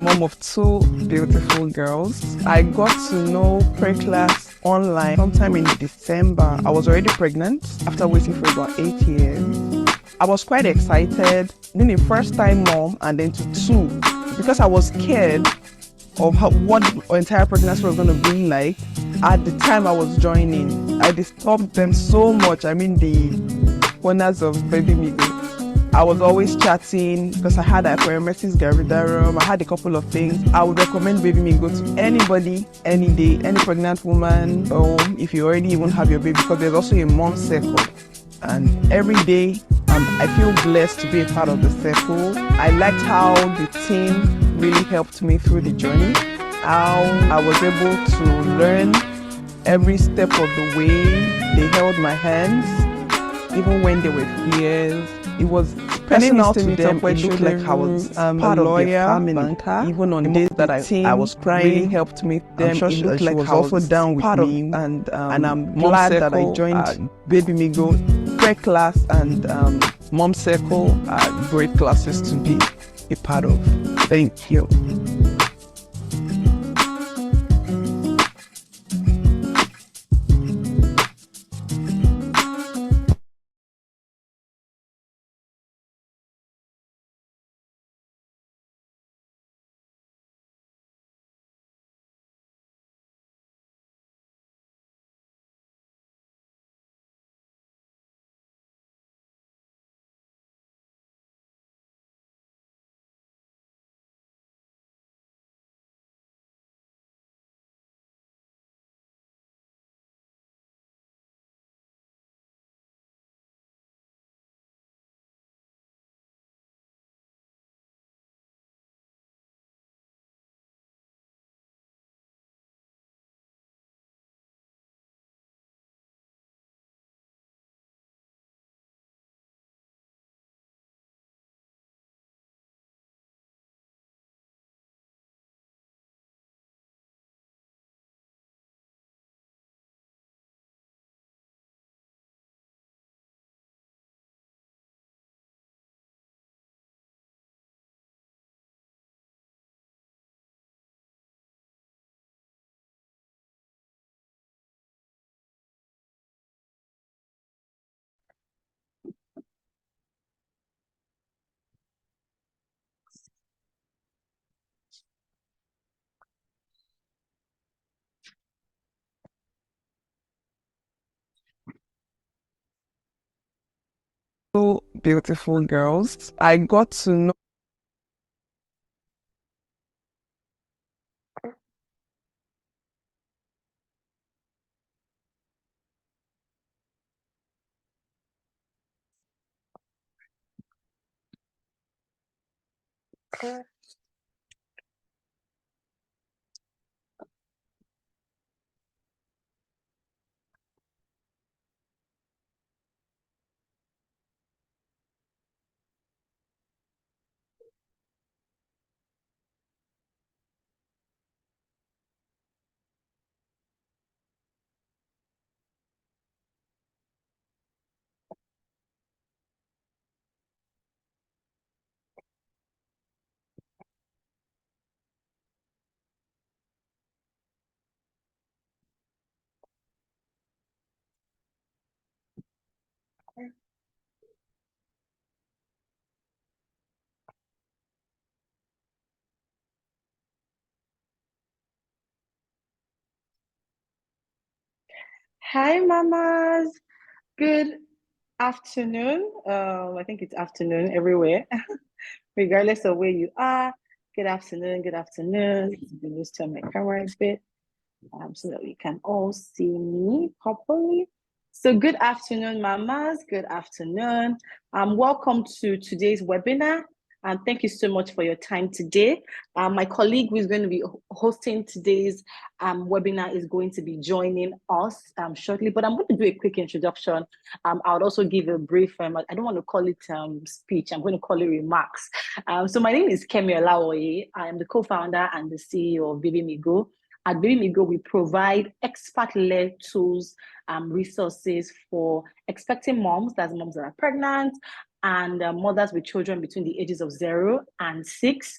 Mom of two beautiful girls. I got to know pre-class online sometime in December. I was already pregnant after waiting for about 8 years. I was quite excited, being a first-time mom and then to two, because I was scared of what the entire pregnancy was going to be like. At the time I was joining, I disturbed them so much. I mean, the owners of Babymigo. I was always chatting because I had hyperemesis gravidarum. I had a couple of things. I would recommend Babymigo to anybody, any day, any pregnant woman, or if you already even have your baby, because there's also a mom circle. And every day, I feel blessed to be a part of the circle. I liked how the team really helped me through the journey, how I was able to learn every step of the way. They held my hands, even when there were fears. It was personal to them. It looked like I was part of their family. Banker. Even on days that I was crying, really helped me. Them, sure it looked like was I was also down with me. And I'm glad that I joined Babymigo, pre-class and mom circle are great classes to be a part of. Thank you. So beautiful girls. I got to know Hi, mamas. Good afternoon. I think it's afternoon everywhere, regardless of where you are. Good afternoon. Good afternoon. Let me just turn my camera a bit so that we can all see me properly. So, good afternoon, mamas. Good afternoon. Welcome to today's webinar. And thank you so much for your time today. My colleague who is going to be hosting today's webinar is going to be joining us shortly, but I'm going to do a quick introduction. I would also give a brief, I don't want to call it speech, I'm going to call it remarks. So my name is Kemi Olawoye. I am the co-founder and the CEO of Babymigo. At Babymigo, we provide expert-led tools, resources for expecting moms, that's moms that are pregnant, and mothers with children between the ages of 0 and 6.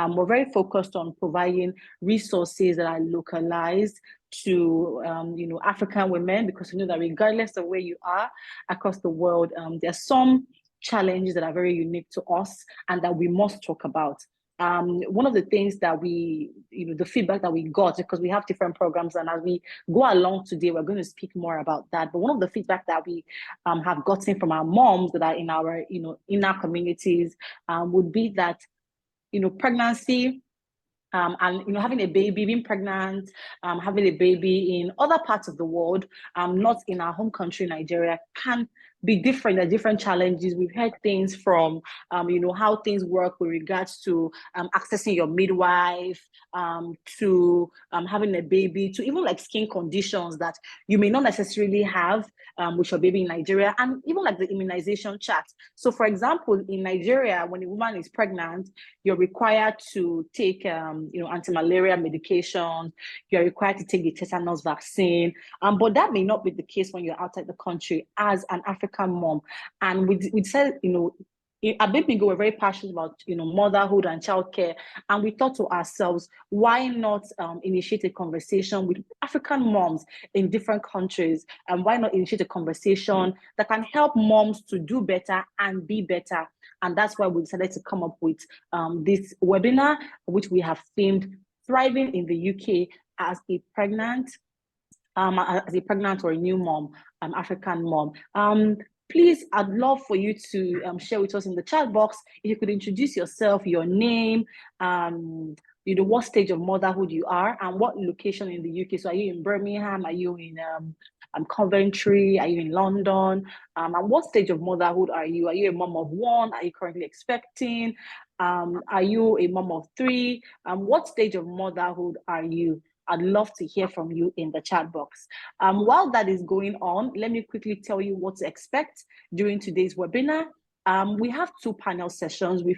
We're very focused on providing resources that are localized to African women, because we know that regardless of where you are across the world, there are some challenges that are very unique to us and that we must talk about. One of the things that the feedback that we got, because we have different programs, and as we go along today, we're going to speak more about that. But one of the feedback that we have gotten from our moms that are in our communities would be that, pregnancy and having a baby, being pregnant, having a baby in other parts of the world, not in our home country, Nigeria, can be different. There are different challenges. We've heard things from, how things work with regards to accessing your midwife, to having a baby, to even like skin conditions that you may not necessarily have with your baby in Nigeria, and even like the immunization chart. So, for example, in Nigeria, when a woman is pregnant, you're required to take, anti-malaria medication. You're required to take the tetanus vaccine. But that may not be the case when you're outside the country as an African mom. And we said, at Babymigo, we're very passionate about, motherhood and childcare. And we thought to ourselves, why not initiate a conversation with African moms in different countries? And why not initiate a conversation that can help moms to do better and be better? And that's why we decided to come up with this webinar, which we have themed Thriving in the UK as a pregnant or a new mom, African mom. Please, I'd love for you to share with us in the chat box if you could introduce yourself, your name, what stage of motherhood you are, and what location in the UK. So, are you in Birmingham? Are you in Coventry? Are you in London? And what stage of motherhood are you? Are you a mom of one? Are you currently expecting? Are you a mom of 3? What stage of motherhood are you? I'd love to hear from you in the chat box. While that is going on, let me quickly tell you what to expect during today's webinar. We have 2 panel sessions. We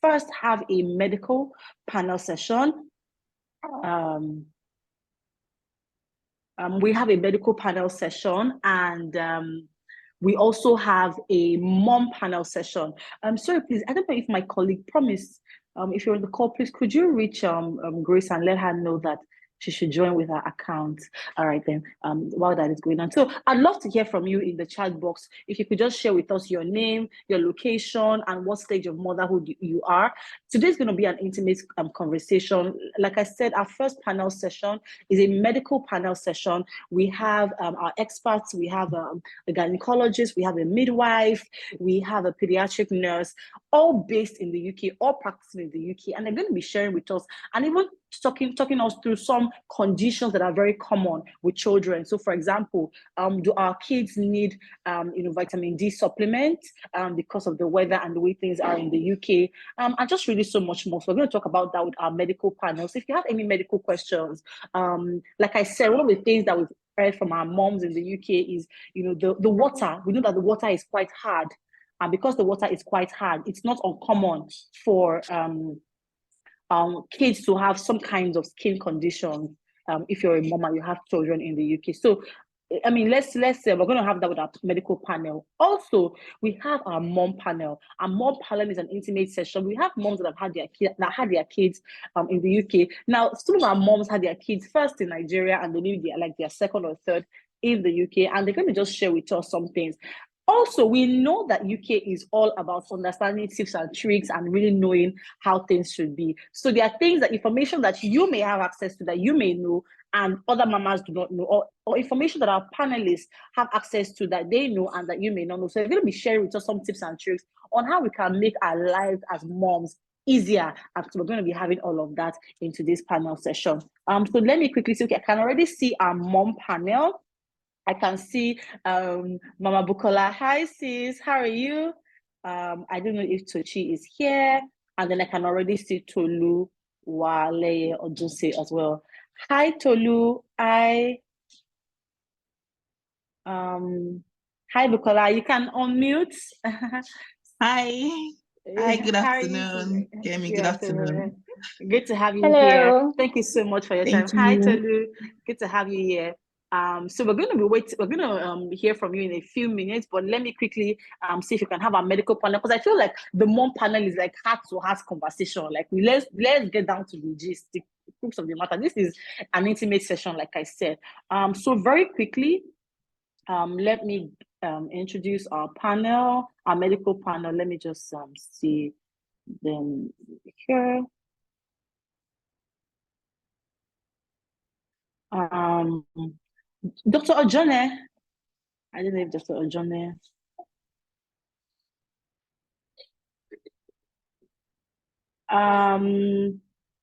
first have a medical panel session. We have a medical panel session, and we also have a mom panel session. Sorry, please, I don't know if my colleague promised, if you're on the call, please, could you reach Grace and let her know that she should join with her account. All right, then, while that is going on. So I'd love to hear from you in the chat box. If you could just share with us your name, your location, and what stage of motherhood you are. Today's going to be an intimate conversation. Like I said, our first panel session is a medical panel session. We have our experts. We have a gynecologist. We have a midwife. We have a pediatric nurse, all based in the UK, all practicing in the UK. And they're going to be sharing with us and even talking us through some conditions that are very common with children. So, for example, do our kids need vitamin D supplement because of the weather and the way things are in the UK, and just really so much more. So we're going to talk about that with our medical panels. If you have any medical questions, like I said, one of the things that we've heard from our moms in the UK is, the water. We know that the water is quite hard, and because the water is quite hard, it's not uncommon for kids to have some kinds of skin conditions if you're a mom and you have children in the UK. So, I mean, let's say we're going to have that with our medical panel. Also, we have our mom panel. Our mom panel is an intimate session. We have moms that have had their kids in the UK. Now, some of our moms had their kids first in Nigeria, and they maybe they're like their second or third in the UK, and they're going to just share with us some things. Also, we know that UK is all about understanding tips and tricks and really knowing how things should be. So there are things, that information that you may have access to, that you may know and other mamas do not know, or information that our panelists have access to that they know and that you may not know. So we're going to be sharing with us some tips and tricks on how we can make our lives as moms easier. And so we're going to be having all of that in today's panel session. So let me quickly see. Okay, I can already see our mom panel. I can see Mama Bukola. Hi, sis. How are you? I don't know if Tochi is here. And then I can already see Tolu, Wale, or Jose as well. Hi, Tolu. Hi, Bukola. You can unmute. Hi. Hi, good afternoon. Kemi, good afternoon. Good to have you Hello. here. Thank you so much for your time. Hi, Tolu. Good to have you here. So we're going to be waiting. We're going to hear from you in a few minutes, but let me quickly see if you can have a medical panel, because I feel like the mom panel is like heart to heart conversation. Like let's get down to the gist, the crux of the matter. This is an intimate session, like I said. So very quickly, let me introduce our panel, our medical panel. Let me just see them here. Dr. Ojone. I don't know if Dr. Ojone.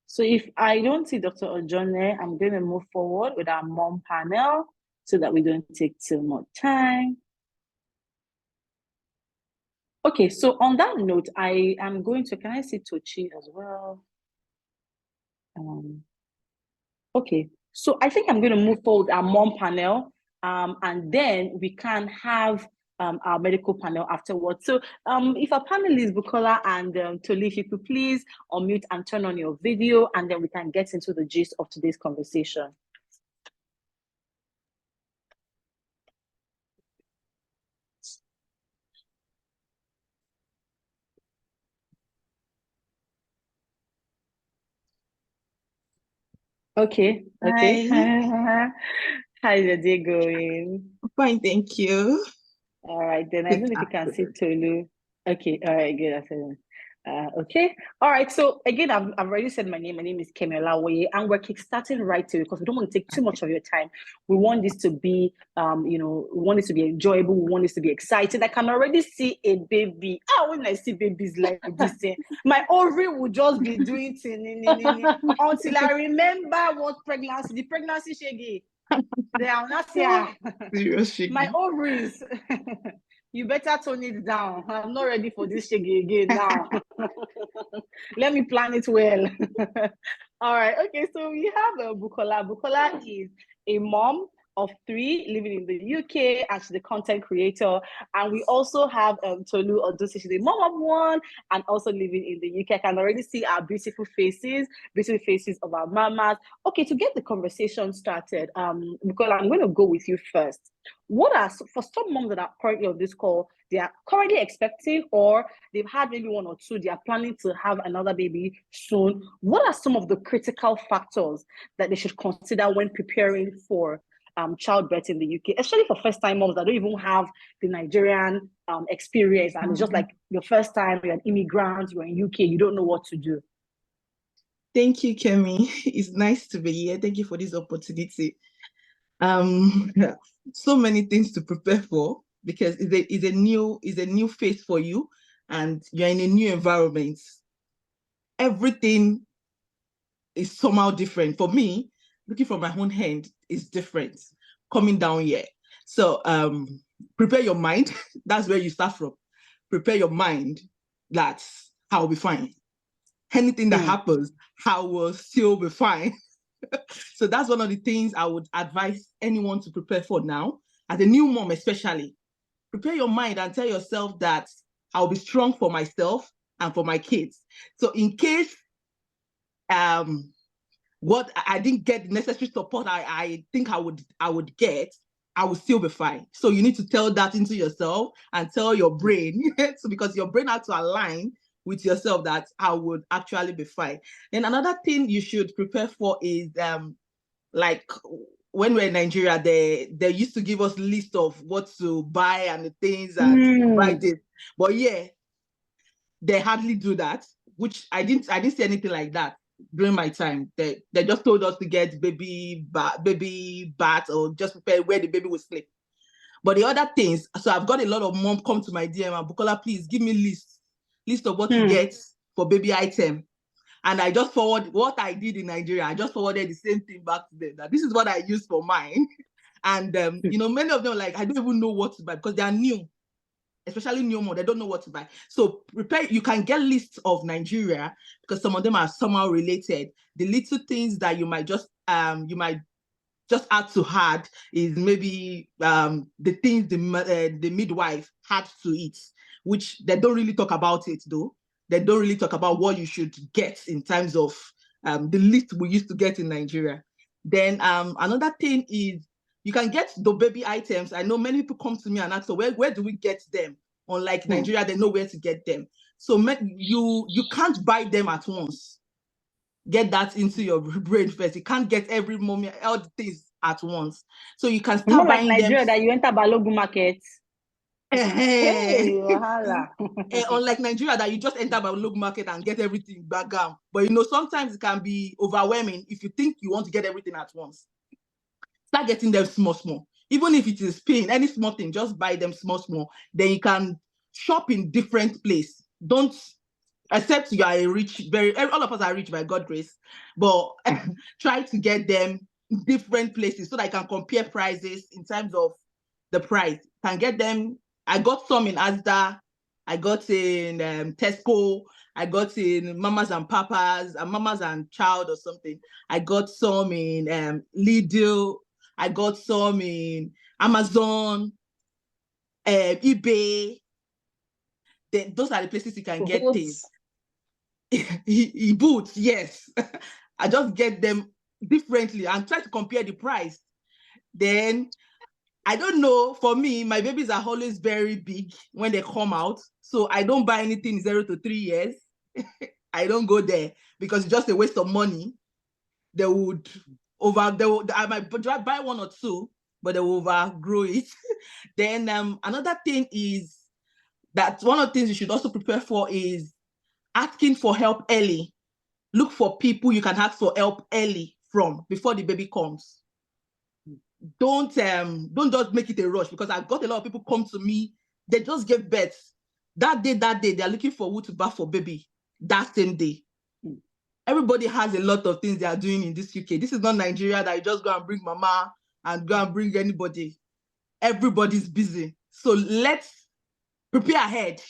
So if I don't see Dr. Ojone, I'm going to move forward with our mom panel so that we don't take too much time. Okay, so on that note, I am going to, can I see Tochi as well? Okay, so I think I'm going to move forward our mom panel, and then we can have our medical panel afterwards. So if our panelists, Bukola and Toli, if you could please unmute and turn on your video, and then we can get into the gist of today's conversation. Okay. Hi. How's your day going? Fine, thank you. All right, then I don't know if you can see Tolu. Okay, all right, good afternoon. Okay, all right. So again, I've already said my name. My name is Kemi Olawoye, and we're kickstarting right away because we don't want to take too much of your time. We want this to be, we want this to be enjoyable. We want this to be exciting. I can already see a baby. When I see babies like this, my ovary will just be doing until I remember what pregnancy, the pregnancy shaggy. They are not here. My ovaries. You better tone it down. I'm not ready for this shaggy again now. Let me plan it well. All right. Okay. So we have Bukola. Bukola is a mom of 3 living in the UK, and she's a content creator. And we also have Tolu Odusi. She's a mom of 1 and also living in the UK. I can already see our beautiful faces of our mamas. Okay, to get the conversation started, Bukola, I'm going to go with you first. What are, for some moms that are currently on this call, they are currently expecting, or they've had maybe 1 or 2, they are planning to have another baby soon. What are some of the critical factors that they should consider when preparing for childbirth in the UK, especially for first-time moms that don't even have the Nigerian experience, and it's just like your first time, you're an immigrant, you're in UK, you don't know what to do? Thank you, Kemi. It's nice to be here. Thank you for this opportunity. So many things to prepare for, because it's a new phase for you, and you're in a new environment. Everything is somehow different. For me, looking from my own hand is different coming down here. So prepare your mind. That's where you start from. Prepare your mind that I will be fine. Anything that happens, I will still be fine. So that's one of the things I would advise anyone to prepare for now. As a new mom especially, prepare your mind and tell yourself that I'll be strong for myself and for my kids. So in case what I didn't get the necessary support I think I would get, I will still be fine. So you need to tell that into yourself and tell your brain, so because your brain has to align with yourself that I would actually be fine. And another thing you should prepare for is like when we're in Nigeria, they used to give us list of what to buy and the things and write it. But yeah, they hardly do that, which I didn't see anything like that during my time. They just told us to get baby bath or just prepare where the baby will sleep. But the other things, so I've got a lot of mom come to my DM and Bukola, please give me list of what to get for baby item. And I just forward what I did in Nigeria. I just forwarded the same thing back to them, that this is what I used for mine. And many of them are like, I don't even know what to buy because they are new, especially new mom. They don't know what to buy. So prepare. You can get lists of Nigeria because some of them are somehow related. The little things that you might just add to add is maybe the things the midwife had to eat, which they don't really talk about it though. They don't really talk about what you should get in terms of the list we used to get in Nigeria. Then another thing is You can get the baby items. I know many people come to me and ask, so where do we get them? Unlike Nigeria, they know where to get them. So you can't buy them at once. Get that into your brain first. You can't get every moment, all the things at once. So you can start Not like buying Nigeria them. that you enter Balogun market. Hey, Eh, wahala. unlike Nigeria that you just enter by local market and get everything back down. But you know, sometimes it can be overwhelming if you think you want to get everything at once. Start getting them small. Even if it is paying, any small thing, just buy them small. Then you can shop in different places. Don't, except you are a rich, all of us are rich by God's grace, but try to get them in different places so that I can compare prices in terms of the price. Can get them. I got some in Asda, I got in Tesco, I got in Mamas and Papas, Mamas and Child or something. I got some in Lidl, I got some in Amazon, eBay. Those are the places you can get things. Boots, yes. I just get them differently and try to compare the price. Then I don't know, for me, my babies are always very big when they come out. So I don't buy anything 0 to 3 years. I don't go there because it's just a waste of money. I might buy 1 or 2, but they will overgrow it. Then another thing is that one of the things you should also prepare for is asking for help early. Look for people you can ask for help early from before the baby comes. Don't just make it a rush, because I've got a lot of people come to me, they just gave birth. That day, they're looking for who to bath for baby that same day. Everybody has a lot of things they are doing in this UK. This is not Nigeria that you just go and bring mama and go and bring anybody. Everybody's busy. So let's prepare ahead.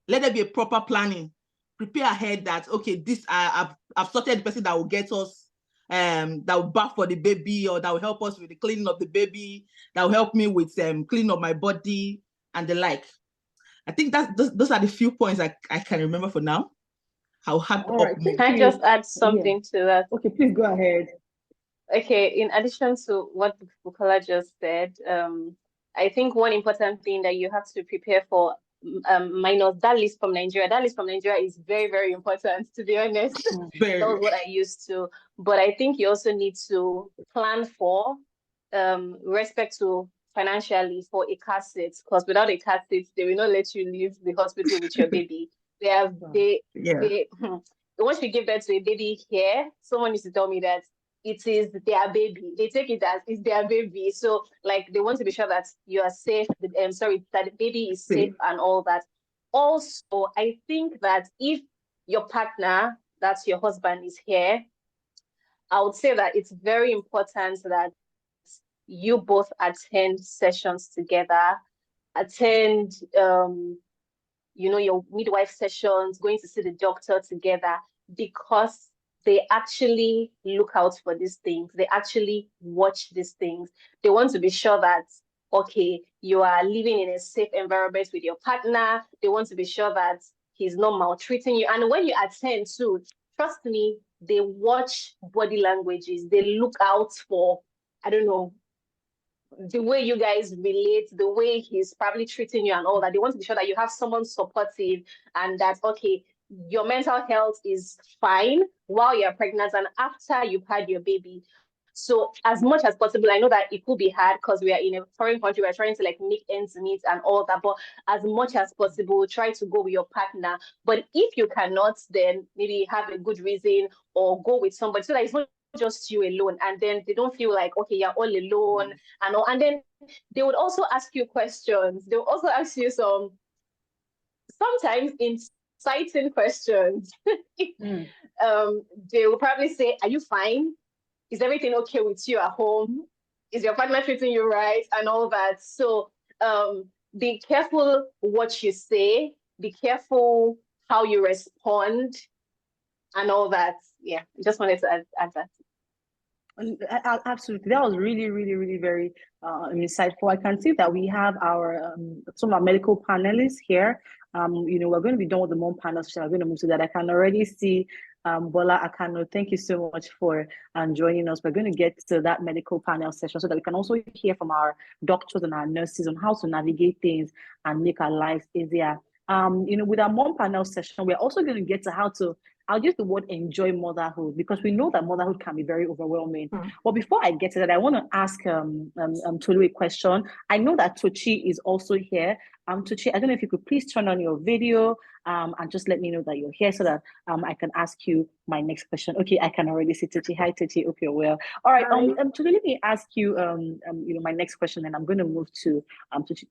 Let there be a proper planning. Prepare ahead that, okay, this I've sorted the person that will get us, that will bath for the baby, or that will help us with the cleaning of the baby, that will help me with cleaning of my body and the like. I think those are the few points I can remember for now. I'll have All right, more. thank Can I you. just add something to that? Okay, please go ahead. Okay, in addition to what Bukola just said, I think one important thing that you have to prepare for, minus that list from Nigeria. That list from Nigeria is very, very important, to be honest. That was what I used to. But I think you also need to plan for respect to financially for a car seat, because without a car seat, they will not let you leave the hospital with your baby. Once you give birth to a baby here, someone used to tell me that it is their baby. They take it as it's their baby. So like they want to be sure that you are safe. That the baby is safe and all that. Also, I think that if your partner, that's your husband, is here, I would say that it's very important that you both attend sessions together, attend your midwife sessions, going to see the doctor together, because they actually look out for these things. They actually watch these things. They want to be sure that, okay, you are living in a safe environment with your partner. They want to be sure that he's not maltreating you. And when you attend too, trust me, they watch body languages. They look out for, I don't know, the way you guys relate, the way he's probably treating you and all that. They want to be sure that you have someone supportive and that, okay, your mental health is fine while you're pregnant and after you've had your baby. So as much as possible, I know that it could be hard because we are in a foreign country, we're trying to like make ends meet and all that, but as much as possible, try to go with your partner. But if you cannot, then maybe have a good reason or go with somebody so that it's not just you alone, and then they don't feel like, okay, you're all alone and all. And then they would also ask you questions. They will also ask you sometimes inciting questions. They will probably say, are you fine? Is everything okay with you at home? Is your partner treating you right? And all that. So be careful what you say, be careful how you respond and all that. Yeah, just wanted to add that. Absolutely, that was really, really, really very insightful. I can see that we have some of our medical panelists here. We're going to be done with the mom panel, so I'm going to move to that. I can already see Bola Akano, thank you so much for joining us. We're going to get to that medical panel session so that we can also hear from our doctors and our nurses on how to navigate things and make our lives easier. With our mom panel session, we're also going to get to how to, I'll use the word enjoy motherhood, because we know that motherhood can be very overwhelming. But before I get to that, I want to ask Tolu a question. I know that Tochi is also here. Tochi, I don't know if you could please turn on your video and just let me know that you're here so that I can ask you my next question. Okay, I can already see Tochi. Hi, Tochi. Hope you're well. All right. Tolu, let me ask you my next question, and I'm going to move to Tochi.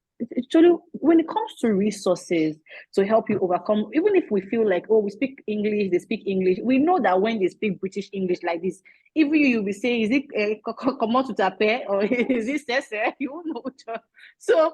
Tolu, when it comes to resources to help you overcome, even if we feel like, oh, we speak English, they speak English, we know that when they speak British English like this, if you'll be saying, is it comment tout à fait or is it sese? You won't know which one. So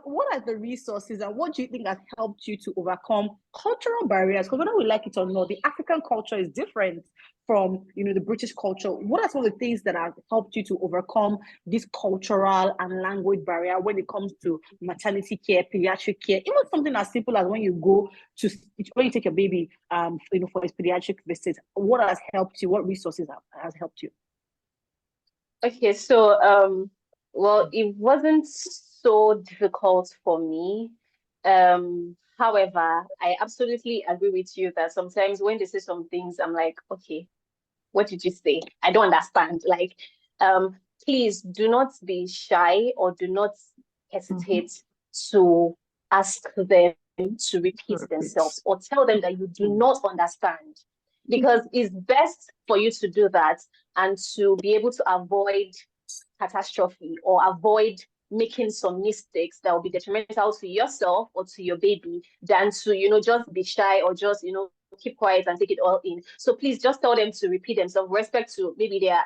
what are the resources and what do you think has helped you to overcome cultural barriers? Because whether we like it or not, the African culture is different from the British culture. What are some of the things that have helped you to overcome this cultural and language barrier when it comes to maternity care, pediatric care, even something as simple as when you take your baby for his pediatric visit? What has helped you? What resources has helped you? Okay, so well, it wasn't so difficult for me. However, I absolutely agree with you that sometimes when they say some things, I'm like, okay, what did you say? I don't understand. Like, please do not be shy or do not hesitate to ask them to repeat themselves or tell them that you do not understand, because it's best for you to do that and to be able to avoid catastrophe or avoid making some mistakes that will be detrimental to yourself or to your baby than to, just be shy or just, keep quiet and take it all in. So please just tell them to repeat themselves with respect to maybe their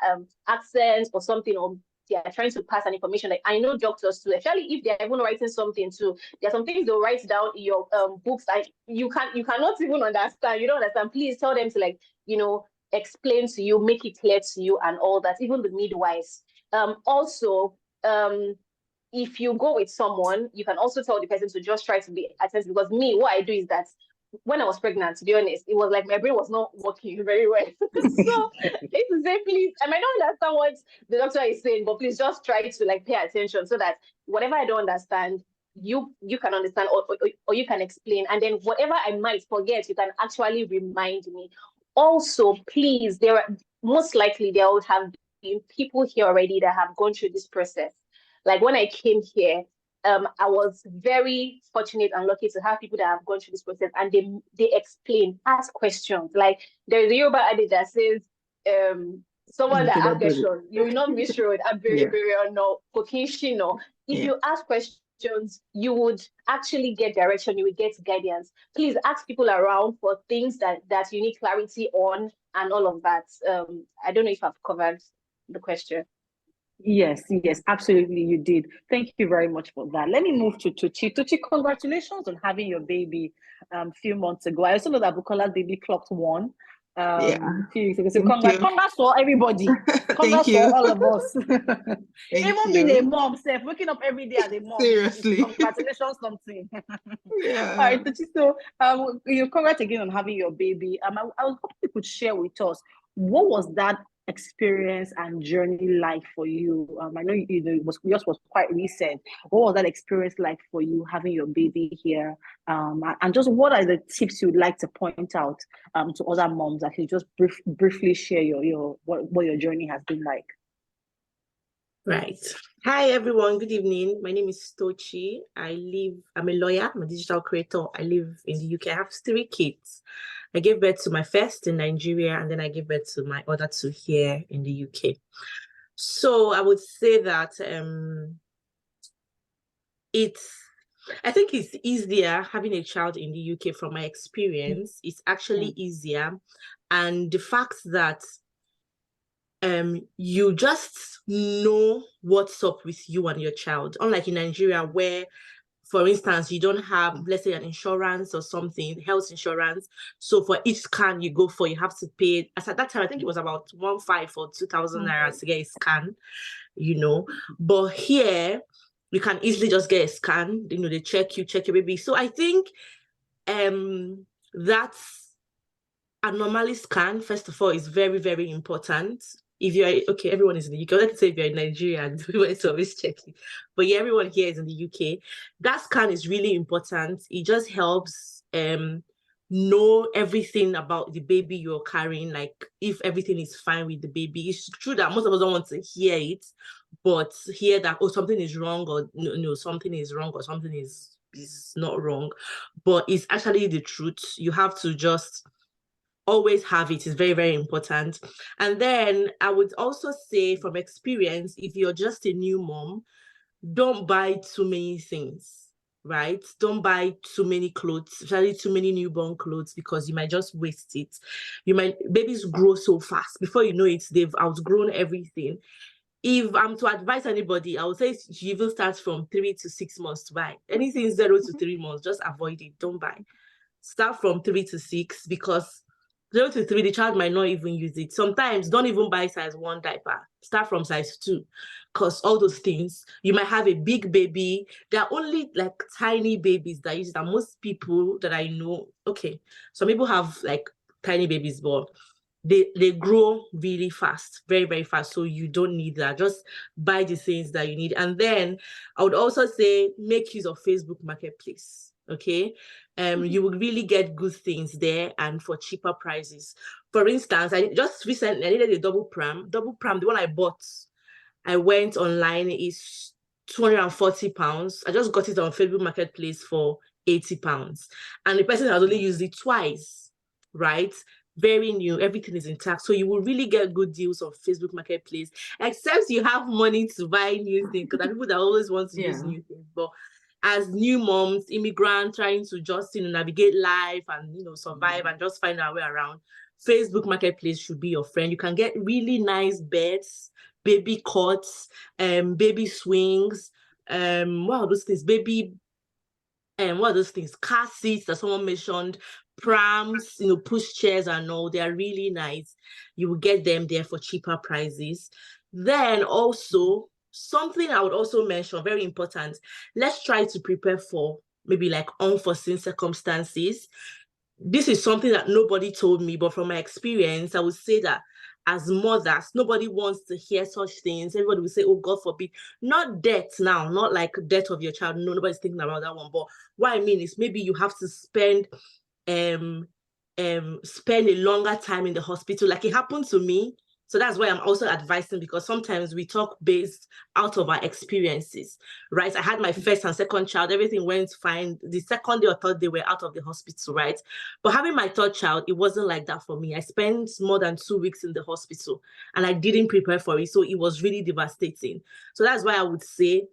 accent or something, or they are trying to pass an information. Like, I know doctors too, especially if they're even writing something too, there are some things they'll write down in your books and you cannot even understand. You don't understand. Please tell them to explain to you, make it clear to you and all that, even the midwives. Also, if you go with someone, you can also tell the person to just try to be attentive, because what I do is that when I was pregnant, to be honest, it was like my brain was not working very well. So it's to say, please, I might not understand what the doctor is saying, but please just try to pay attention so that whatever I don't understand, you can understand or you can explain. And then whatever I might forget, you can actually remind me. Also, please, most likely there would have been people here already that have gone through this process. Like when I came here, I was very fortunate and lucky to have people that have gone through this process, and they explain, ask questions. Like there's a Yoruba adage that says, someone that asks questions, you will not miss road. If you ask questions, you would actually get direction, you would get guidance. Please ask people around for things that you need clarity on and all of that. I don't know if I've covered the question. Yes, absolutely, you did. Thank you very much for that. Let me move to Tucci. Tucci, congratulations on having your baby a few months ago. I also know that Bukola's baby clocked 1 a few weeks ago. So congrats for everybody. Congrats for all of us. Even being a mom, waking up every day as a mom. Seriously. Congratulations, something. Yeah. All right, Tucci, so congrats again on having your baby. I was hoping you could share with us, what was that experience and journey like for you? I know yours was quite recent. What was that experience like for you having your baby here? And just what are the tips you would like to point out to other moms that you just briefly share what your journey has been like? Right. Hi, everyone. Good evening. My name is Tochi. I'm a lawyer. I'm a digital creator. I live in the UK. I have 3 kids. I gave birth to my first in Nigeria, and then I gave birth to my other 2 here in the UK. So I would say that I think it's easier having a child in the UK from my experience. It's actually easier. And the fact that you just know what's up with you and your child, unlike in Nigeria where, for instance, you don't have, let's say, an insurance or something, health insurance. So for each scan you go for, you have to pay. As at that time, I think it was about 1,500 or 2,000 naira to get a scan, But here, you can easily just get a scan. They check your baby. So I think that's abnormally scan, first of all, is very, very important. If you're okay, everyone is in the UK. Let's say if you're in Nigeria, and it's always checking. But yeah, everyone here is in the UK. That scan is really important. It just helps know everything about the baby you're carrying, like if everything is fine with the baby. It's true that most of us don't want to hear it, but hear that, oh, something is wrong, or no, something is wrong, or something is not wrong. But it's actually the truth. You have to just always have it. Is very, very important. And then I would also say from experience, if you're just a new mom, don't buy too many things, right? Don't buy too many clothes, especially too many newborn clothes, because you might just waste it. Babies grow so fast. Before you know it, they've outgrown everything. If I'm to advise anybody, I would say you even start from 3 to 6 months to buy. Anything 0 to 3 months, just avoid it. Don't buy. Start from 3 to 6, because 0 to 3, the child might not even use it. Sometimes don't even buy size 1 diaper. Start from size 2, because all those things, you might have a big baby. There are only like tiny babies that use it. And most people that I know, okay, some people have like tiny babies, but they grow really fast, very, very fast. So you don't need that. Just buy the things that you need. And then I would also say make use of Facebook Marketplace. Okay. You will really get good things there and for cheaper prices. For instance, I just recently I needed a double pram. Double pram, the one I bought, I went online, is £240. I just got it on Facebook Marketplace for £80. And the person has only used it twice, right? Very new, everything is intact. So you will really get good deals on Facebook Marketplace, except you have money to buy new things, because there are people that always want to use new things. But as new moms, immigrants trying to just navigate life and survive and just find our way around, Facebook Marketplace should be your friend. You can get really nice beds, baby cots, baby swings, what are those things? What are those things? Car seats that someone mentioned, prams, push chairs and all. They are really nice. You will get them there for cheaper prices. Then also, something I would also mention, very important, let's try to prepare for maybe like unforeseen circumstances. This is something that nobody told me, but from my experience, I would say that as mothers, nobody wants to hear such things. Everybody will say, oh, God forbid. Not death now, not like death of your child. No, nobody's thinking about that one. But what I mean is maybe you have to spend a longer time in the hospital. Like it happened to me. So that's why I'm also advising, because sometimes we talk based out of our experiences, right? I had my first and second child, everything went fine. The second day or third day, we're out of the hospital, right? But having my third child, it wasn't like that for me. I spent more than 2 weeks in the hospital and I didn't prepare for it. So it was really devastating. So that's why I would say,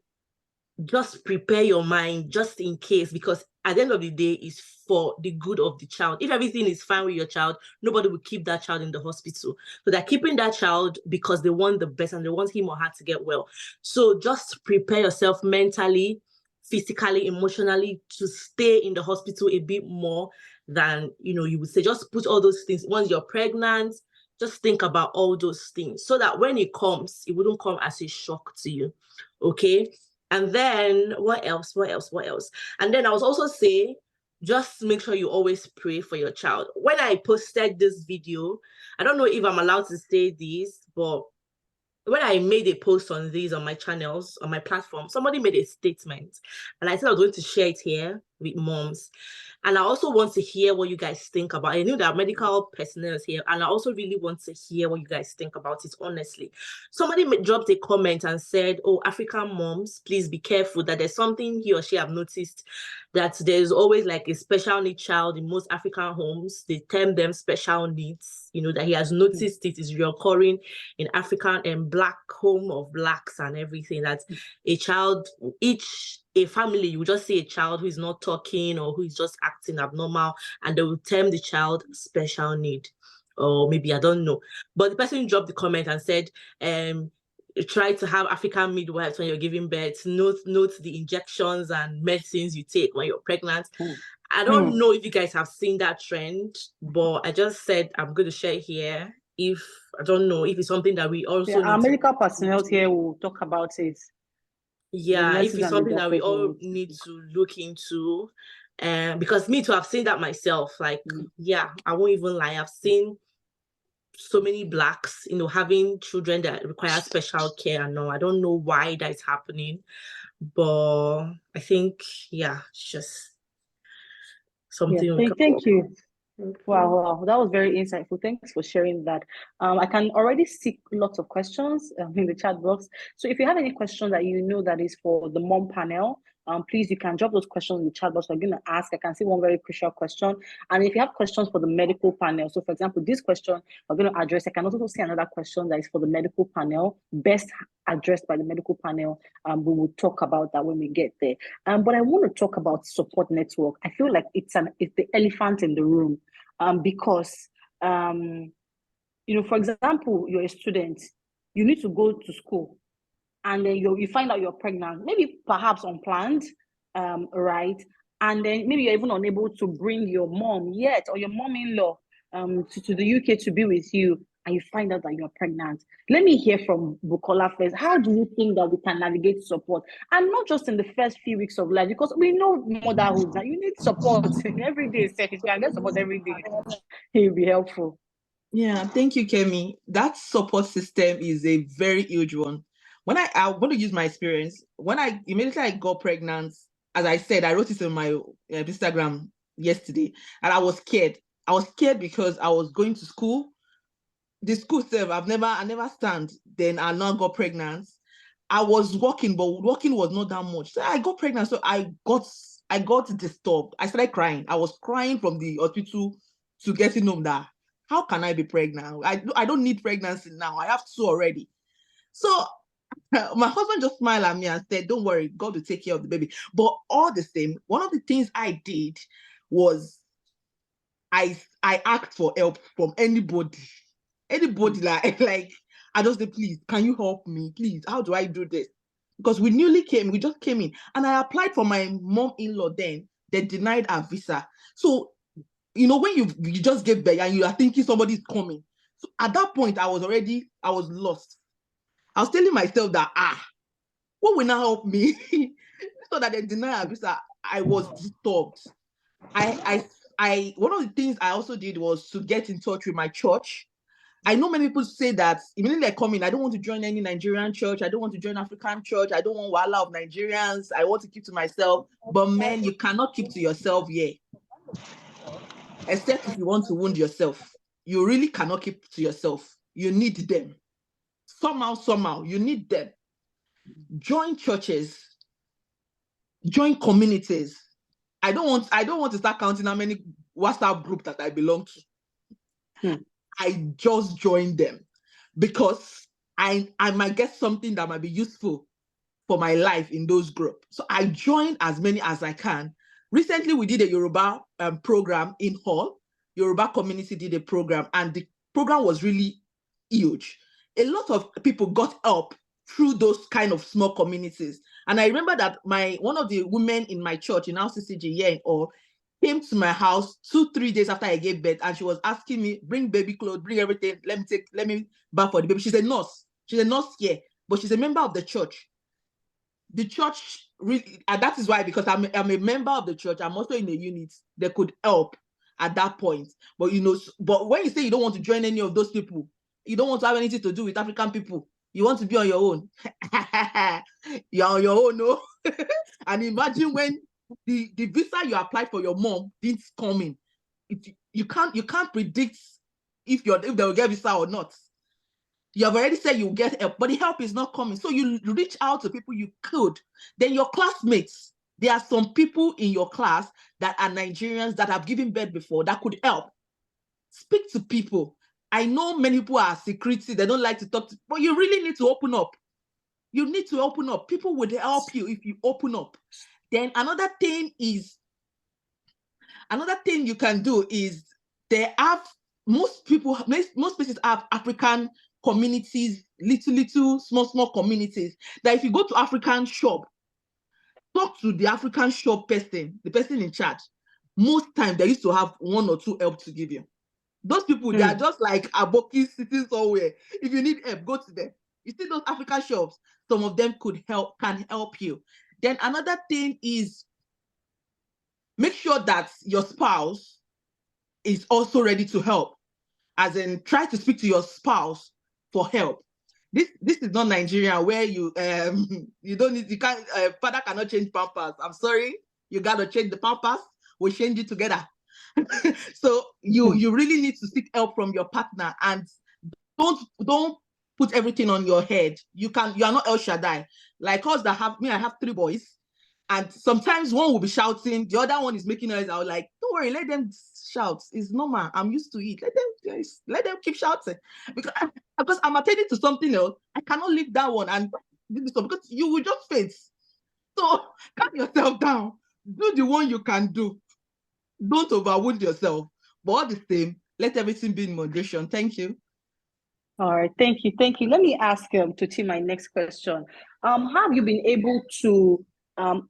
just prepare your mind just in case, because at the end of the day, it's for the good of the child. If everything is fine with your child, nobody will keep that child in the hospital. So they're keeping that child because they want the best and they want him or her to get well. So just prepare yourself mentally, physically, emotionally to stay in the hospital a bit more than, you would say. Just put all those things. Once you're pregnant, just think about all those things so that when it comes, it wouldn't come as a shock to you. Okay. And then what else? And then I was also say, just make sure you always pray for your child. When I posted this video, I don't know if I'm allowed to say this, but when I made a post on these, on my channels, on my platform, somebody made a statement and I said I was going to share it here with moms. And I also want to hear what you guys think about it. I know that medical personnel is here, and I also really want to hear what you guys think about it, honestly. Somebody dropped a comment and said, oh, African moms, please be careful that there's something he or she have noticed, that there's always like a special need child in most African homes. They term them special needs, that he has noticed it is recurring in African and Black home of Blacks and everything, that a child, a family, you just see a child who is not talking or who is just acting abnormal, and they will term the child special need, or maybe I don't know. But the person dropped the comment and said, try to have African midwives when you're giving birth. Note the injections and medicines you take when you're pregnant. I don't know if you guys have seen that trend, but I just said I'm going to share here. I don't know if it's something that we also our medical personnel here will talk about it. Yeah, if it's something that we all need to look into. Because me too, I've seen that myself. Like, yeah, I won't even lie. I've seen so many Blacks, having children that require special care and all. I don't know why that is happening, but I think, yeah, it's just something we can. Thank you. Wow, that was very insightful. Thanks for sharing that. I can already see lots of questions in the chat box. So if you have any question that you know that is for the mom panel, please, you can drop those questions in the chat box. I'm going to ask. I can see one very crucial question. And if you have questions for the medical panel, so for example, this question we're going to address, I can also see another question that is for the medical panel, best addressed by the medical panel. We will talk about that when we get there. But I want to talk about support network. I feel like it's the elephant in the room. Because for example, you're a student, you need to go to school, and then you find out you're pregnant, maybe perhaps unplanned, right? And then maybe you're even unable to bring your mom yet, or your mom-in-law to the UK to be with you, and you find out that you're pregnant. Let me hear from Bukola first. How do you think that we can navigate support? And not just in the first few weeks of life, because we know motherhood that you need support every day. If you can get support every day, it will be helpful. Yeah, thank you, Kemi. That support system is a very huge one. When I want to use my experience, when I immediately got pregnant, as I said, I wrote it on my Instagram yesterday, and I was scared. I was scared because I was going to school. The school self, I never stand. Then I now got pregnant. I was walking, but walking was not that much. So I got pregnant, so I got disturbed. I started crying. I was crying from the hospital to getting home. That how can I be pregnant? I don't need pregnancy now. I have two already. So my husband just smiled at me and said, "Don't worry, God will take care of the baby." But all the same, one of the things I did was I asked for help from anybody like I just say, "Please, can you help me? Please, how do I do this?" Because we just came in, and I applied for my mom-in-law. Then they denied our visa. So when you just get there and you are thinking somebody's coming. So at that point, I was lost. I was telling myself that what will now help me? So that they deny our visa. I was disturbed. I one of the things I also did was to get in touch with my church. I know many people say that immediately I come in, I don't want to join any Nigerian church. I don't want to join African church. I don't want wahala of Nigerians. I want to keep to myself. But man, you cannot keep to yourself here. Except if you want to wound yourself. You really cannot keep to yourself. You need them. Somehow, you need them. Join churches. Join communities. I don't want to start counting how many WhatsApp groups that I belong to. I just joined them because I might get something that might be useful for my life in those groups. So I joined as many as I can. Recently, we did a Yoruba program in Hall. Yoruba community did a program, and the program was really huge. A lot of people got help through those kind of small communities. And I remember that one of the women in my church in RCCG here in Hall came to my house 2-3 days after I gave birth, and she was asking me, bring baby clothes, bring everything, let me bath for the baby. She's a nurse here, but she's a member of the church. The church really, and that is why, because I'm a member of the church, I'm also in a unit, they could help at that point. But but when you say you don't want to join any of those people, you don't want to have anything to do with African people, you want to be on your own. You're on your own, no? And imagine when the visa you applied for your mom didn't come in. You can't predict if they will get visa or not. You have already said you'll get help, but the help is not coming. So you reach out to people you could. Then your classmates, there are some people in your class that are Nigerians that have given birth before that could help. Speak to people. I know many people are secretive, they don't like to talk to, but you really need to open up. You need to open up. People would help you if you open up. Then another thing you can do is most places have African communities, little small communities, that if you go to African shop, talk to the African shop person, the person in charge. Most times they used to have 1 or 2 help to give you. Those people, they are just like abokis sitting somewhere. If you need help, go to them. You see those African shops, some of them can help you. Then another thing is make sure that your spouse is also ready to help. As in, try to speak to your spouse for help. This is not Nigeria where you can't, father cannot change pampers. I'm sorry, you gotta change the pampers. We'll change it together. So you really need to seek help from your partner, and don't put everything on your head. You are not El Shaddai. Like us I have 3 boys, and sometimes one will be shouting, the other one is making noise. I was like, don't worry, let them shout. It's normal. I'm used to it. Let them keep shouting. Because I'm attending to something else. I cannot leave that one and do this one, because you will just faint. So calm yourself down. Do the one you can do. Don't overwound yourself. But all the same, let everything be in moderation. Thank you. All right, thank you. Let me ask Tuti my next question. How have you been able to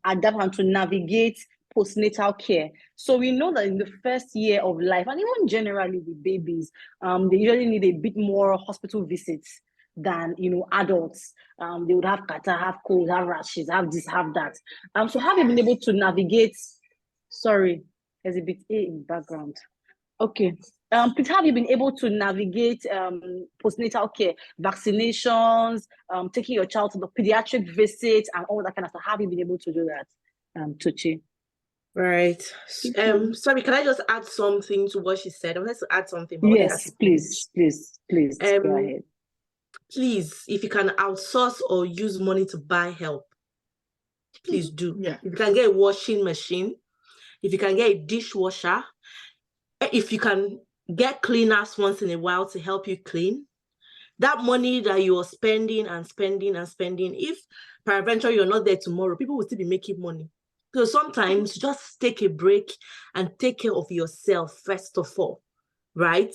adapt and to navigate postnatal care? So we know that in the first year of life, and even generally with babies, they usually need a bit more hospital visits than adults. They would have catarrh, have cold, have rashes, have this, have that. So have you been able to navigate? Sorry, there's a bit in the background. Okay. Please, have you been able to navigate postnatal care, vaccinations, taking your child to the pediatric visits, and all that kind of stuff? Have you been able to do that, Tuchi? Right. Sorry, can I just add something to what she said? I wanted to add something. Yes, please, go ahead. Please, if you can outsource or use money to buy help, please do. Yeah. If you can get a washing machine, if you can get a dishwasher, if you can get cleaners once in a while to help you clean, that money that you're spending, if peradventure you're not there tomorrow, people will still be making money. So sometimes just take a break and take care of yourself first of all, right?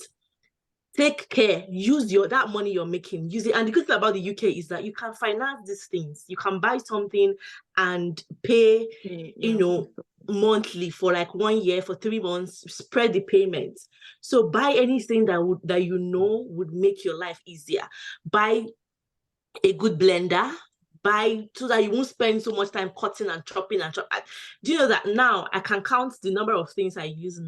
Take care, use that money you're making, use it. And the good thing about the UK is that you can finance these things. You can buy something and pay, monthly for like 1 year, for 3 months, spread the payments. So buy anything that would make your life easier. Buy a good blender, so that you won't spend so much time cutting and chopping and chopping. Do you know that now I can count the number of things I use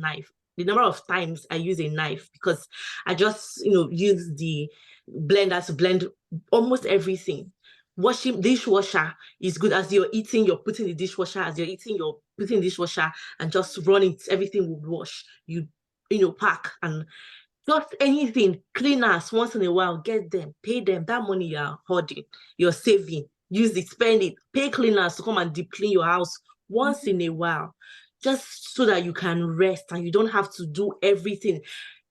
the number of times I use a knife, because I just, use the blender to blend almost everything. Washing dishwasher is good. As you're eating, you're putting the dishwasher. As you're eating, you're putting the dishwasher and just running. Everything would wash. You pack and just anything. Cleaners once in a while, get them, pay them. That money you're hoarding, you're saving. Use it, spend it. Pay cleaners to come and deep clean your house once in a while, just so that you can rest and you don't have to do everything.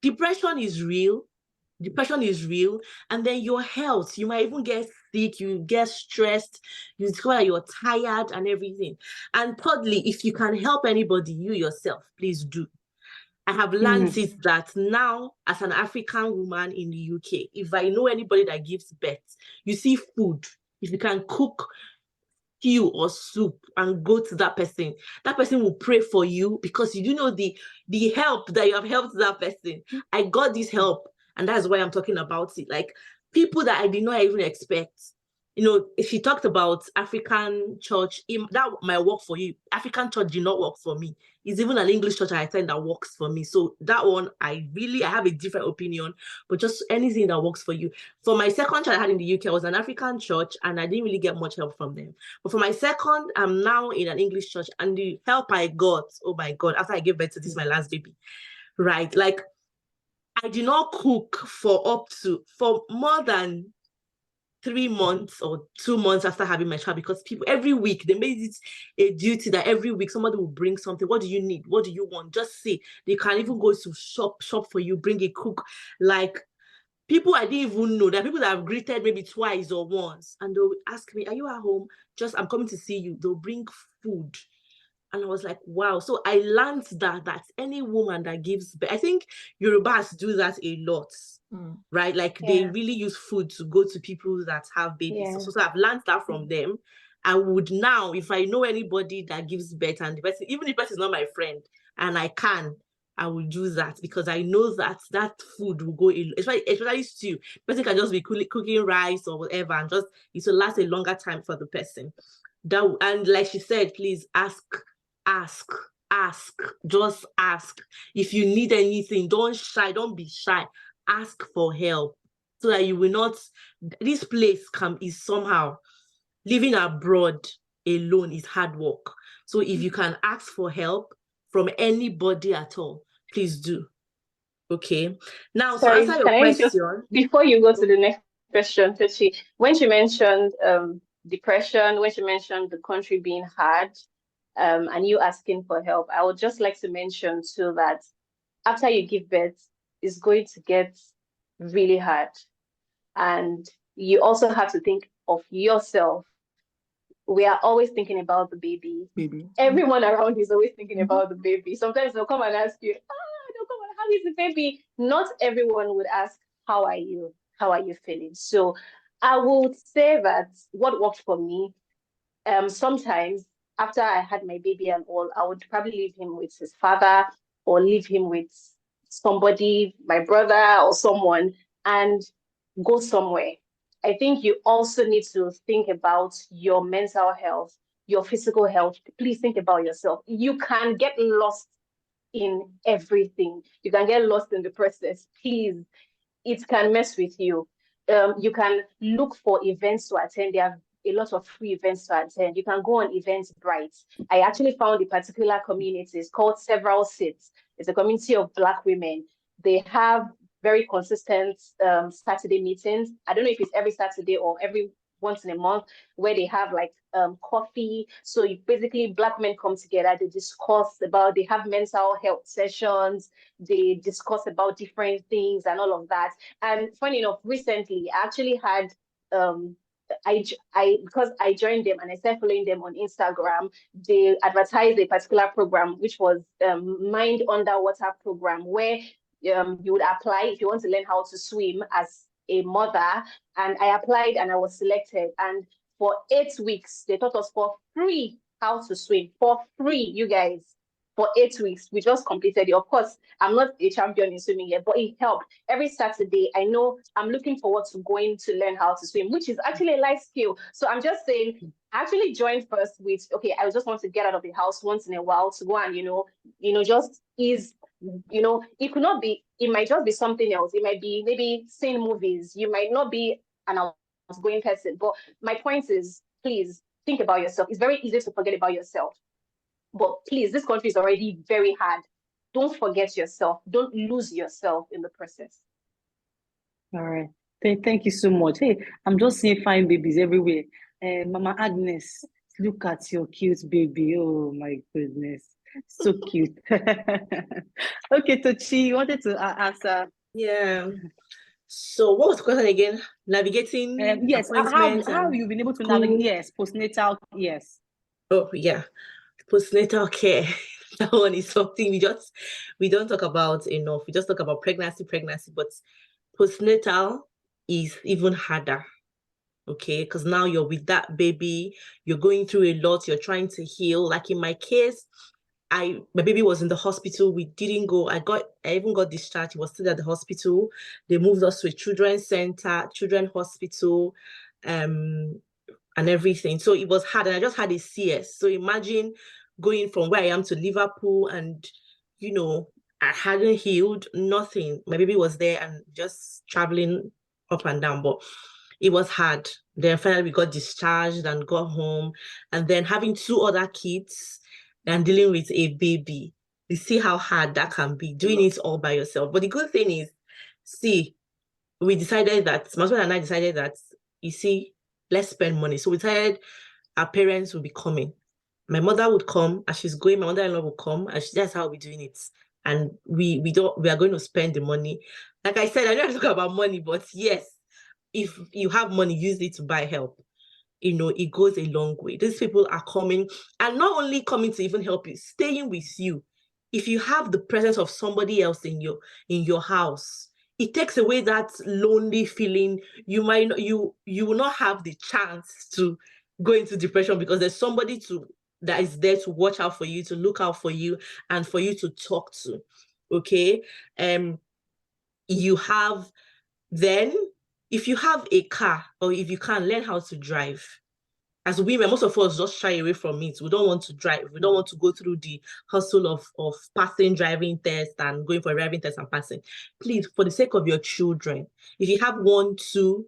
Depression is real. And then your health, you might even get sick, you get stressed, you discover that you're tired and everything. And thirdly, if you can help anybody, you yourself, please do. I have learned it that now, as an African woman in the UK, if I know anybody that gives birth, you see food, if you can cook stew or soup and go to that person will pray for you, because you do know the help that you have helped that person. I got this help, and that's why I'm talking about it. Like people that I did not even expect. If she talked about African church, that might work for you. African church did not work for me. It's even an English church I attend that works for me. So that one, I have a different opinion, but just anything that works for you. For my second church I had in the UK, I was an African church, and I didn't really get much help from them. But for my second, I'm now in an English church, and the help I got, oh my God, after I gave birth to this, my last baby, right? Like, I did not cook for more than 3 months or 2 months after having my child, because people every week, they made it a duty that every week somebody will bring something. What do you need? What do you want? Just say. They can even go to shop for you, bring a cook. Like people I didn't even know. There are people that I've greeted maybe twice or once, and they'll ask me, "Are you at home? I'm coming to see you." They'll bring food. And I was like, wow. So I learned that any woman that gives birth, I think Yorubas do that a lot, right? Like they really use food to go to people that have babies. Yeah. So I've learned that from them. I would now, if I know anybody that gives birth, and the person, even if the person is not my friend, and I will do that, because I know that food will go in, especially stew. The person can just be cooking rice or whatever, and just it will last a longer time for the person. And like she said, please ask. ask, just ask. If you need anything, don't be shy. Ask for help so that you will not, this place is somehow, living abroad alone is hard work. So if you can ask for help from anybody at all, please do. Okay. Now, Sorry, to answer your can I just, question, before you go to the next question, Tochi, when she mentioned depression, when she mentioned the country being hard, and you asking for help, I would just like to mention too that after you give birth, it's going to get really hard. And you also have to think of yourself. We are always thinking about the baby. Baby. Everyone around is always thinking Mhm. about the baby. Sometimes they'll come and ask you, they'll come and, how is the baby? Not everyone would ask, how are you? How are you feeling? So I would say that what worked for me, sometimes after I had my baby and all, I would probably leave him with his father or leave him with somebody, my brother or someone, and go somewhere. I think you also need to think about your mental health, your physical health. Please think about yourself. You can get lost in everything. You can get lost in the process. Please, it can mess with you. You can look for events to attend. There are a lot of free events to attend. You can go on Eventbrite. I actually found a particular community. It's called Several Seats. It's a community of Black women. They have very consistent Saturday meetings. I don't know if it's every Saturday or every once in a month, where they have like coffee. So basically Black men come together, they discuss about, they have mental health sessions, they discuss about different things and all of that. And funny enough, recently I actually had because I joined them and I started following them on Instagram, they advertised a particular program which was Mind Underwater program, where you would apply if you want to learn how to swim as a mother. And I applied and I was selected. And for 8 weeks, they taught us for free how to swim, for free, you guys. For 8 weeks, we just completed it. Of course, I'm not a champion in swimming yet, but it helped. Every Saturday, I know I'm looking forward to going to learn how to swim, which is actually a life skill. So I'm just saying, I actually joined first with, okay, I just want to get out of the house once in a while to go and, just ease, it could not be, it might just be something else. It might be maybe seeing movies. You might not be an outgoing person. But my point is, please think about yourself. It's very easy to forget about yourself. But please, this country is already very hard. Don't forget yourself. Don't lose yourself in the process. All right. Thank you so much. Hey, I'm just seeing fine babies everywhere. Mama Agnes, look at your cute baby. Oh my goodness. So cute. Okay, Tochi, you wanted to answer. yeah. So what was the question again? Navigating Yes, appointments how and you've been able to school. navigate, yes, postnatal, yes. Oh yeah, postnatal care. That one is something we don't talk about enough. We just talk about pregnancy, but postnatal is even harder. Okay, because now you're with that baby, you're going through a lot, you're trying to heal. Like in my case, my baby was in the hospital. We didn't go. I even got discharged. He was still at the hospital. They moved us to a children's center, children's hospital, and everything. So it was hard. And I just had a CS. So imagine going from where I am to Liverpool, and I hadn't healed, nothing. My baby was there and just traveling up and down. But it was hard. Then finally we got discharged and got home. And then having 2 other kids and dealing with a baby. You see how hard that can be, doing it all by yourself. But the good thing is, we decided that, my husband and I decided that, let's spend money. So we decided our parents would be coming. My mother would come as she's going, my mother-in-law would come, and that's how we're doing it. And we are going to spend the money. Like I said, I don't talk about money, but yes, if you have money, use it to buy help. It goes a long way. These people are coming, and not only coming to even help you, staying with you. If you have the presence of somebody else in your house, it takes away that lonely feeling. You will not have the chance to go into depression because there's somebody that is there to watch out for you, to look out for you, and for you to talk to. Okay. Then if you have a car, or if you can, learn how to drive. as women, most of us just shy away from it. We don't want to drive. We don't want to go through the hustle of passing driving test and going for a driving test and passing. Please, for the sake of your children, if you have 1, 2,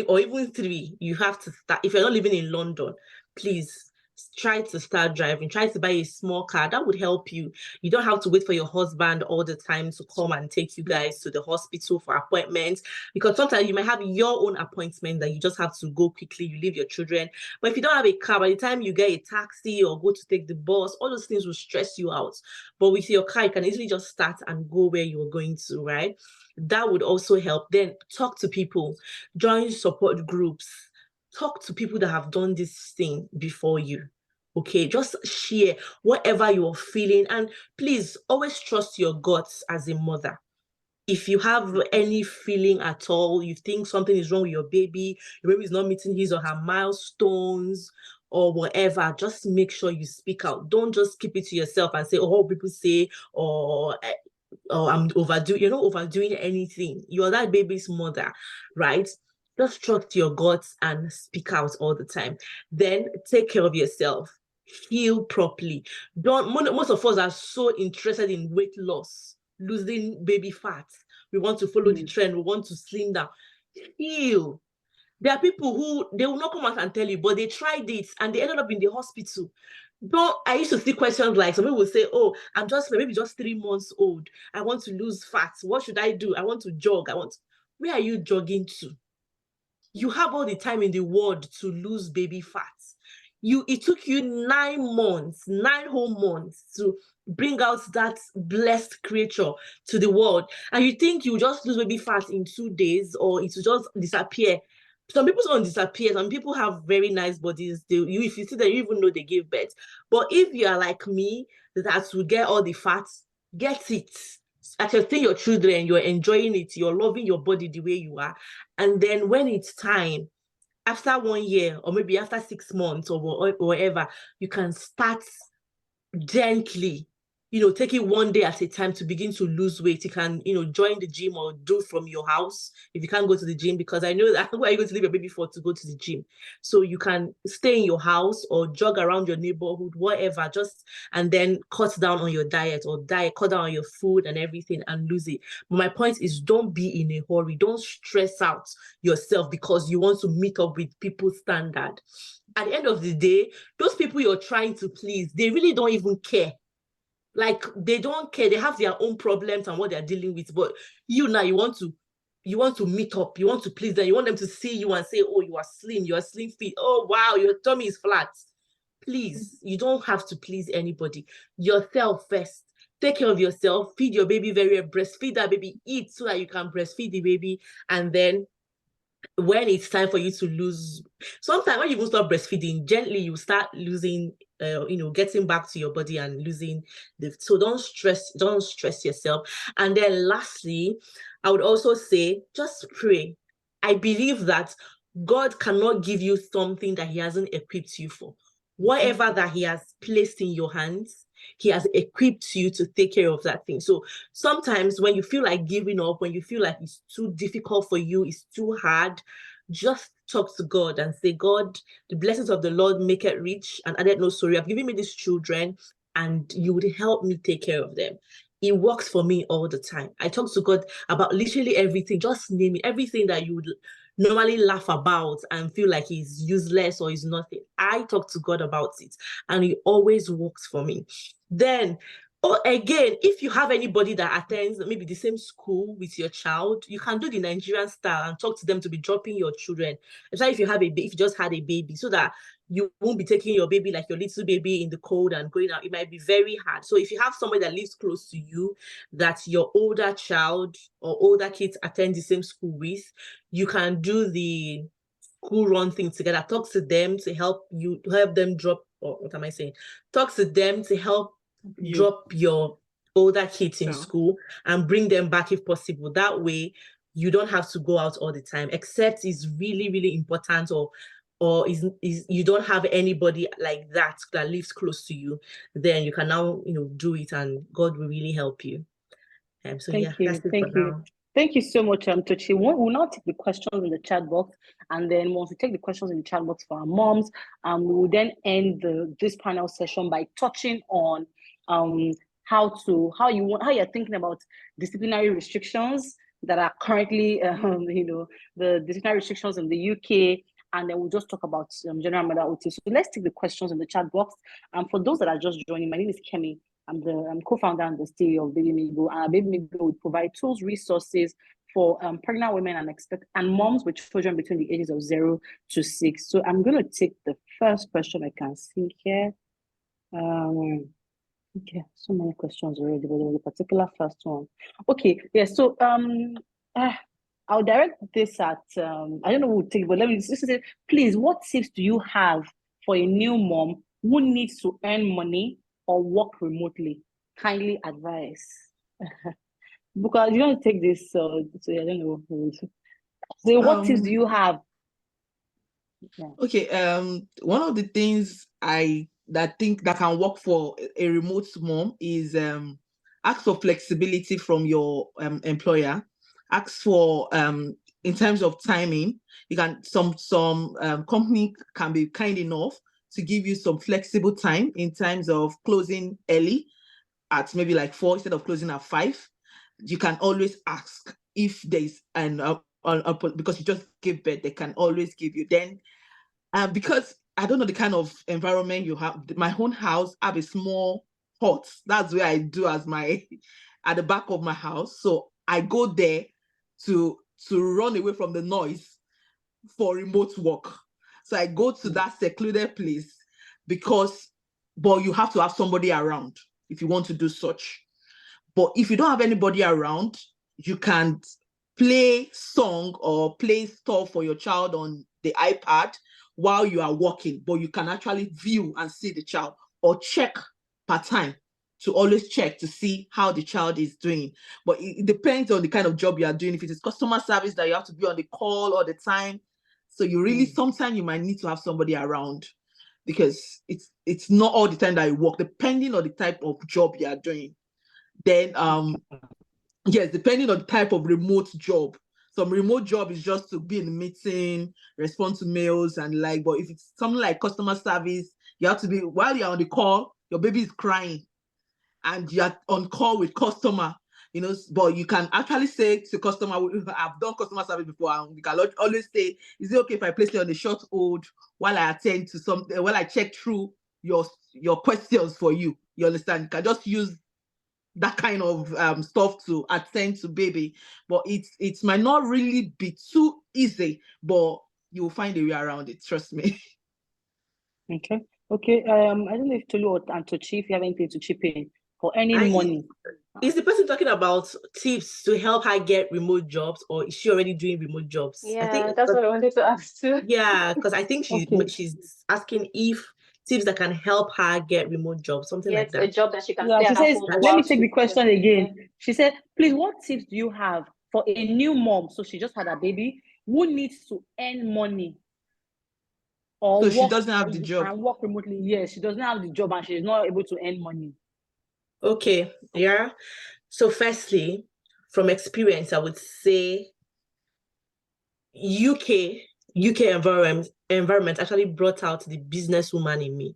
or even 3, you have to start. If you're not living in London, please try to start driving. Try to buy a small car. That would help you. You don't have to wait for your husband all the time to come and take you guys to the hospital for appointments, because sometimes you might have your own appointment that you just have to go quickly. You leave your children. But if you don't have a car, by the time you get a taxi or go to take the bus, all those things will stress you out. But with your car, you can easily just start and go where you're going to, right? That would also help. Then talk to people, join support groups, talk to people that have done this thing before you. Okay, just share whatever you're feeling, and please always trust your guts as a mother. If you have any feeling at all, you think something is wrong with your baby is not meeting his or her milestones or whatever, just make sure you speak out. Don't just keep it to yourself and say, oh, people say, or I'm overdoing. You're not overdoing anything. You're that baby's mother, right? Just trust your guts and speak out all the time. Then take care of yourself. Heal properly. Most of us are so interested in weight loss, losing baby fat. We want to follow the trend. We want to slim down. Heal. There are people who they will not come out and tell you, but they tried it and they ended up in the hospital. I used to see questions like, some people will say, oh, I'm just maybe just 3 months old. I want to lose fat. What should I do? I want to jog. Where are you jogging to? You have all the time in the world to lose baby fat. It took you 9 whole months to bring out that blessed creature to the world. And you think you just lose baby fat in 2 days or it will just disappear. Some people don't disappear. Some people have very nice bodies. If you see that, you even know they gave birth. But if you are like me, that will get all the fats, get it. Accepting your children, you're enjoying it, you're loving your body the way you are. And then when it's time, after 1 year or maybe after 6 months or whatever, you can start gently, take it 1 day at a time to begin to lose weight. You can, join the gym or do from your house if you can't go to the gym, because I know that where are you going to leave your baby for to go to the gym? So you can stay in your house or jog around your neighborhood, whatever, and then cut down on your diet cut down on your food and everything and lose it. But my point is, don't be in a hurry. Don't stress out yourself because you want to meet up with people's standard. At the end of the day, those people you're trying to please, they really don't even care. Like, they don't care. They have their own problems and what they're dealing with. But you now, you want to meet up. You want to please them. You want them to see you and say, oh, you are slim fit. Oh, wow, your tummy is flat. Please, you don't have to please anybody. Yourself first. Take care of yourself. Feed your baby very well. Breastfeed that baby. Eat so that you can breastfeed the baby. And then when it's time for you to lose, sometimes when you even stop breastfeeding, gently you start losing, getting back to your body and losing so don't stress yourself. And then lastly, I would also say, just pray. I believe that God cannot give you something that he hasn't equipped you for. Whatever that he has placed in your hands, he has equipped you to take care of that thing. So sometimes when you feel like giving up, when you feel like it's too difficult for you, it's too hard, just talk to God and say, God, the blessings of the Lord make it rich and added no sorrow. You have given me these children and you would help me take care of them. It works for me all the time. I talk to God about literally everything, just name it, everything that you would normally laugh about and feel like he's useless or he's nothing. I talk to God about it and it always works for me. Then, again, if you have anybody that attends maybe the same school with your child, you can do the Nigerian style and talk to them to be dropping your children. Especially if you just had a baby, so that you won't be taking your baby, like your little baby, in the cold and going out. It might be very hard. So if you have somebody that lives close to you, that your older child or older kids attend the same school with, you can do the school run thing together. Talk to them to help them drop, or what am I saying? Talk to them to help drop your older kids in school and bring them back if possible. That way, you don't have to go out all the time, except it's really, really important, or is you don't have anybody like that lives close to you. Then you can now do it, and God will really help you. So Thank you. that's it Thank for you. now. Thank you so much, Tochi. We'll now take the questions in the chat box, and then once we take the questions in the chat box for our moms, we will then end this panel session by touching on how you're thinking about disciplinary restrictions that are currently the disciplinary restrictions in the UK, and then we'll just talk about general motherhood. So let's take the questions in the chat box. And for those that are just joining, my name is Kemi. I'm co-founder and the CEO of Babymigo. Babymigo would provide tools, resources for pregnant women and moms with children between the ages of 0 to 6. So I'm going to take the first question I can see here. Okay, so many questions already, but there's a particular first one. Okay, yeah. So I'll direct this at I don't know who would take, but let me just say, please, what tips do you have for a new mom who needs to earn money or work remotely? Kindly advise. Because you don't take this, so I don't know. So what tips do you have? Yeah. Okay. One of the things that think that can work for a remote mom is ask for flexibility from your employer. Ask for in terms of timing. You can some company can be kind enough to give you some flexible time in terms of closing early at maybe like 4 instead of closing at 5. You can always ask if there's because you just give birth, they can always give you. Then because I don't know the kind of environment you have. My own house have a small hut. That's where I do as my at the back of my house. So I go there to run away from the noise for remote work. So I go to that secluded place but you have to have somebody around if you want to do such. But if you don't have anybody around, you can play song or play stuff for your child on the iPad while you are working, but you can actually view and see the child or check part time to always check to see how the child is doing. But it depends on the kind of job you are doing. If it is customer service that you have to be on the call all the time, so you really sometimes you might need to have somebody around because it's not all the time that you work, depending on the type of job you are doing. Then yes, depending on the type of remote job. Some remote job is just to be in a meeting, respond to mails and but if it's something like customer service, you have to be, while you're on the call, your baby is crying and you're on call with customer, but you can actually say to customer, I've done customer service before, and you can always say, is it okay if I place it on a short hold while I attend to something, while I check through your questions for you? You understand? You can just use that kind of stuff to attend to baby, but it might not really be too easy, but you will find a way around it, trust me. Okay. I don't know if Tolu or Antochi, if you have anything to chip in for any money. Is the person talking about tips to help her get remote jobs, or is she already doing remote jobs? Yeah, I think that's what I wanted to ask too. Yeah, because I think she's asking if tips that can help her get remote jobs, something like that. A job that she can Yeah, stay she at says, home. let me take the question again. She said, please, what tips do you have for a new mom? So she just had a baby who needs to earn money or so she doesn't have the job and work remotely. Yes, she doesn't have the job and she's not able to earn money. Okay, yeah. So firstly, from experience, I would say UK environment actually brought out the businesswoman in me.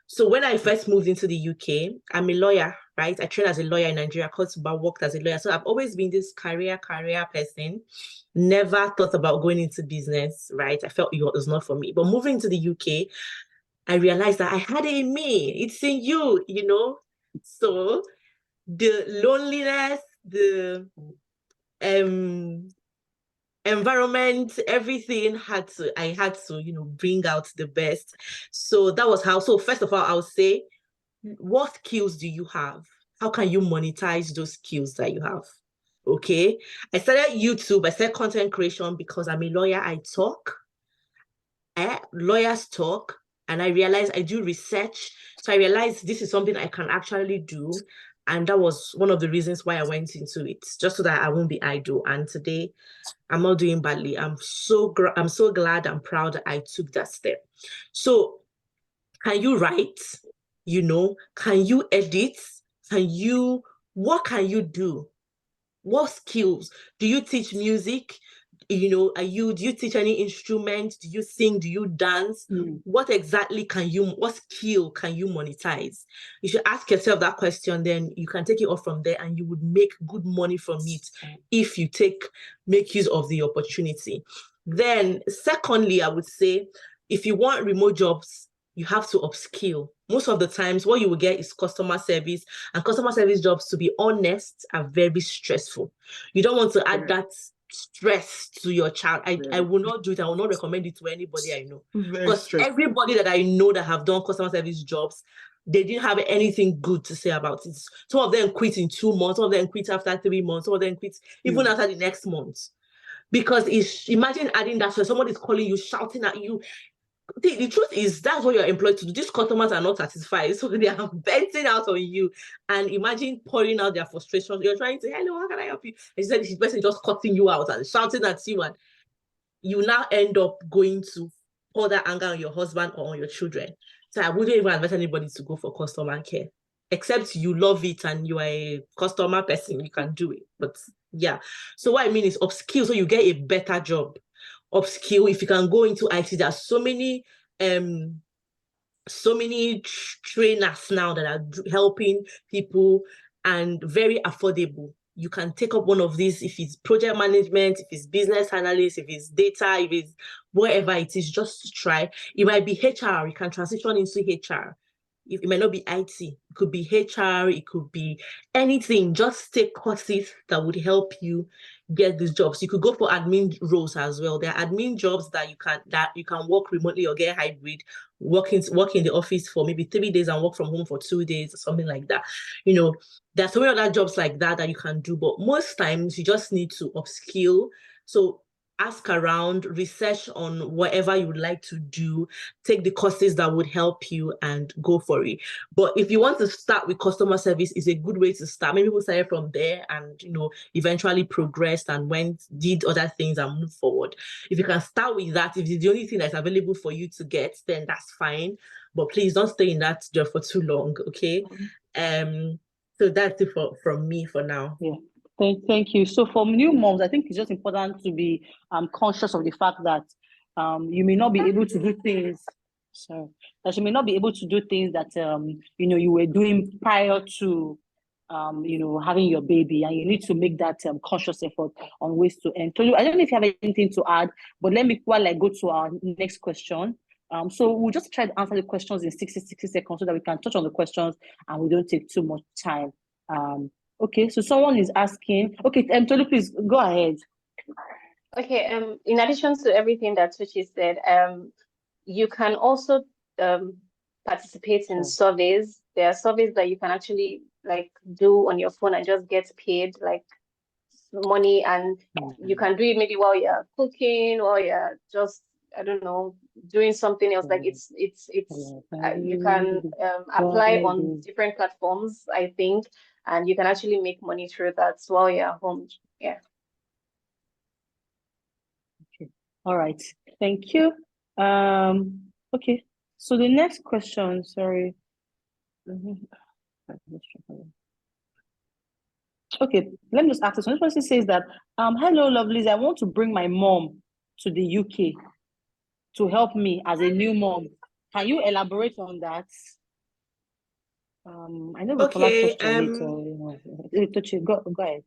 So when I first moved into the UK, I'm a lawyer, right? I trained as a lawyer in Nigeria, worked as a lawyer. So I've always been this career person, never thought about going into business, right? I felt it was not for me. But moving to the UK, I realized that I had it in me. It's in you, So the loneliness, the environment, everything I had to bring out the best. So that was how. So first of all, I would say, what skills do you have? How can you monetize those skills that you have? Okay, I started YouTube, I started content creation because I'm a lawyer. I talk, lawyers talk, and I realized I do research. So I realized this is something I can actually do. And that was one of the reasons why I went into it, just so that I won't be idle. And today, I'm not doing badly. I'm so glad and proud that I took that step. So can you write? Can you edit? What can you do? What skills? Do you teach music? Do you teach any instrument? Do you sing? Do you dance? What skill can you monetize? You should ask yourself that question, then you can take it off from there and you would make good money from it if you make use of the opportunity. Then secondly, I would say, if you want remote jobs, you have to upskill. Most of the times, what you will get is customer service, and customer service jobs, to be honest, are very stressful. You don't want to add that stress to your child. I will not do it. I will not recommend it to anybody I know. Because everybody that I know that have done customer service jobs, they didn't have anything good to say about it. Some of them quit in 2 months, some of them quit after 3 months, some of them quit even after the next month. Because imagine adding that, so somebody's calling you, shouting at you. The truth is, that's what you're employed to do. These customers are not satisfied, so they are venting out on you. And imagine pouring out their frustrations. You're trying to, hello, how can I help you? And instead, this person just cutting you out and shouting at you, and you now end up going to pour that anger on your husband or on your children. So I wouldn't even advise anybody to go for customer care, except you love it and you are a customer person, you can do it. But yeah, so what I mean is upskill, so you get a better job. Upskill, if you can go into IT, there are so many trainers now that are helping people, and very affordable. You can take up one of these, if it's project management, if it's business analyst, if it's data, if it's whatever it is, just try. It might be HR, you can transition into HR. It might not be IT, it could be HR, it could be anything. Just take courses that would help you get these jobs. You could go for admin roles as well. There are admin jobs that you can work remotely or get hybrid, work in the office for maybe 3 days and work from home for 2 days or something like that. There are so many other jobs like that you can do, but most times you just need to upskill. So ask around, research on whatever you would like to do, take the courses that would help you and go for it. But if you want to start with customer service, it's a good way to start. Many people started from there and, eventually progressed and did other things and moved forward. If you can start with that, if it's the only thing that's available for you to get, then that's fine. But please don't stay in that job for too long, okay? So that's it from me for now. Yeah. Thank you. So for new moms, I think it's just important to be conscious of the fact that you may not be able to do things. That you may not be able to do things that you were doing prior to having your baby, and you need to make that conscious effort on ways to earn. So I don't know if you have anything to add, but let me go to our next question. So we'll just try to answer the questions in 60 seconds so that we can touch on the questions and we don't take too much time. Okay, so someone is asking. Okay, Tolu, please go ahead. Okay, in addition to everything that Tuchi said, you can also participate in surveys. There are surveys that you can actually do on your phone and just get paid money, and you can do it maybe while you're cooking or you're just, I don't know, doing something else. You can apply on different platforms, I think, and you can actually make money through that while you're home. Yeah. Okay. All right. Thank you. Okay. So the next question, sorry. Okay, let me just ask this one. This person says that, hello, lovelies. I want to bring my mom to the UK to help me as a new mom. Can you elaborate on that? I know. Okay. Go ahead.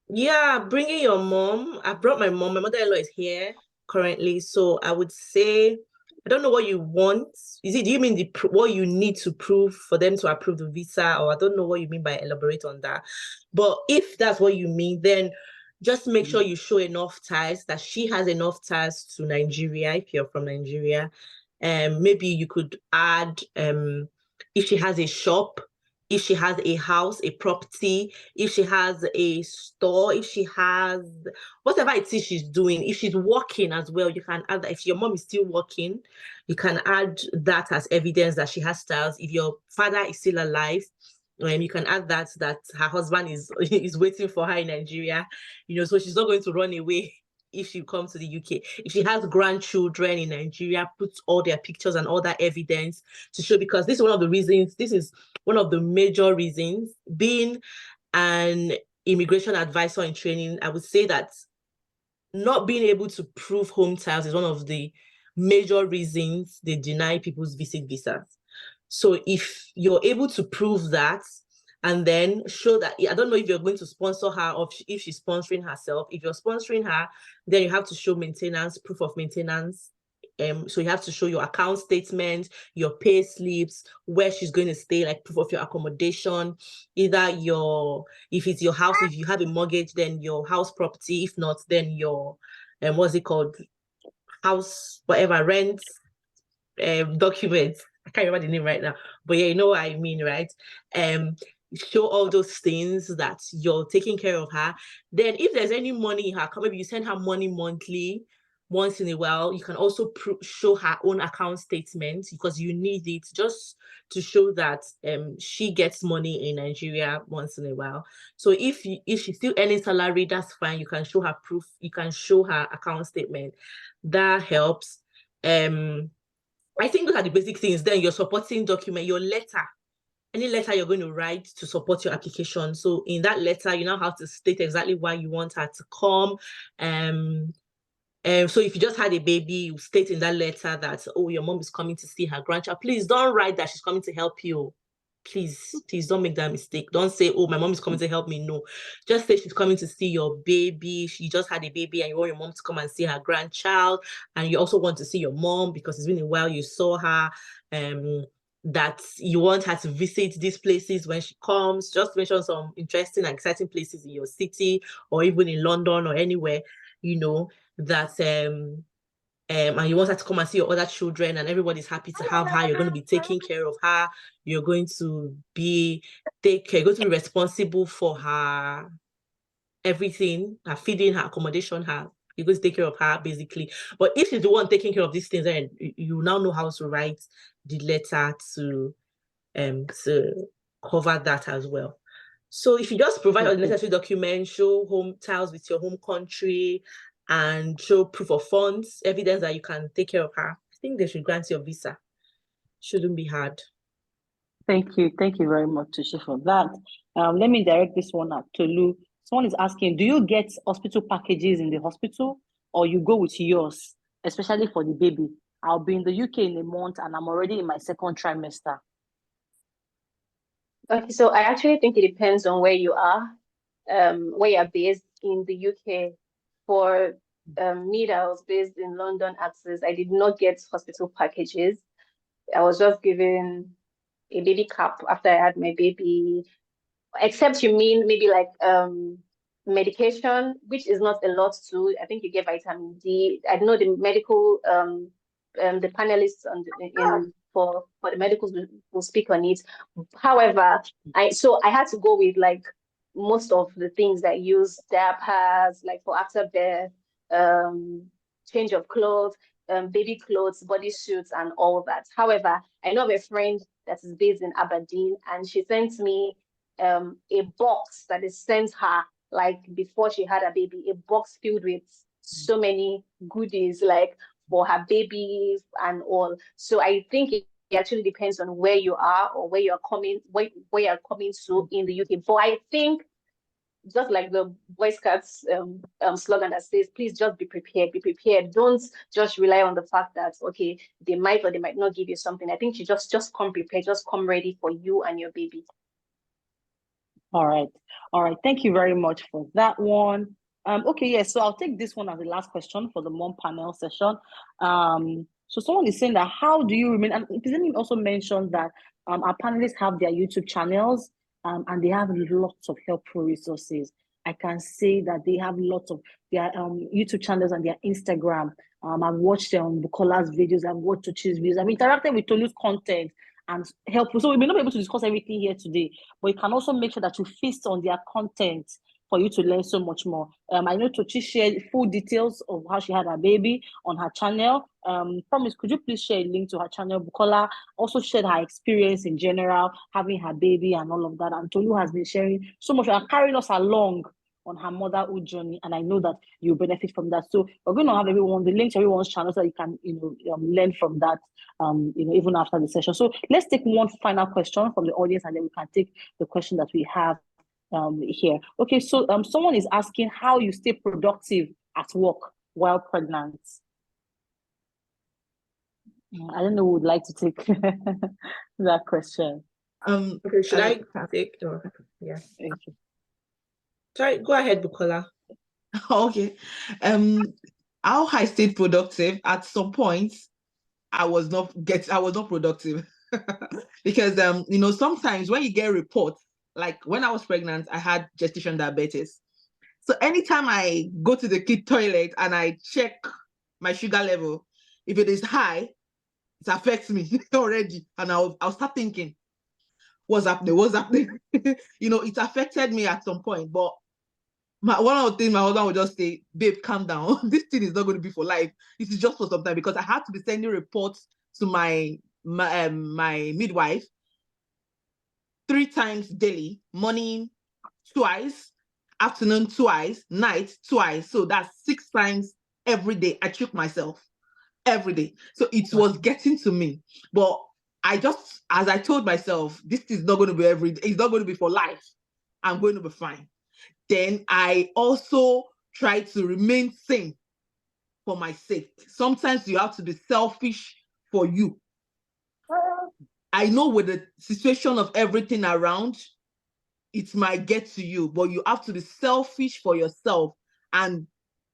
Yeah, bringing your mom. I brought my mom. My mother-in-law is here currently, so I would say, I don't know what you want. Do you mean what you need to prove for them to approve the visa, or I don't know what you mean by elaborate on that. But if that's what you mean, then just make sure you show enough ties, that she has enough ties to Nigeria if you're from Nigeria. Maybe you could add if she has a shop, if she has a house, a property, if she has a store, if she has whatever it is she's doing, if she's working as well, you can add that. If your mom is still working, you can add that as evidence that she has styles. If your father is still alive, you can add that her husband is waiting for her in Nigeria, so she's not going to run away if she comes to the UK. If she has grandchildren in Nigeria, put all their pictures and all that evidence to show, because this is one of the major reasons, being an immigration advisor in training, I would say that not being able to prove home ties is one of the major reasons they deny people's visit visas. So if you're able to prove that, and then show that, I don't know if you're going to sponsor her or if she's sponsoring herself. If you're sponsoring her, then you have to show maintenance, proof of maintenance. So you have to show your account statement, your pay slips, where she's going to stay, like proof of your accommodation, either if it's your house, if you have a mortgage, then your house property. If not, then your what's it called, house, whatever, rent documents. I can't remember the name right now, but yeah, you know what I mean, right? Show all those things that you're taking care of her. Then if there's any money in her account, maybe you send her money monthly, once in a while, you can also show her own account statement, because you need it just to show that she gets money in Nigeria once in a while. So if she's still earning salary, that's fine. You can show her proof. You can show her account statement. That helps. I think those are the basic things. Then your supporting document, your letter, any letter you're going to write to support your application. So in that letter, you now have to state exactly why you want her to come. So if you just had a baby, you state in that letter that, oh, your mom is coming to see her grandchild. Please don't write that she's coming to help you. Please don't make that mistake. Don't say, oh, my mom is coming to help me. No, just say she's coming to see your baby. She just had a baby and you want your mom to come and see her grandchild. And you also want to see your mom because it's been a while you saw her. That you want her to visit these places when she comes. Just mention some interesting and exciting places in your city or even in London or anywhere, that and you want her to come and see your other children and everybody's happy to have her. You're going to be taking care of her. You're going to be responsible for her everything, her feeding, her accommodation, you're going to take care of her basically. But if she's the one taking care of these things, then you now know how to write the letter to cover that as well. So if you just provide all the necessary documents, show home ties with your home country, and show proof of funds, evidence that you can take care of her, I think they should grant you a visa. Shouldn't be hard. Thank you very much, Tushi, for that. Let me direct this one at Tolu. Someone is asking, do you get hospital packages in the hospital or you go with yours, especially for the baby? I'll be in the UK in a month and I'm already in my second trimester. Okay, so I actually think it depends on where you are, where you're based in the UK. For me, that I was based in London, Access, I did not get hospital packages. I was just given a baby cap after I had my baby, except you mean maybe like medication, which is not a lot too. I think you get vitamin D. I know the medical, the panelists for the medicals will speak on it. However, I had to go with like most of the things that use diapers, like for after birth, change of clothes, baby clothes, body suits, and all of that. However, I know of a friend that is based in Aberdeen, and she sent me a box that is sent her like before she had a baby, a box filled with so many goodies, like for her baby and all. So I think it actually depends on where you are or where you're coming, where you're coming to in the UK. But I think just like the Boy Scouts slogan that says, please just be prepared, be prepared. Don't just rely on the fact that, okay, they might or they might not give you something. I think you just come prepared, just come ready for you and your baby. All right. Thank you very much for that one. Okay, yes, so I'll take this one as the last question for the mom panel session. So someone is saying that how do you remain, and Pizeni also mentioned that our panelists have their YouTube channels and they have lots of helpful resources. I can say that they have lots of their YouTube channels and their Instagram. I've watched Bukola's videos, I've watched Tochi's videos, I've interacted with Tolu's content and helpful. So we may not be able to discuss everything here today, but you can also make sure that you feast on their content for you to learn so much more. I know Tochi shared full details of how she had her baby on her channel. Promise, could you please share a link to her channel? Bukola also shared her experience in general, having her baby and all of that. And Tolu has been sharing so much and carrying us along on her motherhood journey, and I know that you benefit from that. So we're going to have the link to everyone's channel so that you can, learn from that, even after the session. So let's take one final question from the audience, and then we can take the question that we have here. Okay, so someone is asking how you stay productive at work while pregnant. I don't know who would like to take that question. Okay, should I take? Yeah. Okay. Sorry, go ahead, Bukola. Okay. How I stayed productive at some point, I was not productive because sometimes when you get reports, like when I was pregnant, I had gestation diabetes. So anytime I go to the kid toilet and I check my sugar level, if it is high, it affects me already, and I'll start thinking, what's happening? What's happening? It affected me at some point, but one of the things my husband would just say, babe, calm down. This thing is not going to be for life. This is just for some time, because I had to be sending reports to my midwife 3 times daily, morning twice, afternoon twice, night twice. So that's 6 times every day. I took myself every day. So it was getting to me. But as I told myself, this is not going to be every day. It's not going to be for life. I'm going to be fine. Then I also try to remain sane for my sake. Sometimes you have to be selfish for you. I know with the situation of everything around, it might get to you, but you have to be selfish for yourself and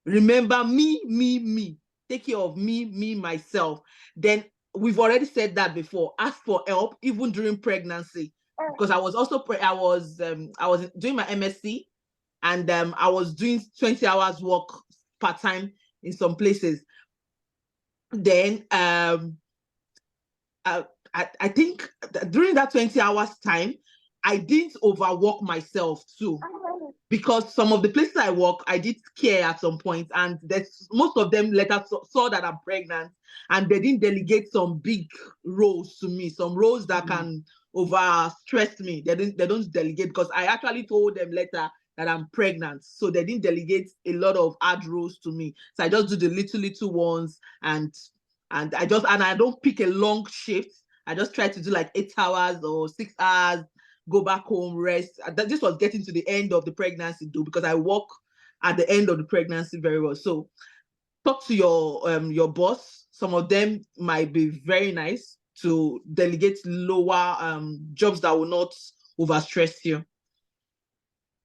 remember me. Take care of me, myself. Then we've already said that before. Ask for help even during pregnancy, because I was also I was doing my MSc, and I was doing 20 hours work part-time in some places. Then I think during that 20 hours time, I didn't overwork myself too, because some of the places I work, I did care at some point, and most of them later saw that I'm pregnant, and they didn't delegate some big roles to me, some roles that can over stress me. They don't delegate, because I actually told them later that I'm pregnant, so they didn't delegate a lot of hard roles to me. So I just do the little ones, and I don't pick a long shift. I just try to do like 8 hours or 6 hours, go back home, rest. This was getting to the end of the pregnancy though, because I work at the end of the pregnancy very well. So talk to your boss. Some of them might be very nice to delegate lower jobs that will not overstress you.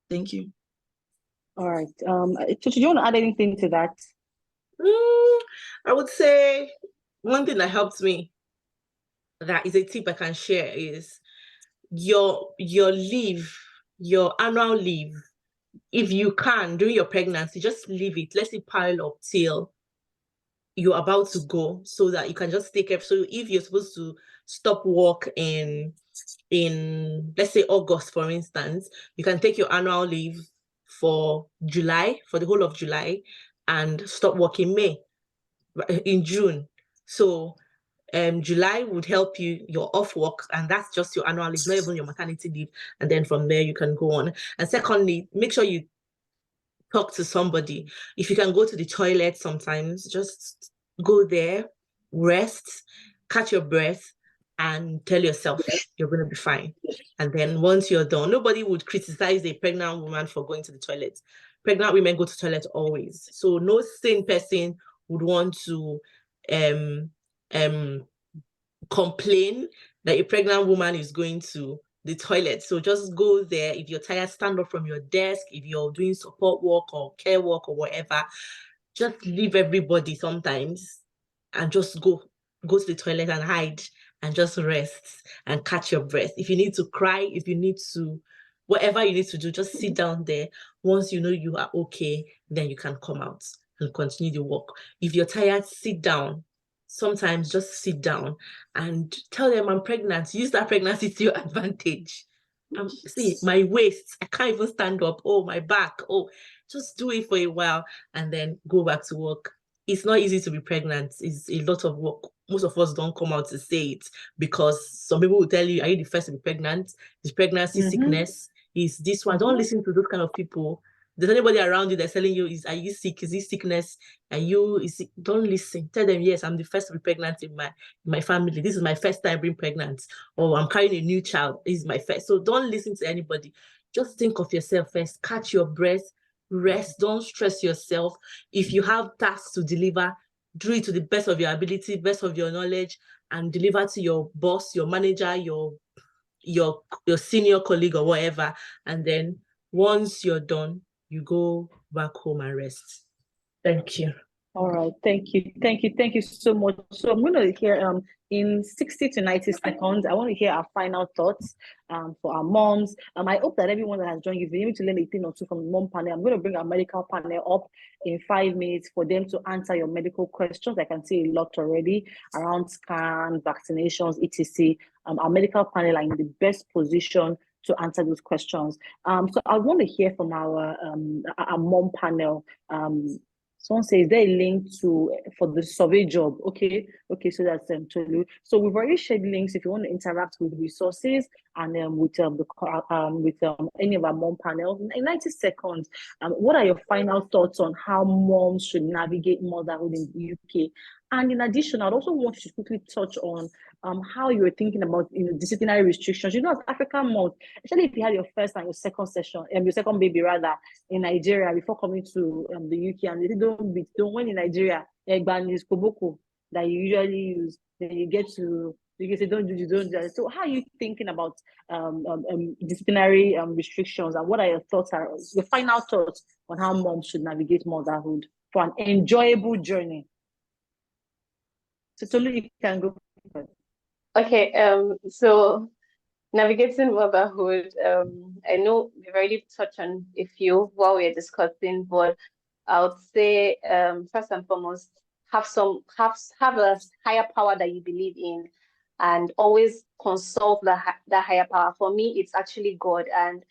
Thank you. All right. Tutu, do you want to add anything to that? I would say one thing that helped me, that is a tip I can share, is your leave, your annual leave. If you can, during your pregnancy, just leave it. Let it pile up till you're about to go, so that you can just take care. So if you're supposed to stop work in let's say August, for instance, you can take your annual leave for July, for the whole of July, and stop work in June. So July would help you're off work, and that's just your annual leave, not even your maternity leave. And then from there you can go on. And secondly, make sure you talk to somebody. If you can go to the toilet sometimes, just go there, rest, catch your breath, and tell yourself you're going to be fine. And then once you're done, nobody would criticize a pregnant woman for going to the toilet. Pregnant women go to the toilet always. So no sane person would want to complain that a pregnant woman is going to the toilet. So just go there. If you're tired, stand up from your desk. If you're doing support work or care work or whatever, just leave everybody sometimes and just go to the toilet and hide and just rest and catch your breath. If you need to cry, if you need to, whatever you need to do, just sit down there. Once you know you are okay, then you can come out and continue the work. If you're tired, sit down. Sometimes just sit down and tell them I'm pregnant. Use that pregnancy to your advantage. See, my waist, I can't even stand up. Oh, my back. Oh, just do it for a while and then go back to work. It's not easy to be pregnant. It's a lot of work. Most of us don't come out to say it, because some people will tell you, are you the first to be pregnant? Is pregnancy sickness? Is this one? Don't listen to those kind of people. There's anybody around you that's telling you, are you sick? Is this sickness? Don't listen. Tell them, yes, I'm the first to be pregnant in my family. This is my first time being pregnant. Or I'm carrying a new child. This is my first. So don't listen to anybody. just think of yourself first, catch your breath, rest, don't stress yourself. If you have tasks to deliver, do it to the best of your ability, best of your knowledge, and deliver to your boss, your manager, your senior colleague or whatever. And then once you're done, you go back home and rest. Thank you. All right, thank you so much. So I'm going to hear in 60 to 90 seconds, I want to hear our final thoughts for our moms. I hope that everyone that has joined, if you need to learn a thing or two from the mom panel, I'm going to bring our medical panel up in 5 minutes for them to answer your medical questions. I can see a lot already around scan, vaccinations, etc. Our medical panel are in the best position to answer those questions. So I want to hear from our mom panel. Someone says, is there a link for the survey job? Okay, so that's Tolu. So we've already shared links if you want to interact with resources and with any of our mom panels in 90 seconds. What are your final thoughts on how moms should navigate motherhood in the UK? And in addition, I'd also want you to quickly touch on how you're thinking about disciplinary restrictions. As African moms, especially if you had your first and your second your second baby rather in Nigeria before coming to the UK, and they don't when in Nigeria, Egban is koboko that you usually use. Then you say don't do that. So how are you thinking about disciplinary restrictions, and what are your final thoughts on how moms should navigate motherhood for an enjoyable journey? So Tolu, you can go first. Okay, so navigating motherhood, I know we've already touched on a few while we're discussing, but I would say first and foremost, have a higher power that you believe in, and always consult that higher power. For me, it's actually God. And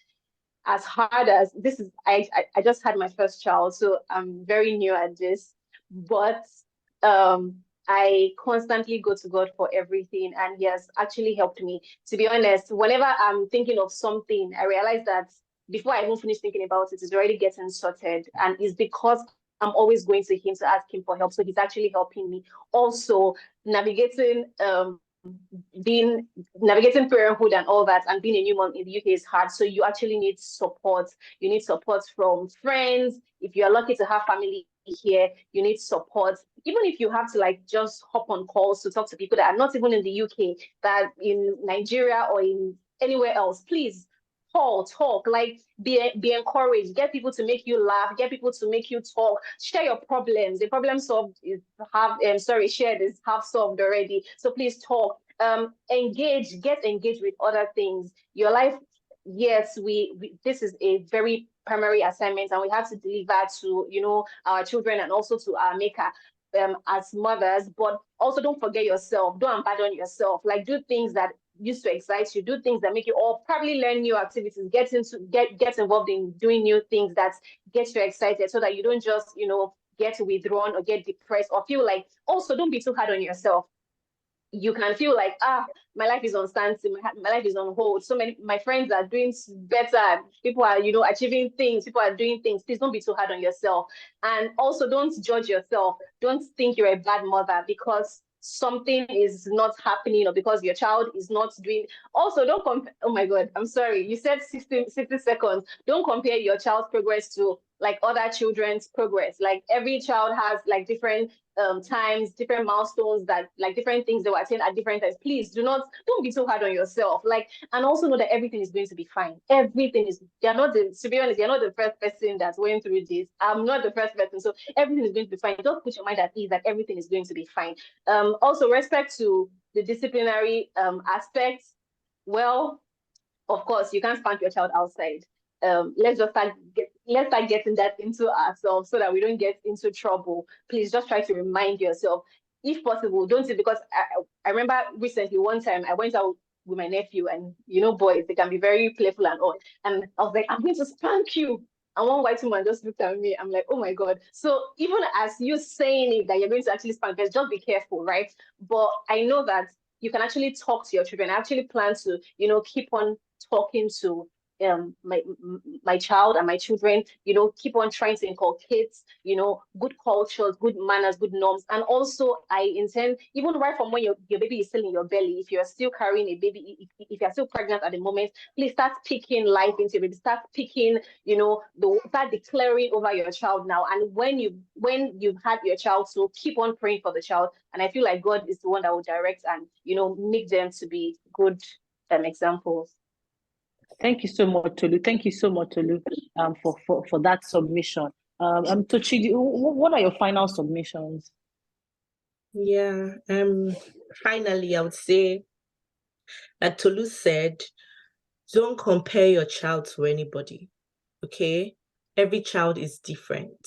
as hard as this is, I just had my first child, so I'm very new at this, but I constantly go to God for everything, and He has actually helped me. To be honest, whenever I'm thinking of something, I realize that before I even finish thinking about it, it's already getting sorted. And it's because I'm always going to Him to ask Him for help. So He's actually helping me. Also, navigating parenthood and all that, and being a new mom in the UK is hard. So you actually need support. You need support from friends. If you are lucky to have family here, you need support. Even if you have to just hop on calls to talk to people that are not even in the UK, that in Nigeria or in anywhere else, please talk, be encouraged, get people to make you laugh, get people to make you talk, share your problems. The problem solved is shared is half solved already. So please talk, get engaged with other things. Your life, yes, this is a very primary assignment, and we have to deliver to our children and also to our maker as mothers. But also don't forget yourself, don't abandon yourself. Do things that used to excite you, do things that make you, or probably learn new activities, get involved in doing new things that get you excited, so that you don't just get withdrawn or get depressed or feel like. Also, don't be too hard on yourself. You can feel like, my life is on standstill, my life is on hold. So many my friends are doing better, people are achieving things, people are doing things. Please don't be too hard on yourself. And also, don't judge yourself. Don't think you're a bad mother because something is not happening or because your child is not doing. Also, don't compare. Oh my God, I'm sorry, you said 60 seconds. Don't compare your child's progress to other children's progress. Every child has different times, different milestones, that different things they will attain at different times. Please don't be too hard on yourself. And also know that everything is going to be fine. Everything is. To be honest, you're not the first person that's going through this. I'm not the first person, so everything is going to be fine. Just put your mind at ease that everything is going to be fine. Also, respect to the disciplinary aspects. Well, of course, you can't spank your child outside. Let's start getting that into ourselves so that we don't get into trouble. Please just try to remind yourself, if possible, don't it, because I remember recently one time I went out with my nephew, and boys, they can be very playful and all, and I was like, I'm going to spank you. And one white woman just looked at me. I'm like, oh my God. So even as you saying it that you're going to actually spank, just be careful, right? But I know that you can actually talk to your children. I actually plan to, keep on talking to my child and my children, keep on trying to inculcate, good cultures, good manners, good norms. And also I intend, even right from when your baby is still in your belly, if you're still carrying a baby, if you're still pregnant at the moment, please start speaking life into your baby, start speaking, start declaring over your child now. And when you've had your child, so keep on praying for the child. And I feel like God is the one that will direct and, make them to be good examples. Thank you so much, Tolu. Thank you so much, Tolu, for that submission. Tochi, what are your final submissions? Yeah. Finally, I would say, like Tolu said, don't compare your child to anybody. Okay? Every child is different.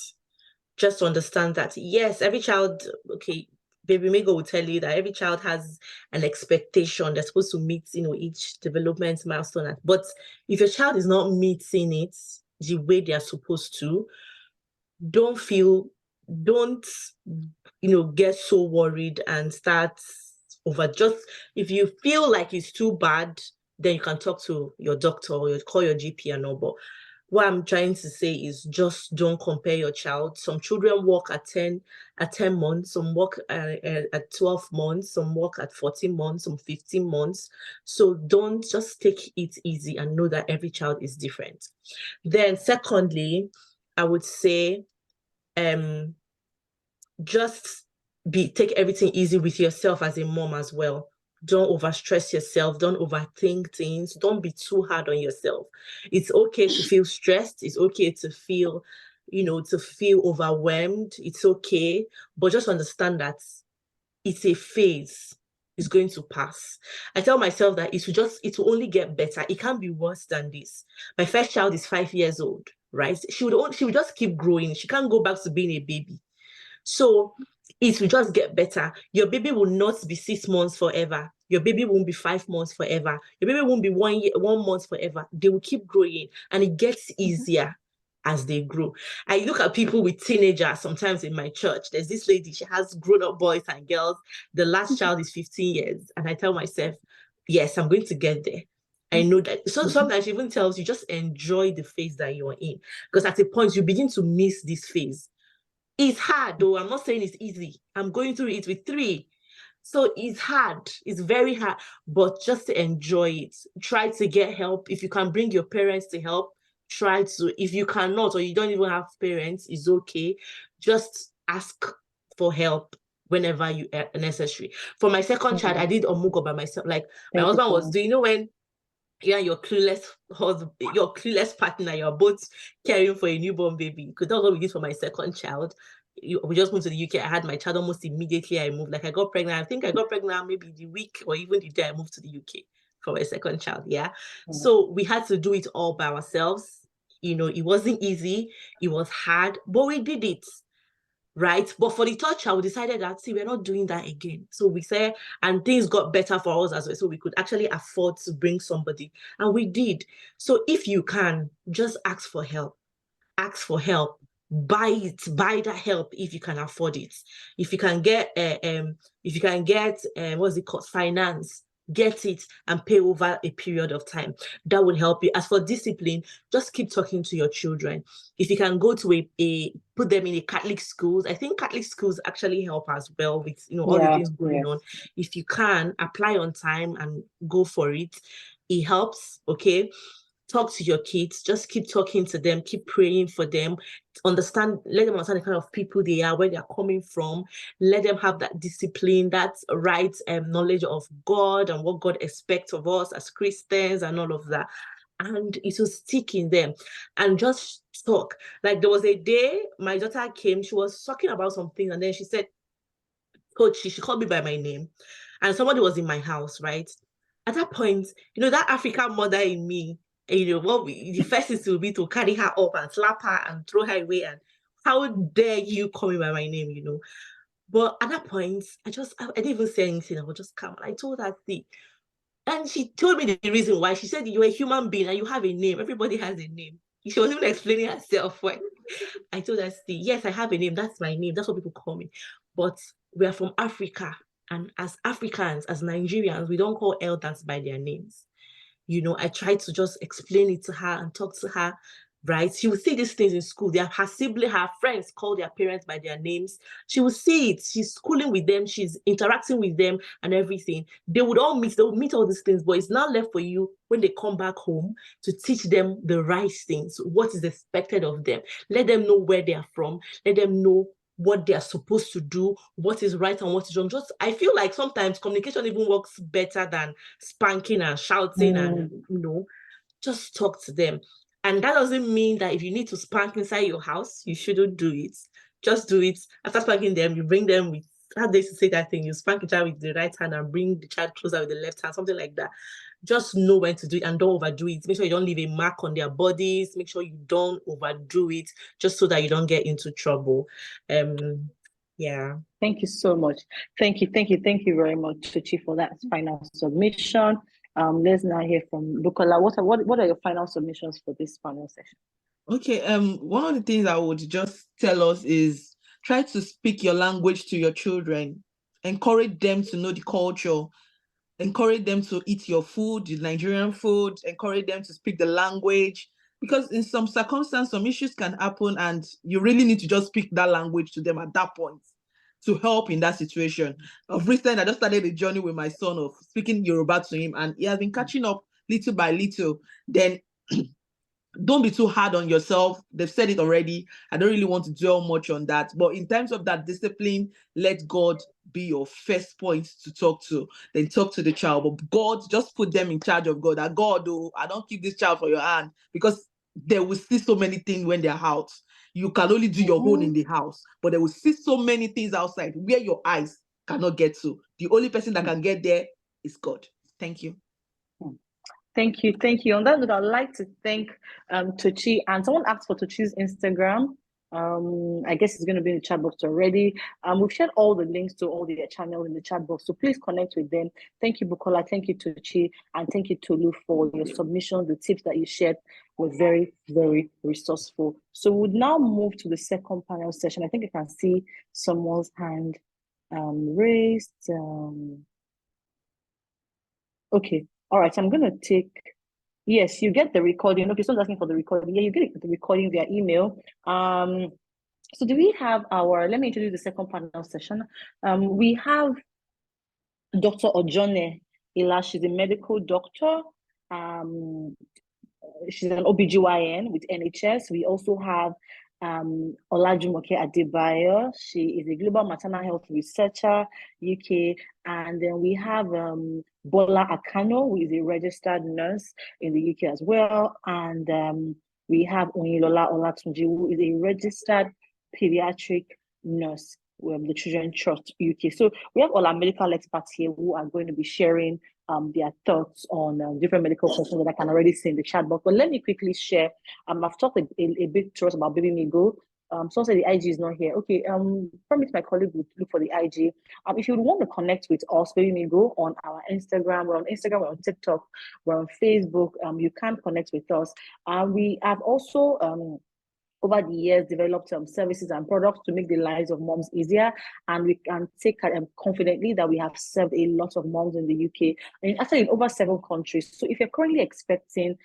Just understand that, yes, every child, okay, Babymigo will tell you that every child has an expectation. They're supposed to meet, each development milestone. But if your child is not meeting it the way they are supposed to, don't get so worried and start over. Just if you feel like it's too bad, then you can talk to your doctor or you call your GP and all. But what I'm trying to say is just don't compare your child. Some children walk at 10 months, some walk at 12 months, some walk at 14 months, some 15 months. So don't, just take it easy and know that every child is different. Then secondly, I would say just take everything easy with yourself as a mom as well. Don't overstress yourself. Don't overthink things. Don't be too hard on yourself. It's okay to feel stressed. It's okay to feel, overwhelmed. It's okay. But just understand that it's a phase. It's going to pass. I tell myself that it will only get better. It can't be worse than this. My first child is 5 years old, right? She would just keep growing. She can't go back to being a baby. So it will just get better. Your baby will not be 6 months forever. Your baby won't be 5 months forever. Your baby won't be 1 month forever. They will keep growing, and it gets easier as they grow. I look at people with teenagers sometimes in my church. There's this lady, she has grown-up boys and girls. The last child is 15 years. And I tell myself, yes, I'm going to get there. I know that. So sometimes she even tells you, just enjoy the phase that you're in. Because at a point, you begin to miss this phase. It's hard, though. I'm not saying it's easy. I'm going through it with 3. So it's hard. It's very hard. But just to enjoy it. Try to get help. If you can bring your parents to help, try to. If you cannot, or you don't even have parents, it's okay. Just ask for help whenever you are necessary. For my second child, I did Omugo by myself. Like, my husband was doing, when you and your clueless husband, your clueless partner, you're both caring for a newborn baby. Because that's what we did for my second child. We just moved to the UK. I had my child almost immediately. I moved. Like, I got pregnant. I think I got pregnant maybe the week or even the day I moved to the UK for my second child. Yeah. So we had to do it all by ourselves. It wasn't easy. It was hard, but we did it. Right. But for the third child, we decided that, we're not doing that again. So we said, and things got better for us as well. So we could actually afford to bring somebody. And we did. So if you can, just ask for help. Ask for help. Buy that help if you can afford it. If you can get what's it called? Finance. Get it and pay over a period of time. That would help you. As for discipline, just keep talking to your children. If you can go to put them in a Catholic schools, I think Catholic schools actually help as well with all the things going on. If you can, apply on time and go for it. It helps. Okay. Talk to your kids. Just keep talking to them. Keep praying for them. Let them understand the kind of people they are, where they are coming from. Let them have that discipline, that right knowledge of God and what God expects of us as Christians and all of that. And it will stick in them. And just talk. Like, there was a day my daughter came, she was talking about something, and then she said, Coach, she called me by my name. And somebody was in my house, right? At that point, that African mother in me, the first thing will be to carry her up and slap her and throw her away. And how dare you call me by my name, But at that point, I didn't even say anything. I was just calm. I told her, see. And she told me the reason why. She said, you're a human being and you have a name. Everybody has a name. She was even explaining herself why. I told her, see, yes, I have a name. That's my name. That's what people call me. But we are from Africa. And as Africans, as Nigerians, we don't call elders by their names. I try to just explain it to her and talk to her, right? She will see these things in school. Her friends call their parents by their names. She will see it. She's schooling with them. She's interacting with them and everything. They would meet all these things, but it's now left for you when they come back home to teach them the right things, what is expected of them. Let them know where they are from. Let them know what they are supposed to do, what is right and what is wrong. I feel like sometimes communication even works better than spanking and shouting and, just talk to them. And that doesn't mean that if you need to spank inside your house, you shouldn't do it. Just do it. After spanking them, you bring them with, how they say that thing, you spank the child with the right hand and bring the child closer with the left hand, something like that. Just know when to do it and don't overdo it. Make sure you don't leave a mark on their bodies. Make sure you don't overdo it, just so that you don't get into trouble. Yeah. Thank you so much. Thank you very much, Tuchi, for that final submission. Let's now hear from Bukola. What are your final submissions for this final session? Okay, one of the things I would just tell us is try to speak your language to your children. Encourage them to know the culture. Encourage them to eat your food, the Nigerian food. Encourage them to speak the language. Because in some circumstances, some issues can happen and you really need to just speak that language to them at that point to help in that situation. Of recent, I just started a journey with my son of speaking Yoruba to him, and he has been catching up little by little. Then don't be too hard on yourself. They've said it already. I don't really want to dwell much on that. But in terms of that discipline, let God be your first point to talk to. Then talk to the child. But God, just put them in charge of God. That God, oh, I don't keep this child for your hand, because they will see so many things when they're out. You can only do your own in the house, but they will see so many things outside where your eyes cannot get to. The only person that can get there is God. Thank you. Thank you. On that note, I'd like to thank Tuchi. And someone asked for Tuchi's Instagram. I guess it's going to be in the chat box already. We've shared all the links to all the channels in the chat box, so please connect with them. Thank you, Bukola. Thank you, Tuchi. And thank you, Tolu, for your submissions. The tips that you shared were very, very resourceful. So we'll now move to the second panel session. I think I can see someone's hand raised. Okay. All right. So I'm going to take, yes, you get the recording. Okay, someone's asking for the recording. Yeah, you get the recording via email. So do we have let me introduce the second panel session. We have Dr. Ojone Ila. She's a medical doctor. She's an OBGYN with NHS. We also have Olajumoke Adebayo. She is a global maternal health researcher, UK. And then we have Bola Akano, who is a registered nurse in the UK as well. And we have Onilola Olatunji, who is a registered pediatric nurse with the Children's Trust UK. So we have all our medical experts here who are going to be sharing their thoughts on different medical questions that I can already see in the chat box. But let me quickly share. I've talked a bit to us about Babymigo. Someone said the IG is not here. Okay, promise my colleague would look for the IG. If you would want to connect with us, Babymigo, on our Instagram, we're on TikTok, we're on Facebook. You can connect with us. We have also over the years developed services and products to make the lives of moms easier, and we can take confidently that we have served a lot of moms in the UK and actually in over 7 countries. So if you're currently expecting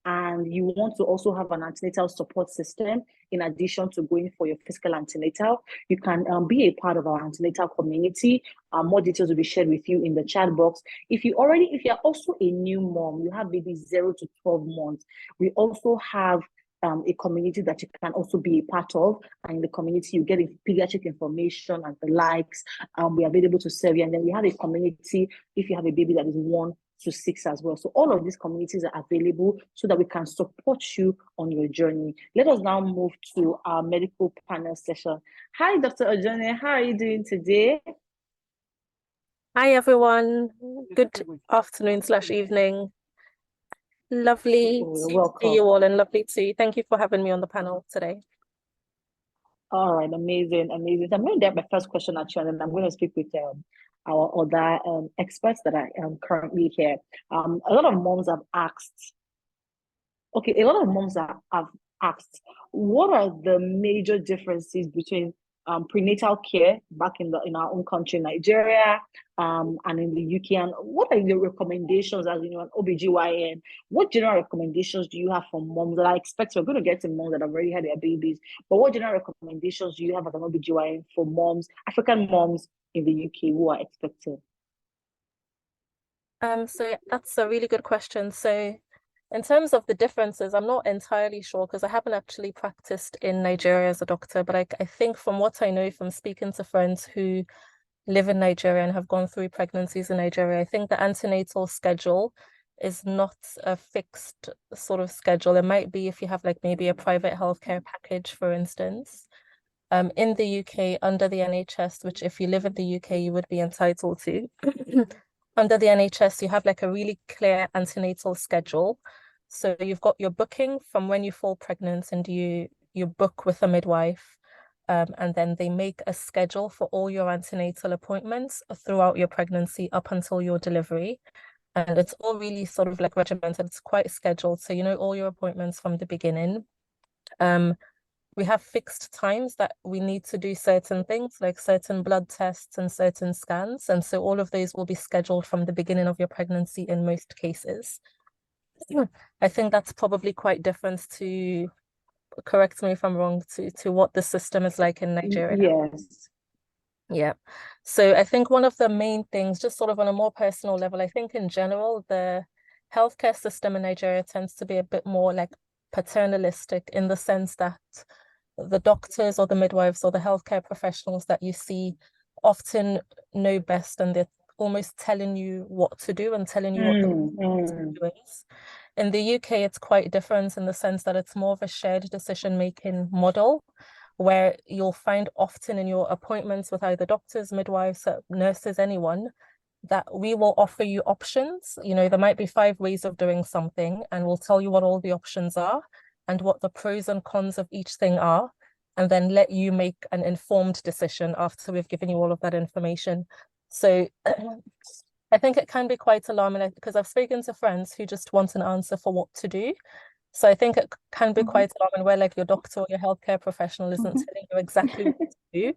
and you want to also have an antenatal support system in addition to going for your physical antenatal, you can be a part of our antenatal community. More details will be shared with you in the chat box. If you're also a new mom, you have babies 0 to 12 months, we also have a community that you can also be a part of. And in the community, you get pediatric information and the likes. We are available to serve you. And then we have a community if you have a baby that is 1 to 6 as well. So all of these communities are available so that we can support you on your journey. Let us now move to our medical panel session. Hi, Dr. Ojone. How are you doing today? Hi, everyone. Good afternoon/evening. Lovely to see you all, and lovely to thank you for having me on the panel today. All right, amazing. So I'm going to get my first question at you, and then I'm going to speak with our other experts that are currently here. A lot of moms have asked, what are the major differences between prenatal care back in our own country, Nigeria, and in the UK? And what are the recommendations as an OBGYN? What general recommendations do you have for moms that I expect we're going to get to moms that have already had their babies? But what general recommendations do you have as an OBGYN for moms, African moms in the UK who are expecting? So that's a really good question. So in terms of the differences, I'm not entirely sure because I haven't actually practiced in Nigeria as a doctor, but I think from what I know from speaking to friends who live in Nigeria and have gone through pregnancies in Nigeria, I think the antenatal schedule is not a fixed sort of schedule. It might be if you have like maybe a private healthcare package, for instance. In the UK, under the NHS, which if you live in the UK, you would be entitled to. Under the NHS, you have like a really clear antenatal schedule. So you've got your booking from when you fall pregnant and you book with a midwife. And then they make a schedule for all your antenatal appointments throughout your pregnancy up until your delivery. And it's all really sort of like regimented. It's quite scheduled. So you know all your appointments from the beginning. We have fixed times that we need to do certain things, like certain blood tests and certain scans. And so all of those will be scheduled from the beginning of your pregnancy in most cases. I think that's probably quite different to, correct me if I'm wrong, to what the system is like in Nigeria. Yes. Yeah. So I think one of the main things, just sort of on a more personal level, I think in general, the healthcare system in Nigeria tends to be a bit more like paternalistic in the sense that the doctors or the midwives or the healthcare professionals that you see often know best, and they're almost telling you what to do and telling you what the do is. In the UK, it's quite different in the sense that it's more of a shared decision-making model, where you'll find often in your appointments with either doctors, midwives, nurses, anyone, that we will offer you options. You know, there might be 5 ways of doing something, and we'll tell you what all the options are and what the pros and cons of each thing are, and then let you make an informed decision after we've given you all of that information. So I think it can be quite alarming because I've spoken to friends who just want an answer for what to do. So I think it can be quite alarming where like your doctor or your healthcare professional isn't telling you exactly what to do.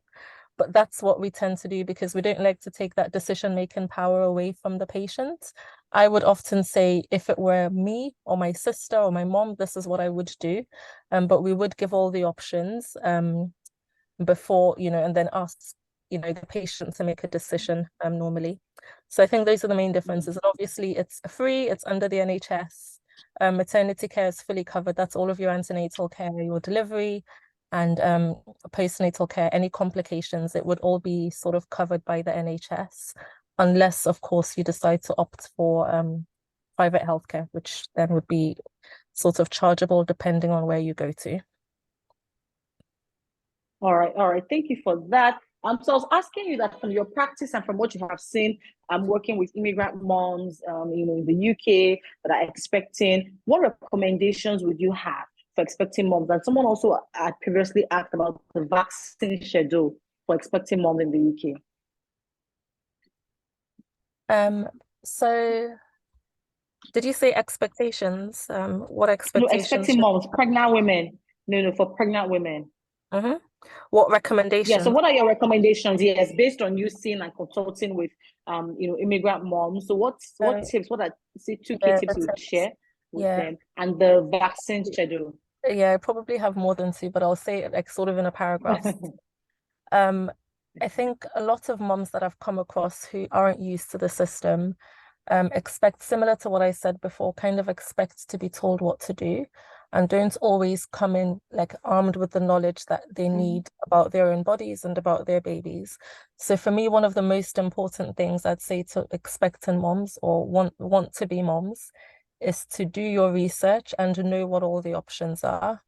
But that's what we tend to do because we don't like to take that decision-making power away from the patient. I would often say if it were me or my sister or my mom, this is what I would do. But we would give all the options before, and then ask, the patient to make a decision normally. So I think those are the main differences. And obviously it's free, it's under the NHS. Maternity care is fully covered. That's all of your antenatal care, your delivery, and postnatal care, any complications, it would all be sort of covered by the NHS, unless, of course, you decide to opt for private healthcare, which then would be sort of chargeable depending on where you go to. All right. Thank you for that. So I was asking you that from your practice and from what you have seen, I'm working with immigrant moms, in the UK that are expecting. What recommendations would you have for expecting moms? And someone also had previously asked about the vaccine schedule for expecting moms in the UK. So did you say expectations? What expectations? No, expecting moms, pregnant women. No, for pregnant women. What recommendations? Yeah, so what are your recommendations? Yes, based on you seeing and consulting with immigrant moms. So what tips, what are two key tips you would share with them, and the vaccine schedule? Yeah, I probably have more than 2, but I'll say it like sort of in a paragraph. I think a lot of moms that I've come across who aren't used to the system expect, similar to what I said before, kind of expect to be told what to do, and don't always come in like armed with the knowledge that they need about their own bodies and about their babies. So for me, one of the most important things I'd say to expectant moms or want to be moms is to do your research and to know what all the options are.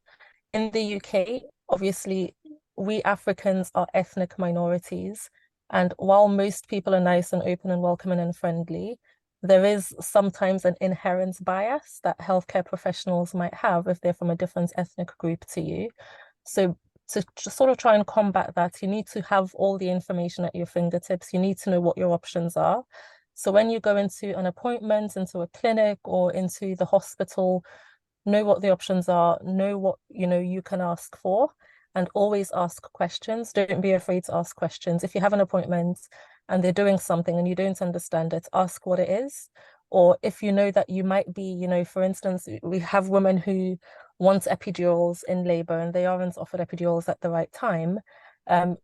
In the UK, obviously, we Africans are ethnic minorities, and while most people are nice and open and welcoming and friendly, there is sometimes an inherent bias that healthcare professionals might have if they're from a different ethnic group to you. So to sort of try and combat that, you need to have all the information at your fingertips. You need to know what your options are. So when you go into an appointment, into a clinic or into the hospital, know what the options are, know what you can ask for, and always ask questions. Don't be afraid to ask questions. If you have an appointment and they're doing something and you don't understand it, ask what it is. Or if you know that you might be, you know, for instance, we have women who want epidurals in labor and they aren't offered epidurals at the right time.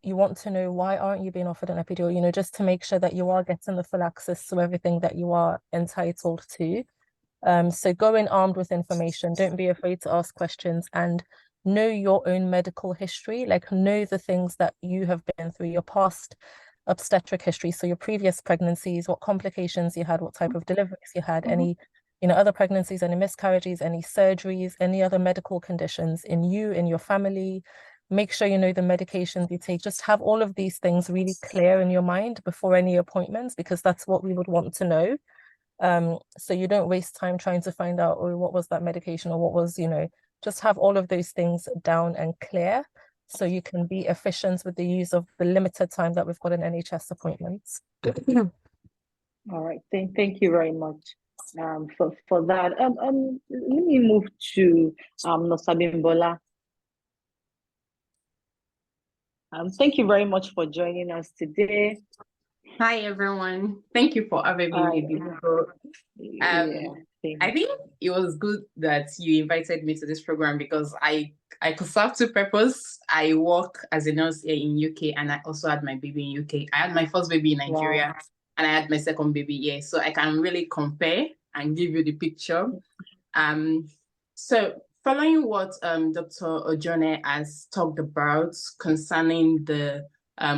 You want to know, why aren't you being offered an epidural, you know, just to make sure that you are getting the full access to everything that you are entitled to. So go in armed with information. Don't be afraid to ask questions, and know your own medical history. Like, know the things that you have been through, your past obstetric history. So your previous pregnancies, what complications you had, what type of deliveries you had, any, you know, other pregnancies, any miscarriages, any surgeries, any other medical conditions in you, in your family. Make sure you know the medications you take. Just have all of these things really clear in your mind before any appointments, because that's what we would want to know. So you don't waste time trying to find out, oh, what was that medication, or what was, you know, just have all of those things down and clear so you can be efficient with the use of the limited time that we've got in NHS appointments. All right, thank you very much for that. Let me move to Nosabimbola. Thank you very much for joining us today. Hi everyone. Thank you for having me, Babymigo. I think it was good that you invited me to this program because I could serve two purposes. I work as a nurse here in UK, and I also had my baby in UK. I had my first baby in Nigeria, and I had my second baby here. So I can really compare and give you the picture. So following what Dr. Ojone has talked about concerning the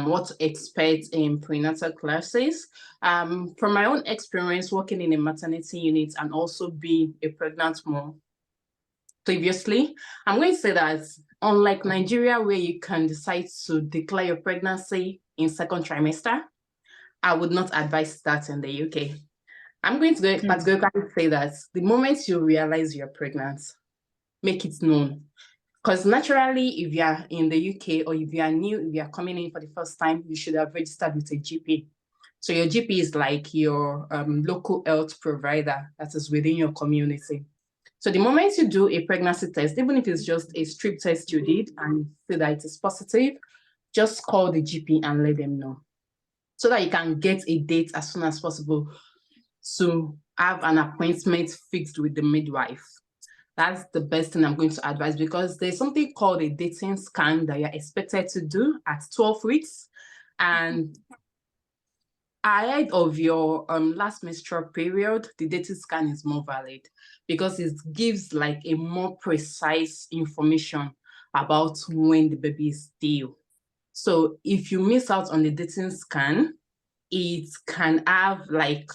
what to expect in prenatal classes. From my own experience working in a maternity unit and also being a pregnant mom previously, I'm going to say that unlike Nigeria, where you can decide to declare your pregnancy in second trimester, I would not advise that in the UK. I'm going to categorically say that the moment you realize you're pregnant, make it known. Because naturally, if you are in the UK or if you are new, if you are coming in for the first time, you should have registered with a GP. So your GP is like your local health provider that is within your community. So the moment you do a pregnancy test, even if it's just a strip test you did and see that it is positive, just call the GP and let them know so that you can get a date as soon as possible to have an appointment fixed with the midwife. That's the best thing I'm going to advise, because there's something called a dating scan that you're expected to do at 12 weeks. And ahead of your last menstrual period, the dating scan is more valid because it gives like a more precise information about when the baby is due. So if you miss out on the dating scan, it can have like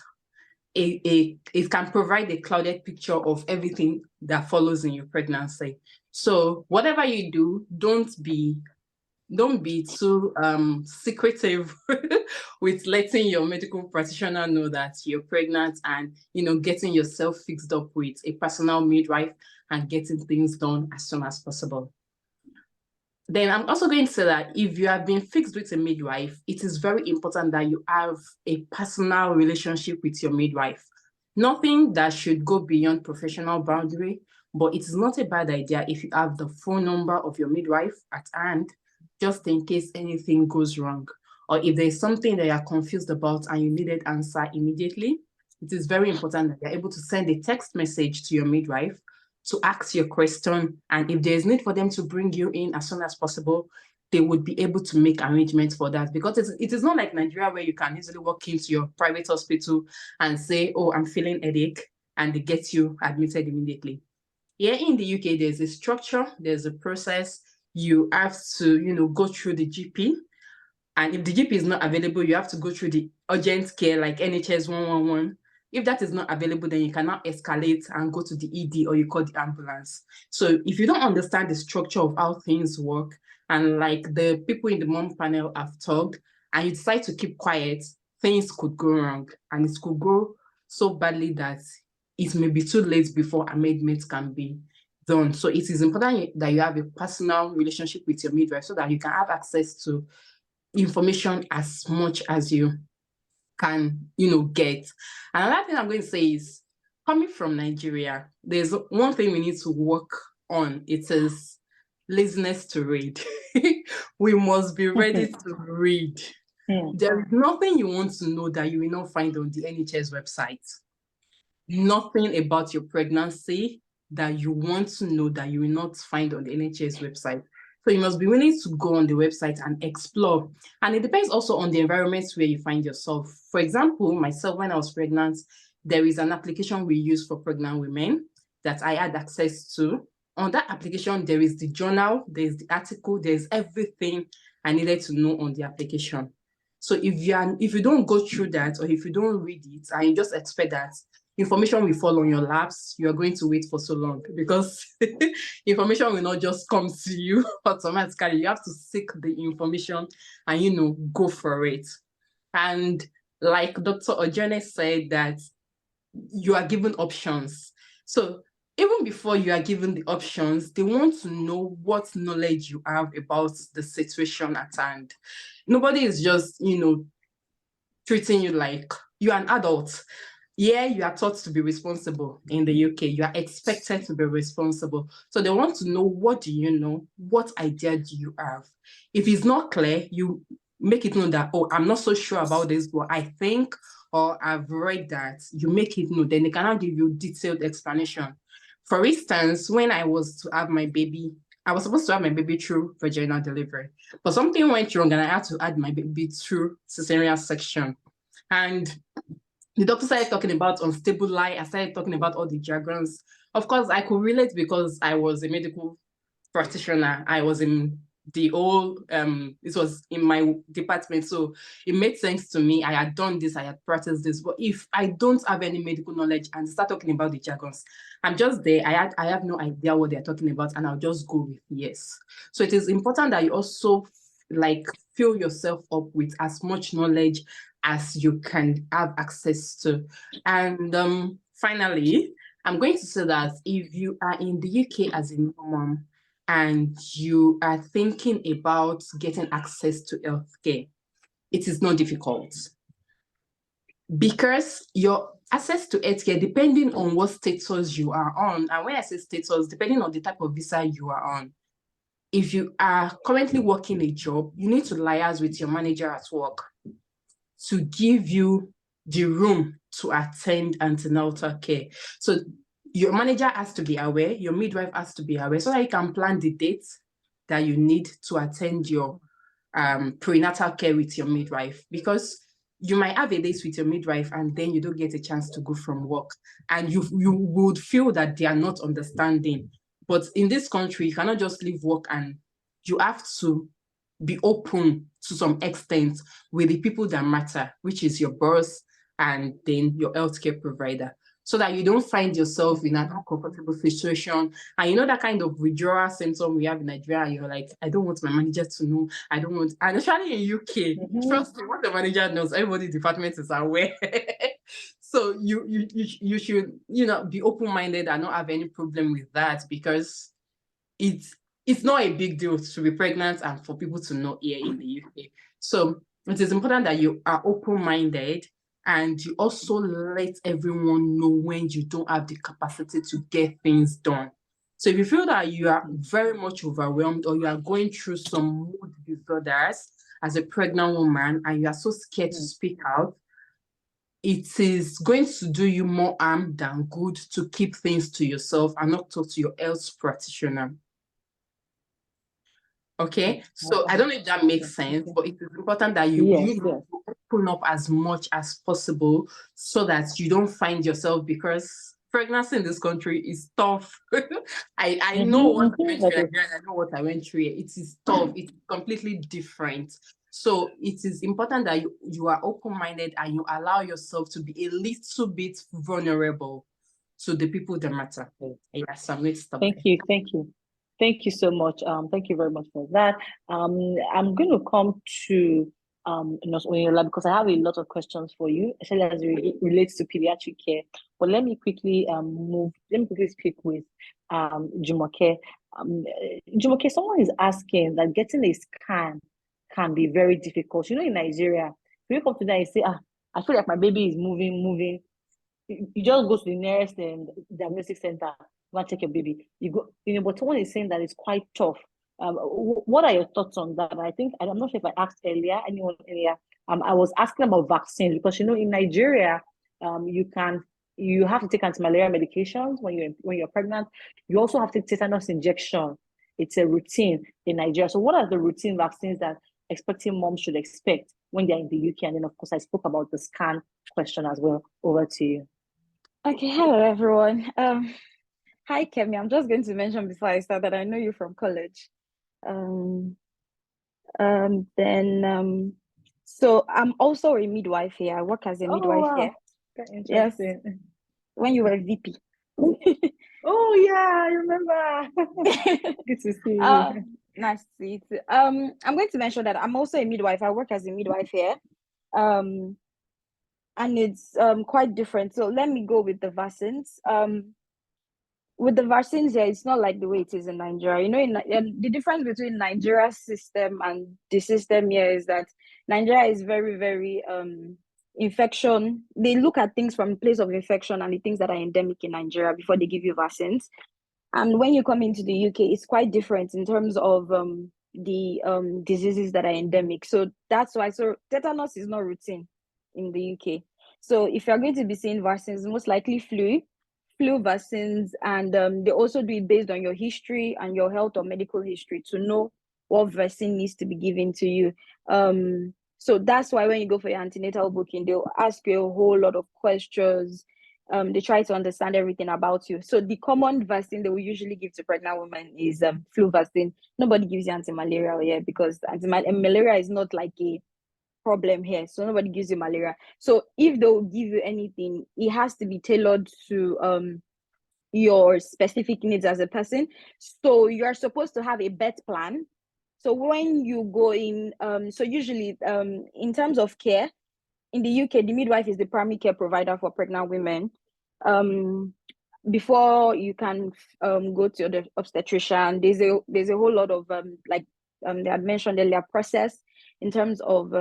it can provide a clouded picture of everything that follows in your pregnancy. So whatever you do, don't be too secretive with letting your medical practitioner know that you're pregnant, and getting yourself fixed up with a personal midwife and getting things done as soon as possible. Then I'm also going to say that if you have been fixed with a midwife, it is very important that you have a personal relationship with your midwife. Nothing that should go beyond professional boundary, but it is not a bad idea if you have the phone number of your midwife at hand, just in case anything goes wrong. Or if there's something that you're confused about and you need an answer immediately, it is very important that you're able to send a text message to your midwife to ask your question, and if there's need for them to bring you in as soon as possible, they would be able to make arrangements for that, because it is not like Nigeria where you can easily walk into your private hospital and say, oh, I'm feeling headache, and they get you admitted immediately. Here in the UK, there's a structure, there's a process. You have to, go through the GP, and if the GP is not available, you have to go through the urgent care like NHS 111. If that is not available, then you cannot escalate and go to the ED, or you call the ambulance. So if you don't understand the structure of how things work, and like the people in the mom panel have talked, and you decide to keep quiet, things could go wrong, and it could go so badly that it may be too late before amendments can be done. So it is important that you have a personal relationship with your midwife so that you can have access to information as much as you can, get. Another thing I'm going to say is, coming from Nigeria, there's one thing we need to work on. It is laziness to read. We must be ready to read. There is nothing you want to know that you will not find on the NHS website. Nothing about your pregnancy that you want to know that you will not find on the NHS website. So you must be willing to go on the website and explore. And it depends also on the environment where you find yourself. For example, myself, when I was pregnant, there is an application we use for pregnant women that I had access to. On that application, there is the journal, there's the article, there's everything I needed to know on the application. So if you don't go through that, or if you don't read it and you just expect that information will fall on your laps, you are going to wait for so long, because information will not just come to you automatically. You have to seek the information and, go for it. And like Dr. Ojone said, that you are given options. So even before you are given the options, they want to know what knowledge you have about the situation at hand. Nobody is just, treating you like you're an adult. Yeah, you are taught to be responsible in the UK. You are expected to be responsible. So they want to know, what do you know? What idea do you have? If it's not clear, you make it known that, oh, I'm not so sure about this, but I think, or I've read that. You make it known. Then they cannot give you detailed explanation. For instance, when I was to have my baby, I was supposed to have my baby through vaginal delivery, but something went wrong and I had to add my baby through cesarean section. And the doctor started talking about unstable lie. I started talking about all the jargons. Of course, I could relate because I was a medical practitioner. I was in the whole, this was in my department. So it made sense to me. I had done this, I had practiced this. But if I don't have any medical knowledge and start talking about the jargons, I'm just there. I have no idea what they're talking about, and I'll just go with yes. So it is important that you also fill yourself up with as much knowledge as you can have access to. And finally, I'm going to say that if you are in the UK as a new mom and you are thinking about getting access to healthcare, it is not difficult, because your access to healthcare, depending on what status you are on, and when I say status, depending on the type of visa you are on, if you are currently working a job, you need to liaise with your manager at work to give you the room to attend antenatal care. So your manager has to be aware, your midwife has to be aware, so that you can plan the dates that you need to attend your prenatal care with your midwife. Because you might have a date with your midwife and then you don't get a chance to go from work, and you would feel that they are not understanding. But in this country, you cannot just leave work, and you have to be open to some extent with the people that matter, which is your boss and then your healthcare provider, so that you don't find yourself in an uncomfortable situation. And that kind of withdrawal symptom we have in Nigeria, you're like, I don't want my manager to know. I don't want, and especially in UK, trust me, what the manager knows, everybody in the department is aware. So you should, be open-minded and not have any problem with that, because it's not a big deal to be pregnant and for people to know here in the UK. So it is important that you are open-minded, and you also let everyone know when you don't have the capacity to get things done. So if you feel that you are very much overwhelmed, or you are going through some mood disorders as a pregnant woman and you are so scared to speak out, it is going to do you more harm than good to keep things to yourself and not talk to your health practitioner. Okay, so I don't know if that makes sense, but it is important that you open up as much as possible, so that you don't find yourself, because pregnancy in this country is tough. I know what I went through, I know what I went through. It is tough. It's completely different. So it is important that you are open-minded and you allow yourself to be a little bit vulnerable to the people that matter. Yes, I'm going to stop. Thank you so much. Thank you very much for that. I'm going to come to Nurse Onyola, because I have a lot of questions for you, especially as it relates to pediatric care. But let me quickly speak with Jumoke. Jumoke, someone is asking that getting a scan can be very difficult. In Nigeria, if you come to that and say, I feel like my baby is moving, you just go to the nearest diagnostic center, go and check your baby. You go, but someone is saying that it's quite tough What are your thoughts on that? I think I'm not sure if I asked anyone earlier. I was asking about vaccines because in Nigeria, you have to take anti-malaria medications when you're pregnant. You also have to take tetanus injection. It's a routine in Nigeria. So, what are the routine vaccines that expecting moms should expect when they're in the UK? And then, of course, I spoke about the scan question as well. Over to you. Okay, hello everyone. Hi Kemi. I'm just going to mention before I start that I know you from college. So I'm also a midwife here. I work as a midwife wow. here. Yes, Interesting. when you were VP. Oh yeah, I remember. Good to see you. Nice to see you. I'm going to mention that I'm also a midwife. I work as a midwife here. And it's quite different. So let me go with the vaccines. With the vaccines here, it's not like the way it is in Nigeria. The difference between Nigeria's system and the system here is that Nigeria is very, very infection. They look at things from a place of infection and the things that are endemic in Nigeria before they give you vaccines. And when you come into the UK, it's quite different in terms of the diseases that are endemic. So that's why. So tetanus is not routine in the UK. So if you're going to be seeing vaccines, most likely flu vaccines, and they also do it based on your history and your health or medical history to know what vaccine needs to be given to you. So that's why when you go for your antenatal booking, they'll ask you a whole lot of questions. They try to understand everything about you. So the common vaccine they will usually give to pregnant women is flu vaccine. Nobody gives you anti-malaria here because malaria is not like a problem here, so nobody gives you malaria. So if they'll give you anything, it has to be tailored to your specific needs as a person. So you're supposed to have a bet plan. So when you go in, so usually in terms of care in the UK, the midwife is the primary care provider for pregnant women. Before you can go to the obstetrician, there's a whole lot of they had mentioned earlier process in terms of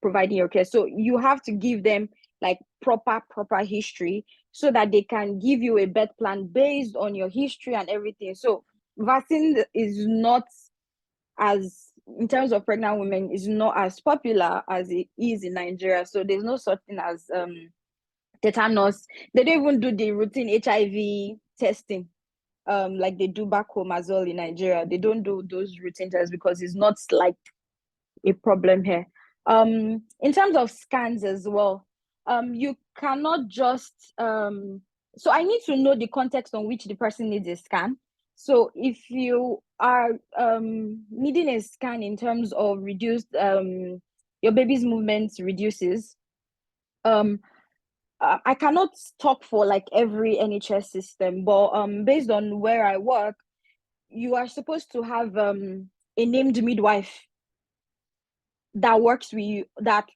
providing your care. So you have to give them like proper history so that they can give you a bed plan based on your history and everything. So vaccine is not as, in terms of pregnant women, is not as popular as it is in Nigeria. So there's no such thing as tetanus. They don't even do the routine HIV testing like they do back home as well in Nigeria. They don't do those routine tests because it's not like a problem here. In terms of scans as well, you cannot just so I need to know the context on which the person needs a scan. So if you are needing a scan in terms of reduced your baby's movements reduces, I cannot talk for like every NHS system, but based on where I work, you are supposed to have a named midwife that works with you, that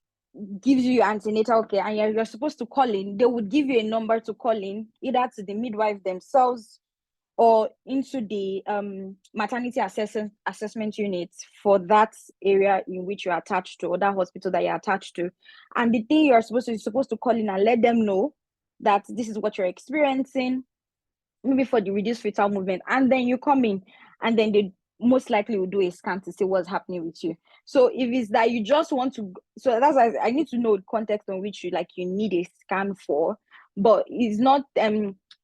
gives you antenatal care, and you're supposed to call in. They would give you a number to call in, either to the midwife themselves or into the maternity assessment unit for that area in which you're attached to, or that hospital that you're attached to. And the thing you're supposed to call in and let them know that this is what you're experiencing, maybe for the reduced fetal movement, and then you come in, and then they most likely will do a scan to see what's happening with you. So if it's that you just want to, so that's why I need to know the context on which you need a scan for, but it's not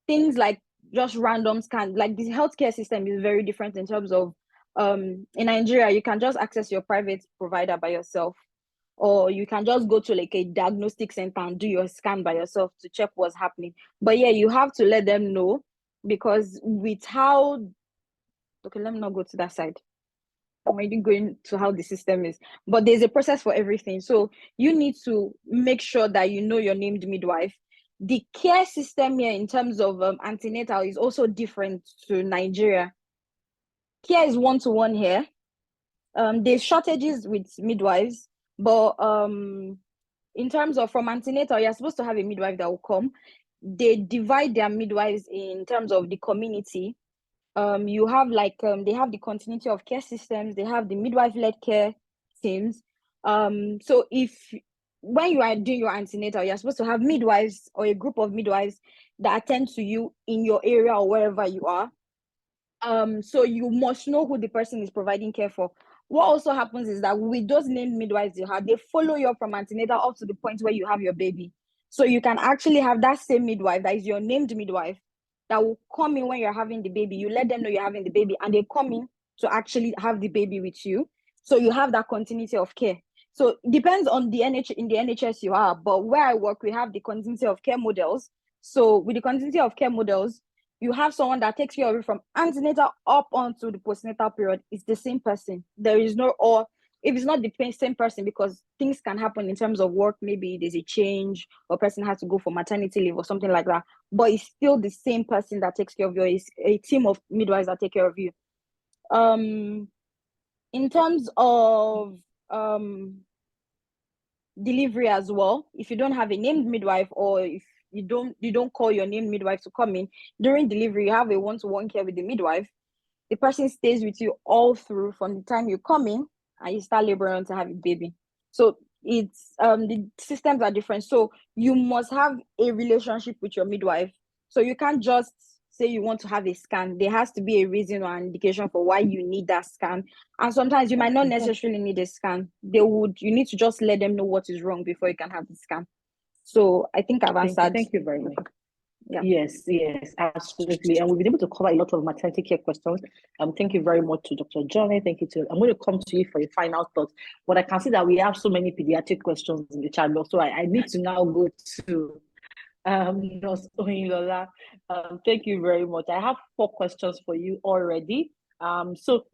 things like just random scan. Like the healthcare system is very different in terms of in Nigeria, you can just access your private provider by yourself, or you can just go to like a diagnostic center and do your scan by yourself to check what's happening. But yeah, you have to let them know, because with how, okay, let me not go to that side. I'm already going to how the system is, but there's a process for everything. So you need to make sure that you know your named midwife. The care system here in terms of antenatal is also different to Nigeria. Care is one-to-one here. There's shortages with midwives, but in terms of from antenatal, you're supposed to have a midwife that will come. They divide their midwives in terms of the community. You have they have the continuity of care systems, they have the midwife-led care teams. So when you are doing your antenatal, you're supposed to have midwives or a group of midwives that attend to you in your area or wherever you are. So you must know who the person is providing care for. What also happens is that with those named midwives you have, they follow you up from antenatal up to the point where you have your baby. So you can actually have that same midwife that is your named midwife that will come in when you're having the baby. You let them know you're having the baby, and they come in to actually have the baby with you. So you have that continuity of care. So it depends on the NHS you are, but where I work, we have the continuity of care models. So with the continuity of care models, you have someone that takes care of you from antenatal up onto the postnatal period. It's the same person. There is no, or if it's not the same person, because things can happen in terms of work, maybe there's a change, or person has to go for maternity leave or something like that, but it's still the same person that takes care of you. It's a team of midwives that take care of you. In terms of delivery as well, if you don't have a named midwife, or if you don't call your named midwife to come in during delivery, you have a one-to-one care with the midwife. The person stays with you all through from the time you come in and you start laboring to have a baby. So it's the systems are different. So you must have a relationship with your midwife. So you can't just say you want to have a scan. There has to be a reason or an indication for why you need that scan. And sometimes you might not necessarily need a scan. You need to just let them know what is wrong before you can have the scan. So I think I've answered. Thank you very much. Yeah. Yes, absolutely. And we've been able to cover a lot of maternity care questions. Thank you very much to Dr. Johnny. Thank you to, I'm going to come to you for your final thoughts, but I can see that we have so many pediatric questions in the chat box. So I need to now go to Nurse Oyinlola. Thank you very much. I have 4 questions for you already. So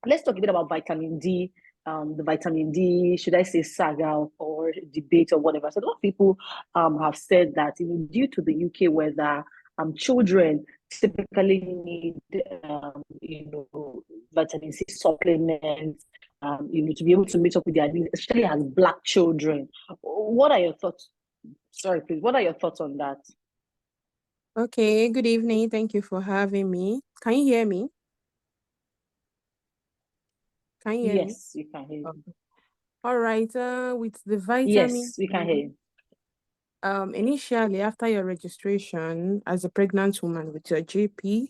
let's talk a bit about vitamin D. The vitamin D, should I say saga or debate or whatever. So a lot of people have said that, due to the UK weather, children typically need vitamin C supplements, to be able to meet up with their needs, especially as Black children. What are your thoughts? Sorry, please. What are your thoughts on that? Okay, good evening. Thank you for having me. Can you hear me? Can you hear me? Yes, you can hear me. Okay. All right. With the vitamin Yes, we can hear you. Initially, after your registration as a pregnant woman with your GP,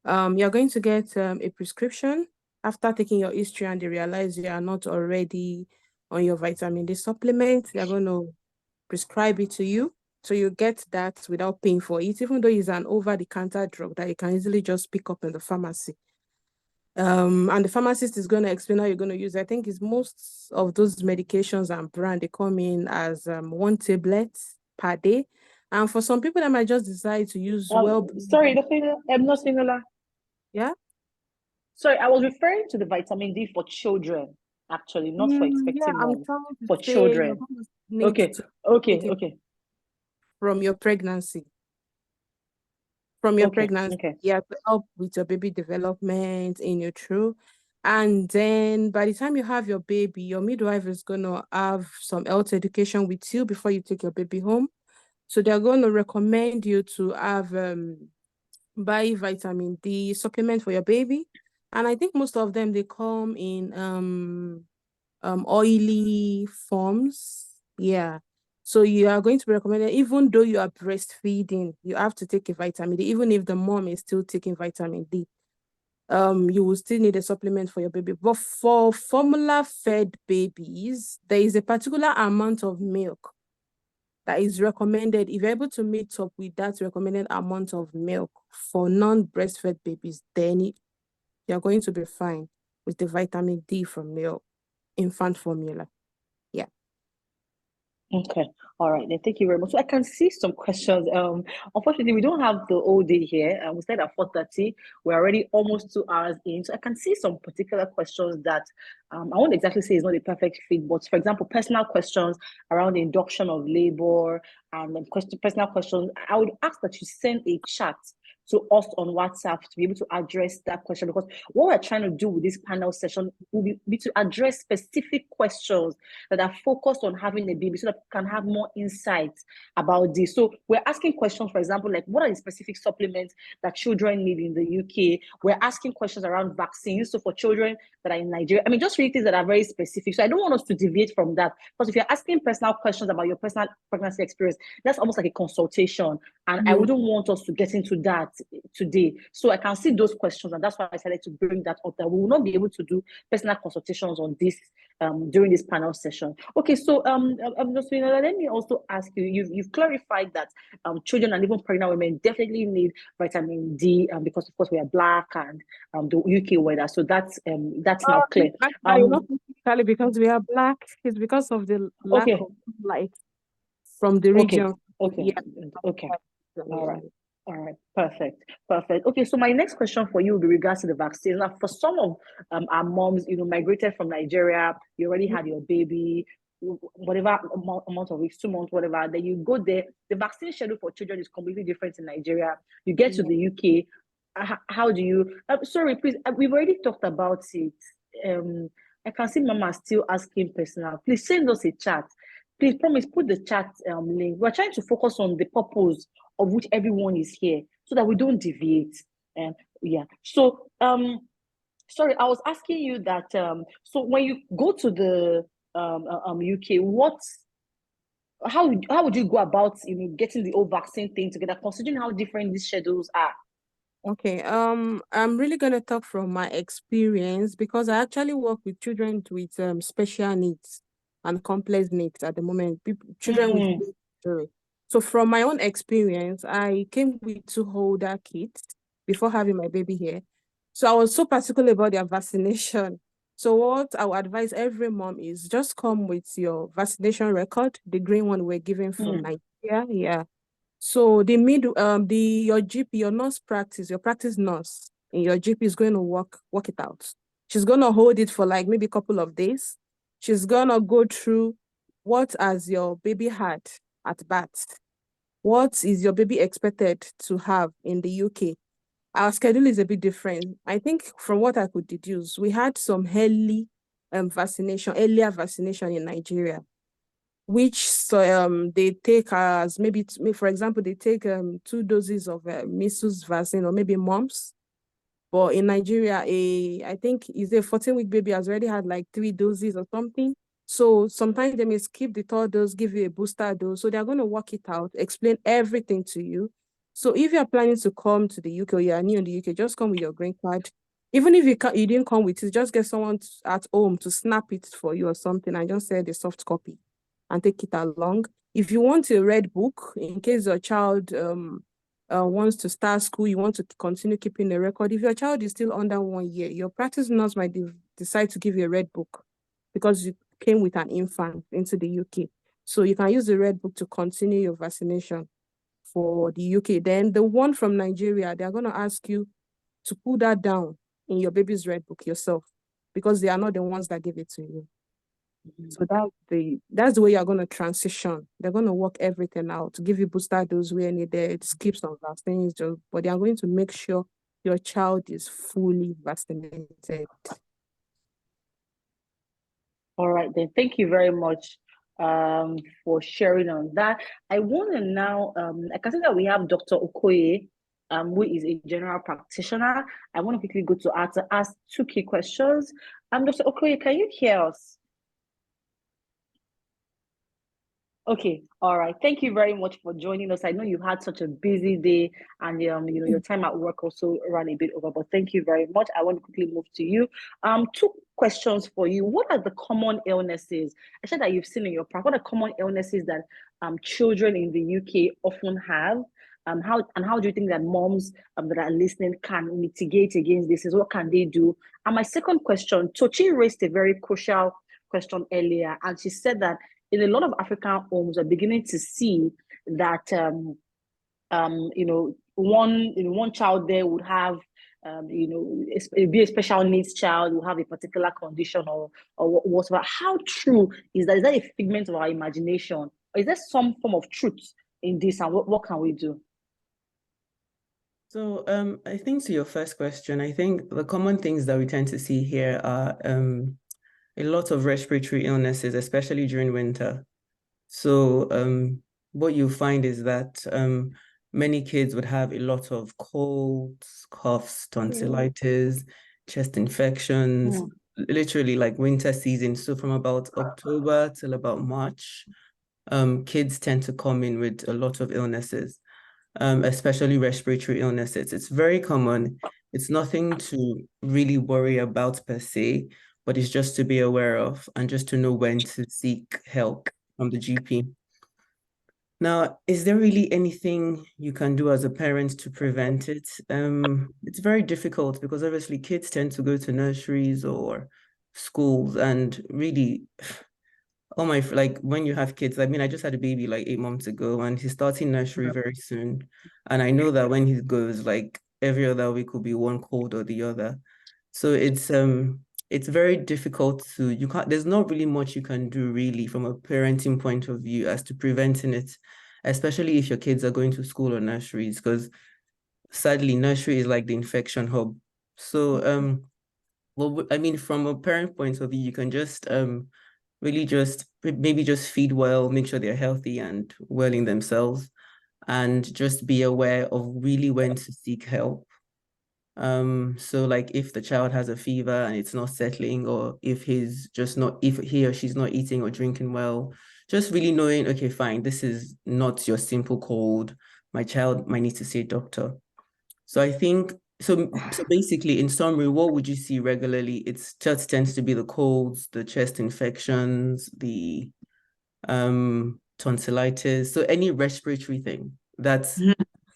you're going to get a prescription. After taking your history and they realize you are not already on your vitamin D supplement, they're going to prescribe it to you. So you get that without paying for it, even though it's an over-the-counter drug that you can easily just pick up in the pharmacy. And the pharmacist is going to explain how you're going to use it. I think it's most of those medications and brand, they come in as 1 tablet per day. And for some people, they might just decide to use Sorry, Nola. Yeah? Sorry, I was referring to the vitamin D for children, actually, not for expecting moms. For children. Okay. From your pregnancy. Yeah, to help with your baby development in utero. And then by the time you have your baby, your midwife is going to have some health education with you before you take your baby home. So they're going to recommend you to have buy vitamin D supplement for your baby. And I think most of them, they come in oily forms. Yeah. So you are going to be recommended, even though you are breastfeeding, you have to take a vitamin D, even if the mom is still taking vitamin D. You will still need a supplement for your baby. But for formula-fed babies, there is a particular amount of milk that is recommended. If you're able to meet up with that recommended amount of milk for non-breastfed babies, then you're going to be fine with the vitamin D from your infant formula. Yeah. Okay. All right. Then thank you very much. So I can see some questions. Unfortunately, we don't have the whole day here. We started at 4:30. We're already almost 2 hours in. So I can see some particular questions that I won't exactly say is not a perfect fit, but for example, personal questions around the induction of labor and personal questions. I would ask that you send a chat to us on WhatsApp to be able to address that question, because what we're trying to do with this panel session will be to address specific questions that are focused on having a baby so that we can have more insights about this. So we're asking questions, for example, like what are the specific supplements that children need in the UK? We're asking questions around vaccines. So for children that are in Nigeria, I mean, just really things that are very specific. So I don't want us to deviate from that, because if you're asking personal questions about your personal pregnancy experience, that's almost like a consultation. And I wouldn't want us to get into that today. So I can see those questions, and that's why I decided to bring that up, that we will not be able to do personal consultations on this during this panel session. Okay, so let me also ask you, you've clarified that children and even pregnant women definitely need vitamin D, because of course we are Black and the UK weather. So that's now clear. Actually, not necessarily because we are Black. It's because of the lack Okay. of light from the Okay. region. Okay. Yeah. Okay. All right. All right. Perfect. Perfect. Okay. So my next question for you will be regards to the vaccine. Now, for some of our moms, migrated from Nigeria, you already had your baby, whatever amount of weeks, 2 months, whatever. Then you go there. The vaccine schedule for children is completely different in Nigeria. You get to the UK. How do you? Sorry, please. We've already talked about it. I can see Mama still asking personal. Please send us a chat. Please promise put the chat link. We're trying to focus on the purpose of which everyone is here, so that we don't deviate. Yeah. So sorry, I was asking you that. So when you go to the UK, how would you go about getting the whole vaccine thing together, considering how different these schedules are? Okay, I'm really gonna talk from my experience because I actually work with children with special needs and complex needs at the moment. Children with history. So from my own experience, I came with 2 older kids before having my baby here. So I was so particular about their vaccination. So what I would advise every mom is just come with your vaccination record, the green one we're given from Nigeria. Yeah. So your GP, your nurse practice, your practice nurse in your GP is going to work it out. She's going to hold it for like maybe a couple of days. She's going to go through what has your baby had at birth. What is your baby expected to have in the UK? Our schedule is a bit different. I think from what I could deduce, we had some earlier vaccination in Nigeria, which they take as maybe, for example, they take 2 doses of measles vaccine or maybe mumps. But in Nigeria, I think is a 14-week baby has already had like 3 doses or something. So sometimes they may skip the 3rd dose, give you a booster dose. So they're going to work it out, explain everything to you. So if you're planning to come to the UK or you're new in the UK, just come with your green card. Even if you didn't come with it, just get someone at home to snap it for you or something and just send the soft copy and take it along. If you want a red book, in case your child wants to start school, you want to continue keeping the record. If your child is still under 1 year, your practice nurse might decide to give you a red book because you came with an infant into the UK. So you can use the red book to continue your vaccination for the UK. Then the one from Nigeria, they're going to ask you to put that down in your baby's red book yourself because they are not the ones that give it to you. So that's the way you're going to transition. They're going to work everything out, give you booster dose where needed, skip some vaccines, but they are going to make sure your child is fully vaccinated. All right, then. Thank you very much for sharing on that. I want to now, I can see that we have Dr. Okoye, who is a general practitioner. I want to quickly go to her to ask 2 key questions. Dr. Okoye, can you hear us? Okay, all right. Thank you very much for joining us. I know you've had such a busy day and your time at work also ran a bit over, but thank you very much. I want to quickly move to you. 2 questions for you. What are the common illnesses? I said that you've seen in your practice. What are common illnesses that children in the UK often have? How do you think that moms that are listening can mitigate against this? What can they do? And my second question, Tochi raised a very crucial question earlier, and she said that in a lot of African homes, are beginning to see that one child there would have be a special needs child, will have a particular condition or whatever. How true is that? Is that a figment of our imagination? Or is there some form of truth in this? And what can we do? So I think to your first question, I think the common things that we tend to see here are a lot of respiratory illnesses, especially during winter. So what you find is that many kids would have a lot of colds, coughs, tonsillitis, chest infections, literally like winter season. So from about October till about March, kids tend to come in with a lot of illnesses. especially respiratory illnesses. It's very common. It's nothing to really worry about per se, but it's just to be aware of and just to know when to seek help from the GP. Now, is there really anything you can do as a parent to prevent it? It's very difficult because obviously kids tend to go to nurseries or schools, and really, oh my, like when you have kids, I mean, I just had a baby like 8 months ago and he's starting nursery very soon. And I know that when he goes, like every other week will be one cold or the other. So it's very difficult to, you can't, there's not really much you can do really from a parenting point of view as to preventing it, especially if your kids are going to school or nurseries, because sadly nursery is like the infection hub. So well, I mean, from a parent point of view, you can just really just maybe just feed well, make sure they're healthy and well in themselves, and just be aware of really when to seek help. So like if the child has a fever and it's not settling, or if if he or she's not eating or drinking well, just really knowing, okay, fine, this is not your simple cold. My child might need to see a doctor. So I think so basically in summary, what would you see regularly? It's just tends to be the colds, the chest infections, the tonsillitis. So any respiratory thing that's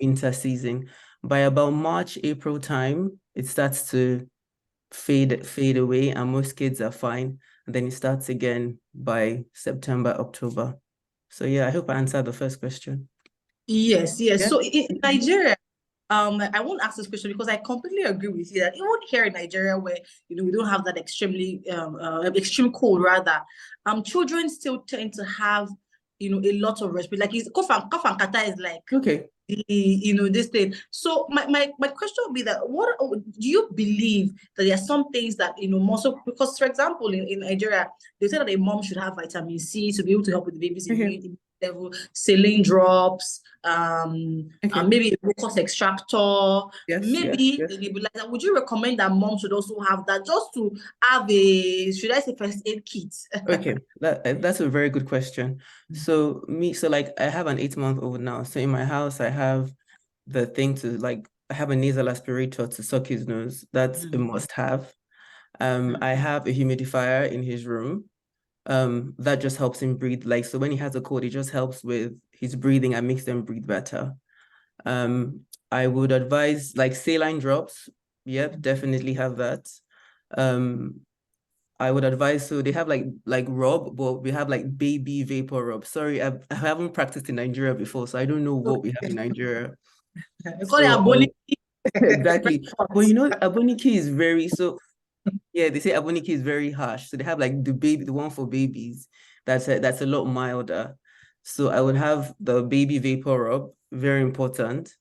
winter season. By about March, April time, it starts to fade away and most kids are fine. And then it starts again by September, October. So yeah, I hope I answered the first question. Yes, yes. Yeah. So in Nigeria, I won't ask this question because I completely agree with you that even here in Nigeria, where we don't have that extreme cold, rather, children still tend to have a lot of respiratory, like it's cough and kata is like Okay. this thing. So my question would be that what do you believe that there are some things that more so, because for example in Nigeria they say that a mom should have vitamin C to be able to help with the baby's immunity level, saline drops, maybe a mucus extractor, maybe a nebulizer. Would you recommend that mom should also have that just to have a, should I say, first aid kit? Okay, that's a very good question. So like I have an 8-month-old now. So in my house, I have the thing to like, I have a nasal aspirator to suck his nose. That's a must have. I have a humidifier in his room. That just helps him breathe. Like, so when he has a cold, it just helps with his breathing and makes them breathe better. I would advise like saline drops. Yep, definitely have that. I would advise, so they have like rub, but we have like baby vapor rub. Sorry, I haven't practiced in Nigeria before, so I don't know what we have in Nigeria. So, exactly. But aboniki is very, so yeah, they say aboniki is very harsh. So they have like the one for babies. That's a lot milder. So I would have the baby vapor rub, very important.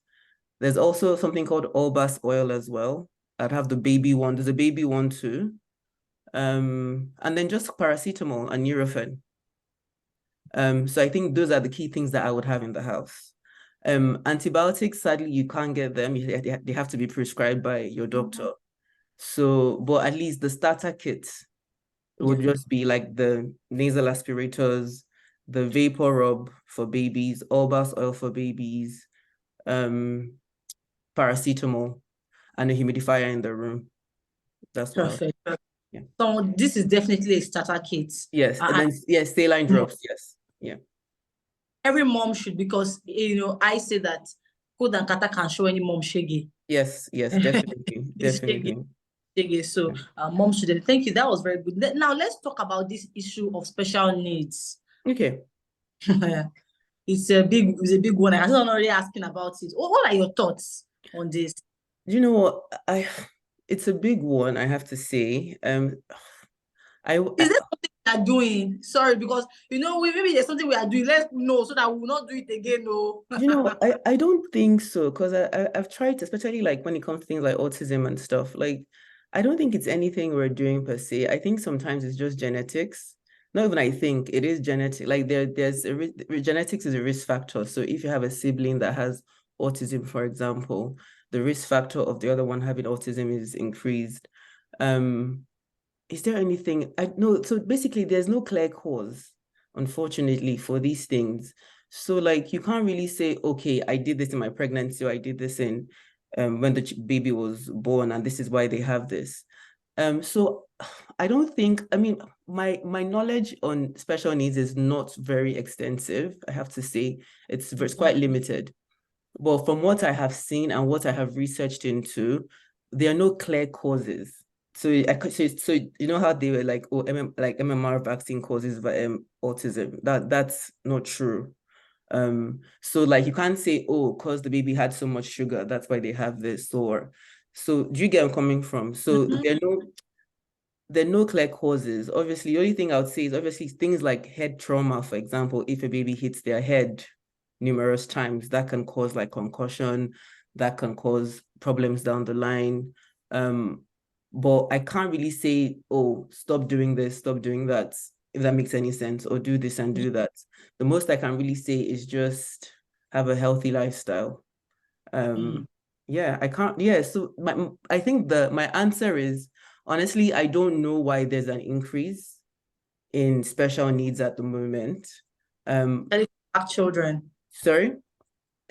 There's also something called Allbass oil as well. I'd have the baby one. There's a baby one too. And then just paracetamol and Nurofen. So I think those are the key things that I would have in the house. Antibiotics, sadly, you can't get them. They have to be prescribed by your doctor. So, but at least the starter kit would just be like the nasal aspirators, the vapor rub for babies, Allbass oil for babies, paracetamol, and a humidifier in the room. That's perfect. Yeah. So this is definitely a starter kit. Yes, and then yes, saline drops. Yes, yeah. Every mom should, because I say that cold and kata can show any mom shaggy. Yes, definitely, definitely. Shaggy. So mom should. Thank you. That was very good. Now let's talk about this issue of special needs. Okay. It's a big one. I don't already asking about it. What are your thoughts on this? You know what? It's a big one, I have to say. Is there something we are doing? Sorry, because maybe there's something we are doing. Let's know so that we will not do it again. No. I don't think so, because I've tried, especially like when it comes to things like autism and stuff. Like, I don't think it's anything we're doing per se. I think sometimes it's just genetics. Not even I think it is genetic. Like there's genetics is a risk factor. So if you have a sibling that has autism, for example, the risk factor of the other one having autism is increased. Is there anything? No, so basically there's no clear cause, unfortunately, for these things. So like you can't really say, okay, I did this in my pregnancy, or I did this in when the baby was born, and this is why they have this. So I don't think, I mean, my knowledge on special needs is not very extensive, I have to say. It's quite limited. But from what I have seen and what I have researched into, there are no clear causes. So you know how they were like, oh, MMR vaccine causes autism. That's not true. So like you can't say, oh, because the baby had so much sugar, that's why they have this. Or so do you get where I'm coming from? So there are no clear causes. Obviously, the only thing I would say is obviously things like head trauma, for example, if a baby hits their head numerous times, that can cause like concussion, that can cause problems down the line. But I can't really say, oh, stop doing this, stop doing that, if that makes any sense, or do this and do that. The most I can really say is just have a healthy lifestyle. Yeah, I can't, yeah, so I think my answer is, honestly, I don't know why there's an increase in special needs at the moment. Black children. Sorry?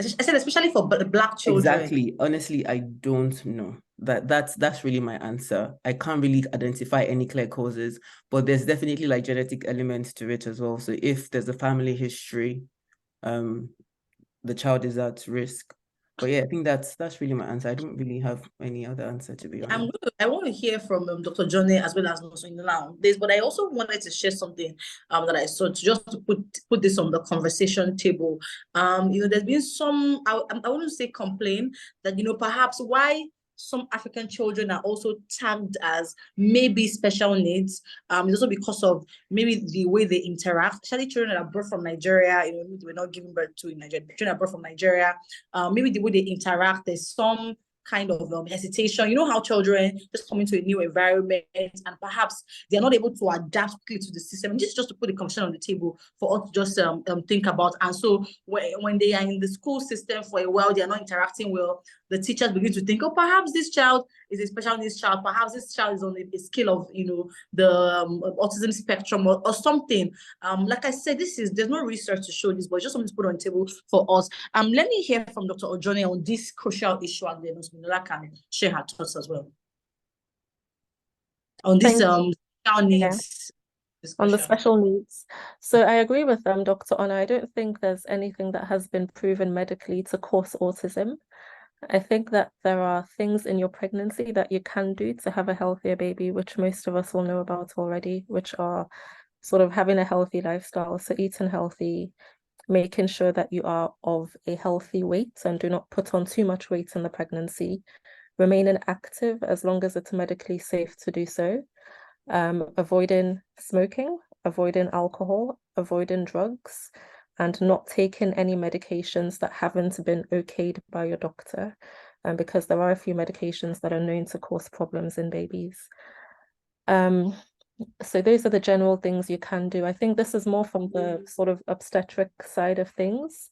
I said especially for Black children. Exactly. Honestly, I don't know. That's really my answer. I can't really identify any clear causes, but there's definitely like genetic elements to it as well. So if there's a family history, the child is at risk. But yeah, I think that's really my answer. I don't really have any other answer, to be honest. I want to hear from Dr. Johnny as well as Nurse on this, but I also wanted to share something that I saw just to put this on the conversation table. There's been some, I wouldn't say complain that, perhaps why some African children are also tagged as maybe special needs. It's also because of maybe the way they interact, especially children that are brought from Nigeria, we're not giving birth to in Nigeria, children are brought from Nigeria, maybe the way they interact, there's some kind of hesitation. You know how children just come into a new environment and perhaps they're not able to adapt quickly to the system. And this is just to put the conversation on the table for us to just think about. And so when they are in the school system for a while, they are not interacting well, the teachers begin to think, oh, perhaps this child is a special needs child. Perhaps this child is on a scale of, the autism spectrum or something. Like I said, there's no research to show this, but just something to put on the table for us. Let me hear from Dr. Ojone on this crucial issue, and then Minola can share her thoughts as well on this special needs. On the special needs. So I agree with Dr. Ona. I don't think there's anything that has been proven medically to cause autism. I think that there are things in your pregnancy that you can do to have a healthier baby, which most of us will know about already, which are sort of having a healthy lifestyle. So eating healthy, making sure that you are of a healthy weight and do not put on too much weight in the pregnancy, remaining active as long as it's medically safe to do so, avoiding smoking, avoiding alcohol, avoiding drugs, and not taking any medications that haven't been okayed by your doctor, because there are a few medications that are known to cause problems in babies. So those are the general things you can do. I think this is more from the sort of obstetric side of things.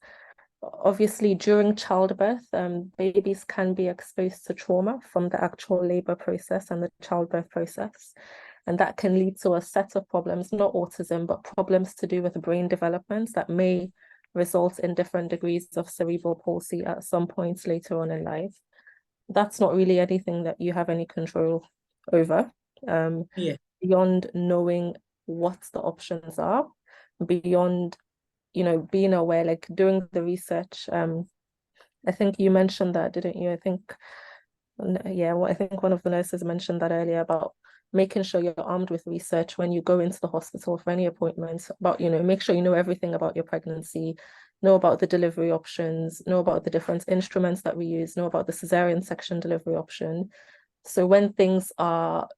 Obviously, during childbirth, babies can be exposed to trauma from the actual labor process and the childbirth process. And that can lead to a set of problems, not autism, but problems to do with brain development that may result in different degrees of cerebral palsy at some points later on in life. That's not really anything that you have any control over. Beyond knowing what the options are, beyond, being aware, like doing the research. I think you mentioned that, didn't you? I think one of the nurses mentioned that earlier about making sure you're armed with research when you go into the hospital for any appointments, about, make sure you know everything about your pregnancy, know about the delivery options, know about the different instruments that we use, know about the cesarean section delivery option. So when things are,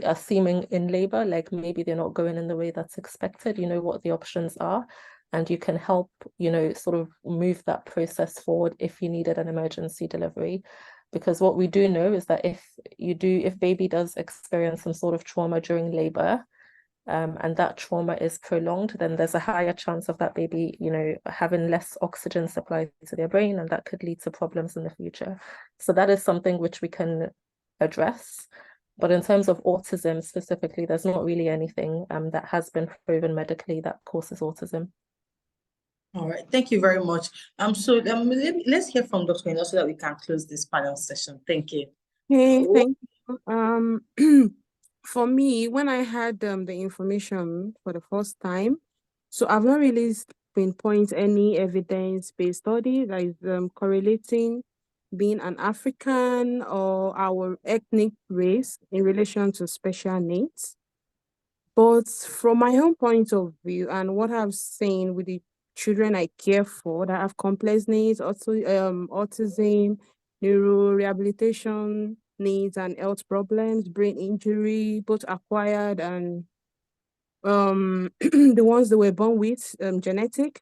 are seeming in labor, like maybe they're not going in the way that's expected, you know what the options are, and you can help, sort of move that process forward if you needed an emergency delivery. Because what we do know is that if baby does experience some sort of trauma during labor, and that trauma is prolonged, then there's a higher chance of that baby, having less oxygen supplied to their brain, and that could lead to problems in the future. So that is something which we can address. But in terms of autism specifically, there's not really anything that has been proven medically that causes autism. All right, thank you very much. Let's hear from Dr. Eno so that we can close this panel session. Thank you. Hey, thank you. For me, when I had the information for the first time, so I've not really pinpoint any evidence-based study that is correlating being an African or our ethnic race in relation to special needs. But from my own point of view and what I've seen with the children I care for that have complex needs, also autism, neuro rehabilitation needs and health problems, brain injury, both acquired and the ones that were born with, genetic.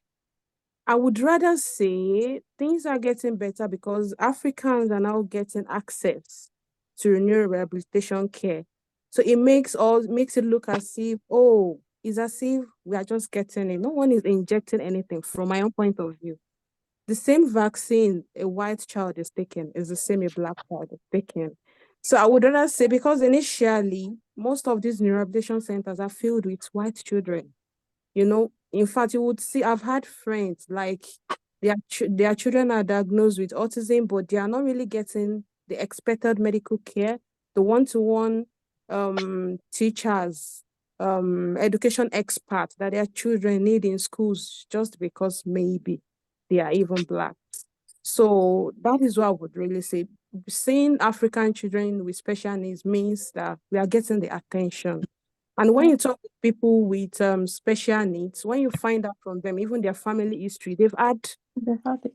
I would rather say things are getting better because Africans are now getting access to neuro rehabilitation care. So it makes it look as if, oh, it's as if we are just getting it. No one is injecting anything from my own point of view. The same vaccine a white child is taking is the same a black child is taking. So I would rather say, because initially, most of these neurorehabilitation centers are filled with white children. In fact, you would see, I've had friends like their children are diagnosed with autism, but they are not really getting the expected medical care, the one-to-one teachers, education experts that their children need in schools just because maybe they are even Black. So that is what I would really say. Seeing African children with special needs means that we are getting the attention. And when you talk to people with special needs, when you find out from them, even their family history, they've had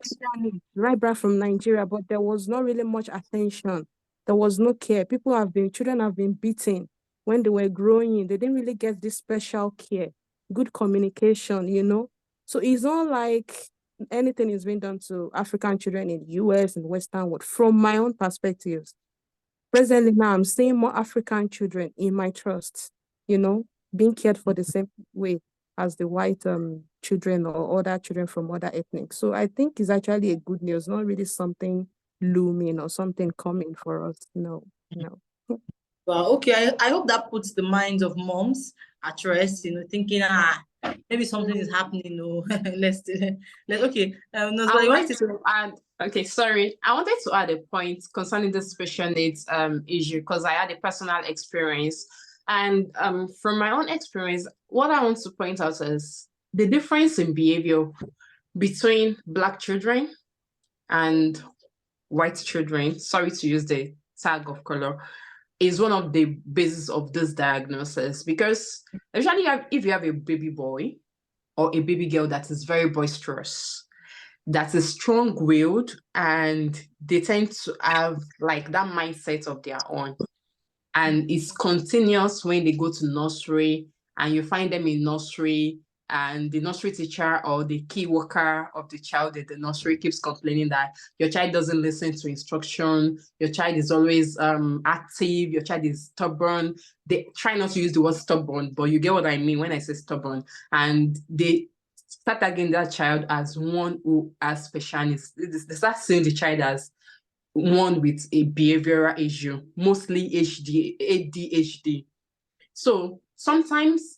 special needs right back from Nigeria, but there was not really much attention. There was no care. Children have been beaten when they were growing. They didn't really get this special care, good communication. So it's not like anything is being done to African children in the US and Western world. From my own perspectives, presently now I'm seeing more African children in my trust, being cared for the same way as the white children or other children from other ethnic. So I think it's actually a good news, not really something looming or something coming for us. No. Well, okay. I hope that puts the minds of moms at rest, thinking, maybe something is happening. No, let's okay. No, I would like to add, okay, sorry. I wanted to add a point concerning the special needs issue because I had a personal experience. And from my own experience, what I want to point out is the difference in behavior between Black children and white children, sorry to use the tag of color, is one of the basis of this diagnosis. Because especially if you have a baby boy or a baby girl that is very boisterous, that is strong-willed, and they tend to have like that mindset of their own. And it's continuous when they go to nursery, and you find them in nursery, and the nursery teacher or the key worker of the child at the nursery keeps complaining that your child doesn't listen to instruction, your child is always active, your child is stubborn. They try not to use the word stubborn, but you get what I mean when I say stubborn. And they start again that child as one who has special needs. They start seeing the child as one with a behavioral issue, mostly ADHD. So sometimes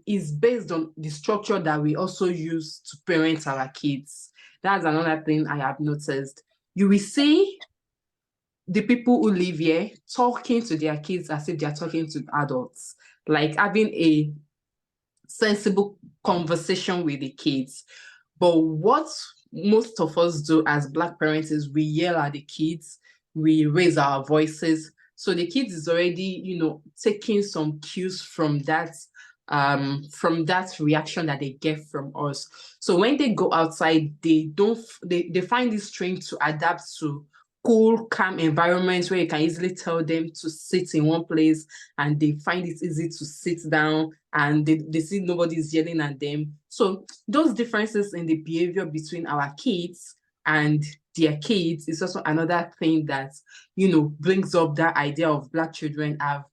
it's based on the structure that we also use to parent our kids. That's another thing I have noticed. You will see the people who live here talking to their kids as if they're talking to adults, like having a sensible conversation with the kids. But what most of us do as Black parents is we yell at the kids, we raise our voices. So the kids is already, taking some cues from that reaction that they get from us. So when they go outside, they find it strange to adapt to cool, calm environments where you can easily tell them to sit in one place, and they find it easy to sit down, and they see nobody's yelling at them. So those differences in the behavior between our kids and their kids is also another thing that, brings up that idea of Black children have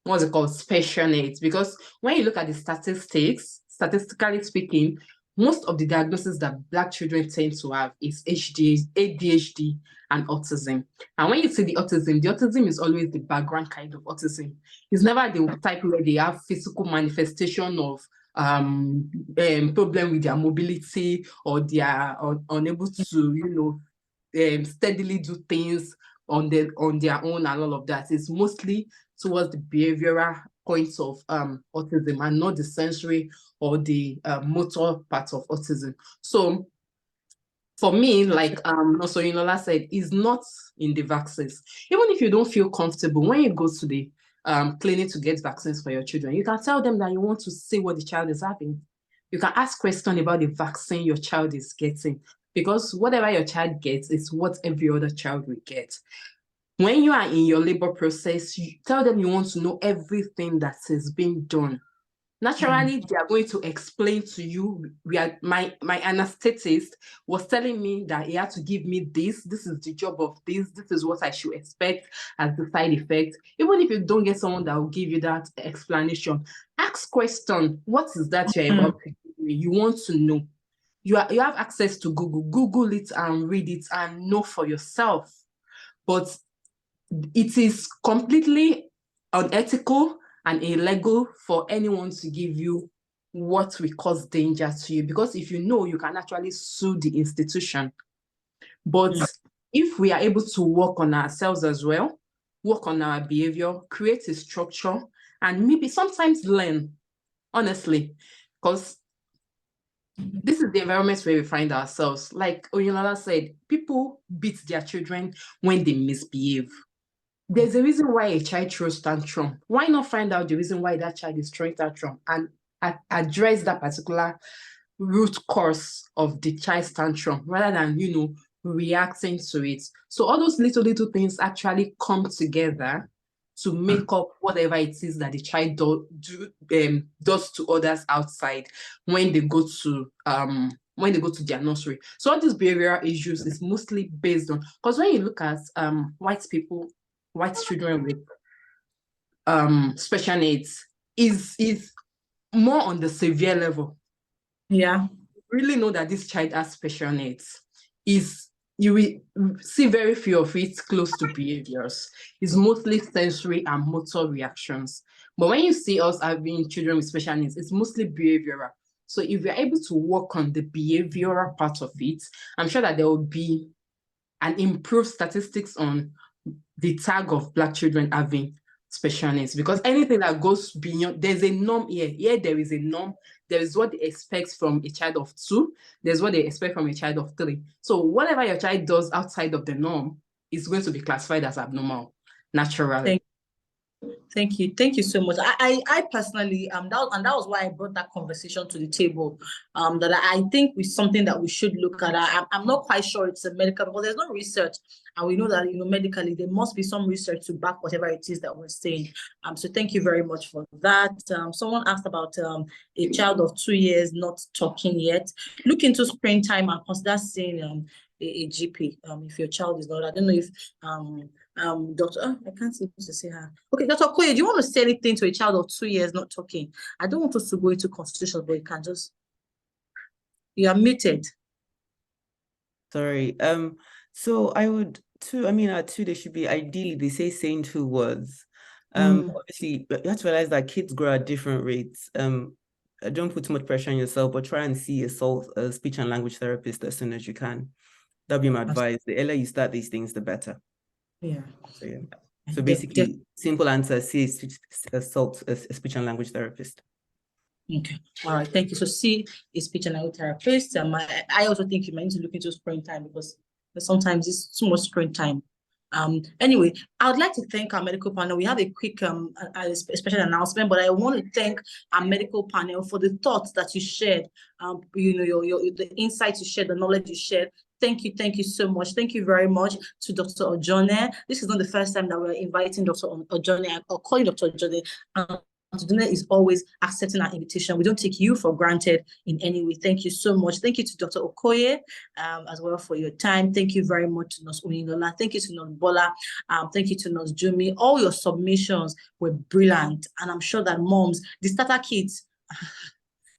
what's it called, special needs. Because when you look at the statistics, statistically speaking, most of the diagnoses that Black children tend to have is ADHD and autism. And when you see the autism is always the background kind of autism. It's never the type where they have physical manifestation of problem with their mobility, or they are unable to, steadily do things on their own and all of that. It's mostly towards the behavioral points of autism, and not the sensory or the motor part of autism. So for me, like also Inola said, is not in the vaccines. Even if you don't feel comfortable, when you go to the clinic to get vaccines for your children, you can tell them that you want to see what the child is having. You can ask questions about the vaccine your child is getting, because whatever your child gets is what every other child will get. When you are in your labor process, you tell them you want to know everything that is being done. Naturally, they are going to explain to you. My anesthetist was telling me that he had to give me this. This is the job of this. This is what I should expect as the side effect. Even if you don't get someone that will give you that explanation, ask question. What is that you're about to give me? You want to know. You have access to Google. Google it and read it and know for yourself. But it is completely unethical and illegal for anyone to give you what will cause danger to you, because if you know, you can actually sue the institution. But if we are able to work on ourselves as well, work on our behavior, create a structure, and maybe sometimes learn, honestly, because this is the environment where we find ourselves. Like Oyinlola said, people beat their children when they misbehave. There's a reason why a child throws tantrum. Why not find out the reason why that child is throwing tantrum and address that particular root cause of the child's tantrum, rather than, reacting to it? So all those little things actually come together to make up whatever it is that the child does to others outside when they go to their nursery. So all these behavioral issues is mostly based on, because when you look at white children with special needs, is more on the severe level. Yeah. Really know that this child has special needs. You will see very few of it close to behaviors. It's mostly sensory and motor reactions. But when you see us having children with special needs, it's mostly behavioral. So if we're able to work on the behavioral part of it, I'm sure that there will be an improved statistics on the tag of Black children having special needs, because anything that goes beyond, there's a norm here. Here there is a norm. There is what they expect from a child of 2. There's what they expect from a child of 3. So whatever your child does outside of the norm is going to be classified as abnormal, naturally. Thank you so much. I personally that was why I brought that conversation to the table. That I think is something that we should look at. I'm not quite sure it's a medical, because there's no research, and we know that medically there must be some research to back whatever it is that we're saying. So thank you very much for that. Someone asked about a child of 2 years not talking yet. Look into screen time and consider seeing a GP if your child is not. I don't know if Doctor, I can't seem to see her. Okay, Dr. Okoye, do you want to say anything to a child of 2 years not talking? I don't want us to go into constitution, but you can just, you are muted. Sorry. So I would at 2 they should be, ideally they say saying 2 words. Obviously you have to realize that kids grow at different rates. Don't put too much pressure on yourself, but try and see a speech and language therapist as soon as you can. That'd be my advice. The earlier you start these things, the better. Yeah. So yeah. So basically, simple answer: see a speech and language therapist. Okay. All right. Thank you. So see a speech and language therapist. I also think you might need to look into screen time, because sometimes it's too much screen time. Anyway, I would like to thank our medical panel. We have a quick special announcement, but I want to thank our medical panel for the thoughts that you shared. The insights you shared, the knowledge you shared. Thank you so much. Thank you very much to Dr. Ojone. This is not the first time that we're inviting Dr. Ojone or calling Dr. Ojone. Ojone is always accepting our invitation. We don't take you for granted in any way. Thank you so much. Thank you to Dr. Okoye as well for your time. Thank you very much to Nurse Oyinlola. Thank you to Nurse Bola. Thank you to Nurse Jumi. All your submissions were brilliant. And I'm sure that moms, the starter kits,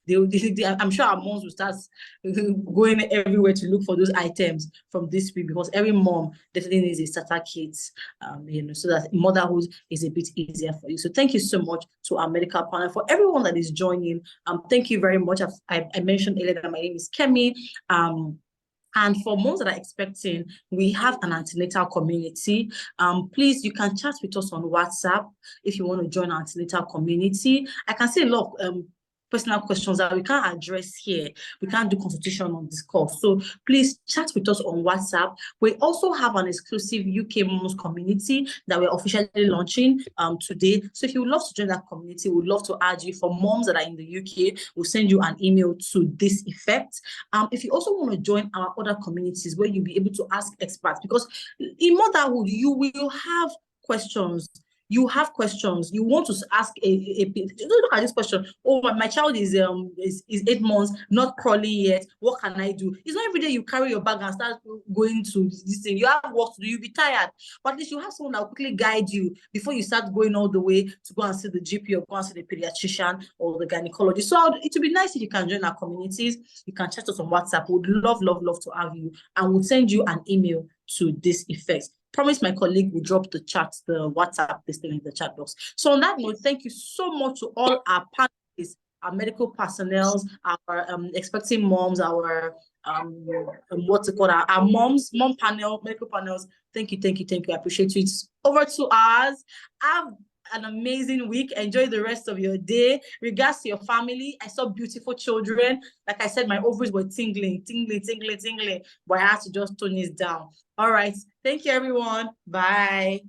I'm sure our moms will start going everywhere to look for those items from this week, because every mom definitely needs a starter kit, so that motherhood is a bit easier for you. So thank you so much to our medical panel. For everyone that is joining, thank you very much. I mentioned earlier that my name is Kemi. And for moms that are expecting, we have an antenatal community. Please, you can chat with us on WhatsApp if you want to join our antenatal community. I can see a lot of personal questions that we can't address here. We can't do consultation on this call. So please chat with us on WhatsApp. We also have an exclusive UK moms community that we're officially launching today. So if you would love to join that community, we'd love to add you. For moms that are in the UK, we'll send you an email to this effect. If you also want to join our other communities where you'll be able to ask experts, because in motherhood, you will have questions. You have questions. You want to ask look at this question. Oh, my child is 8 months, not crawling yet. What can I do? It's not every day you carry your bag and start going to this thing. You have work to do. You'll be tired, but at least you have someone that will quickly guide you before you start going all the way to go and see the GP or go and see the pediatrician or the gynecologist. So it would be nice if you can join our communities. You can chat us on WhatsApp. We'd love to have you, and we'll send you an email to this effect. Promise my colleague will drop the WhatsApp listing in the chat box. So on that note, thank you so much to all our panelists, our medical personnel, our expecting moms, our what's it called, our mom panel, medical panels. Thank you. I appreciate you. It's over to us. Have an amazing week. Enjoy the rest of your day. Regards to your family. I saw beautiful children. Like I said, my ovaries were tingling, but I had to just tone this down. All right. Thank you, everyone. Bye.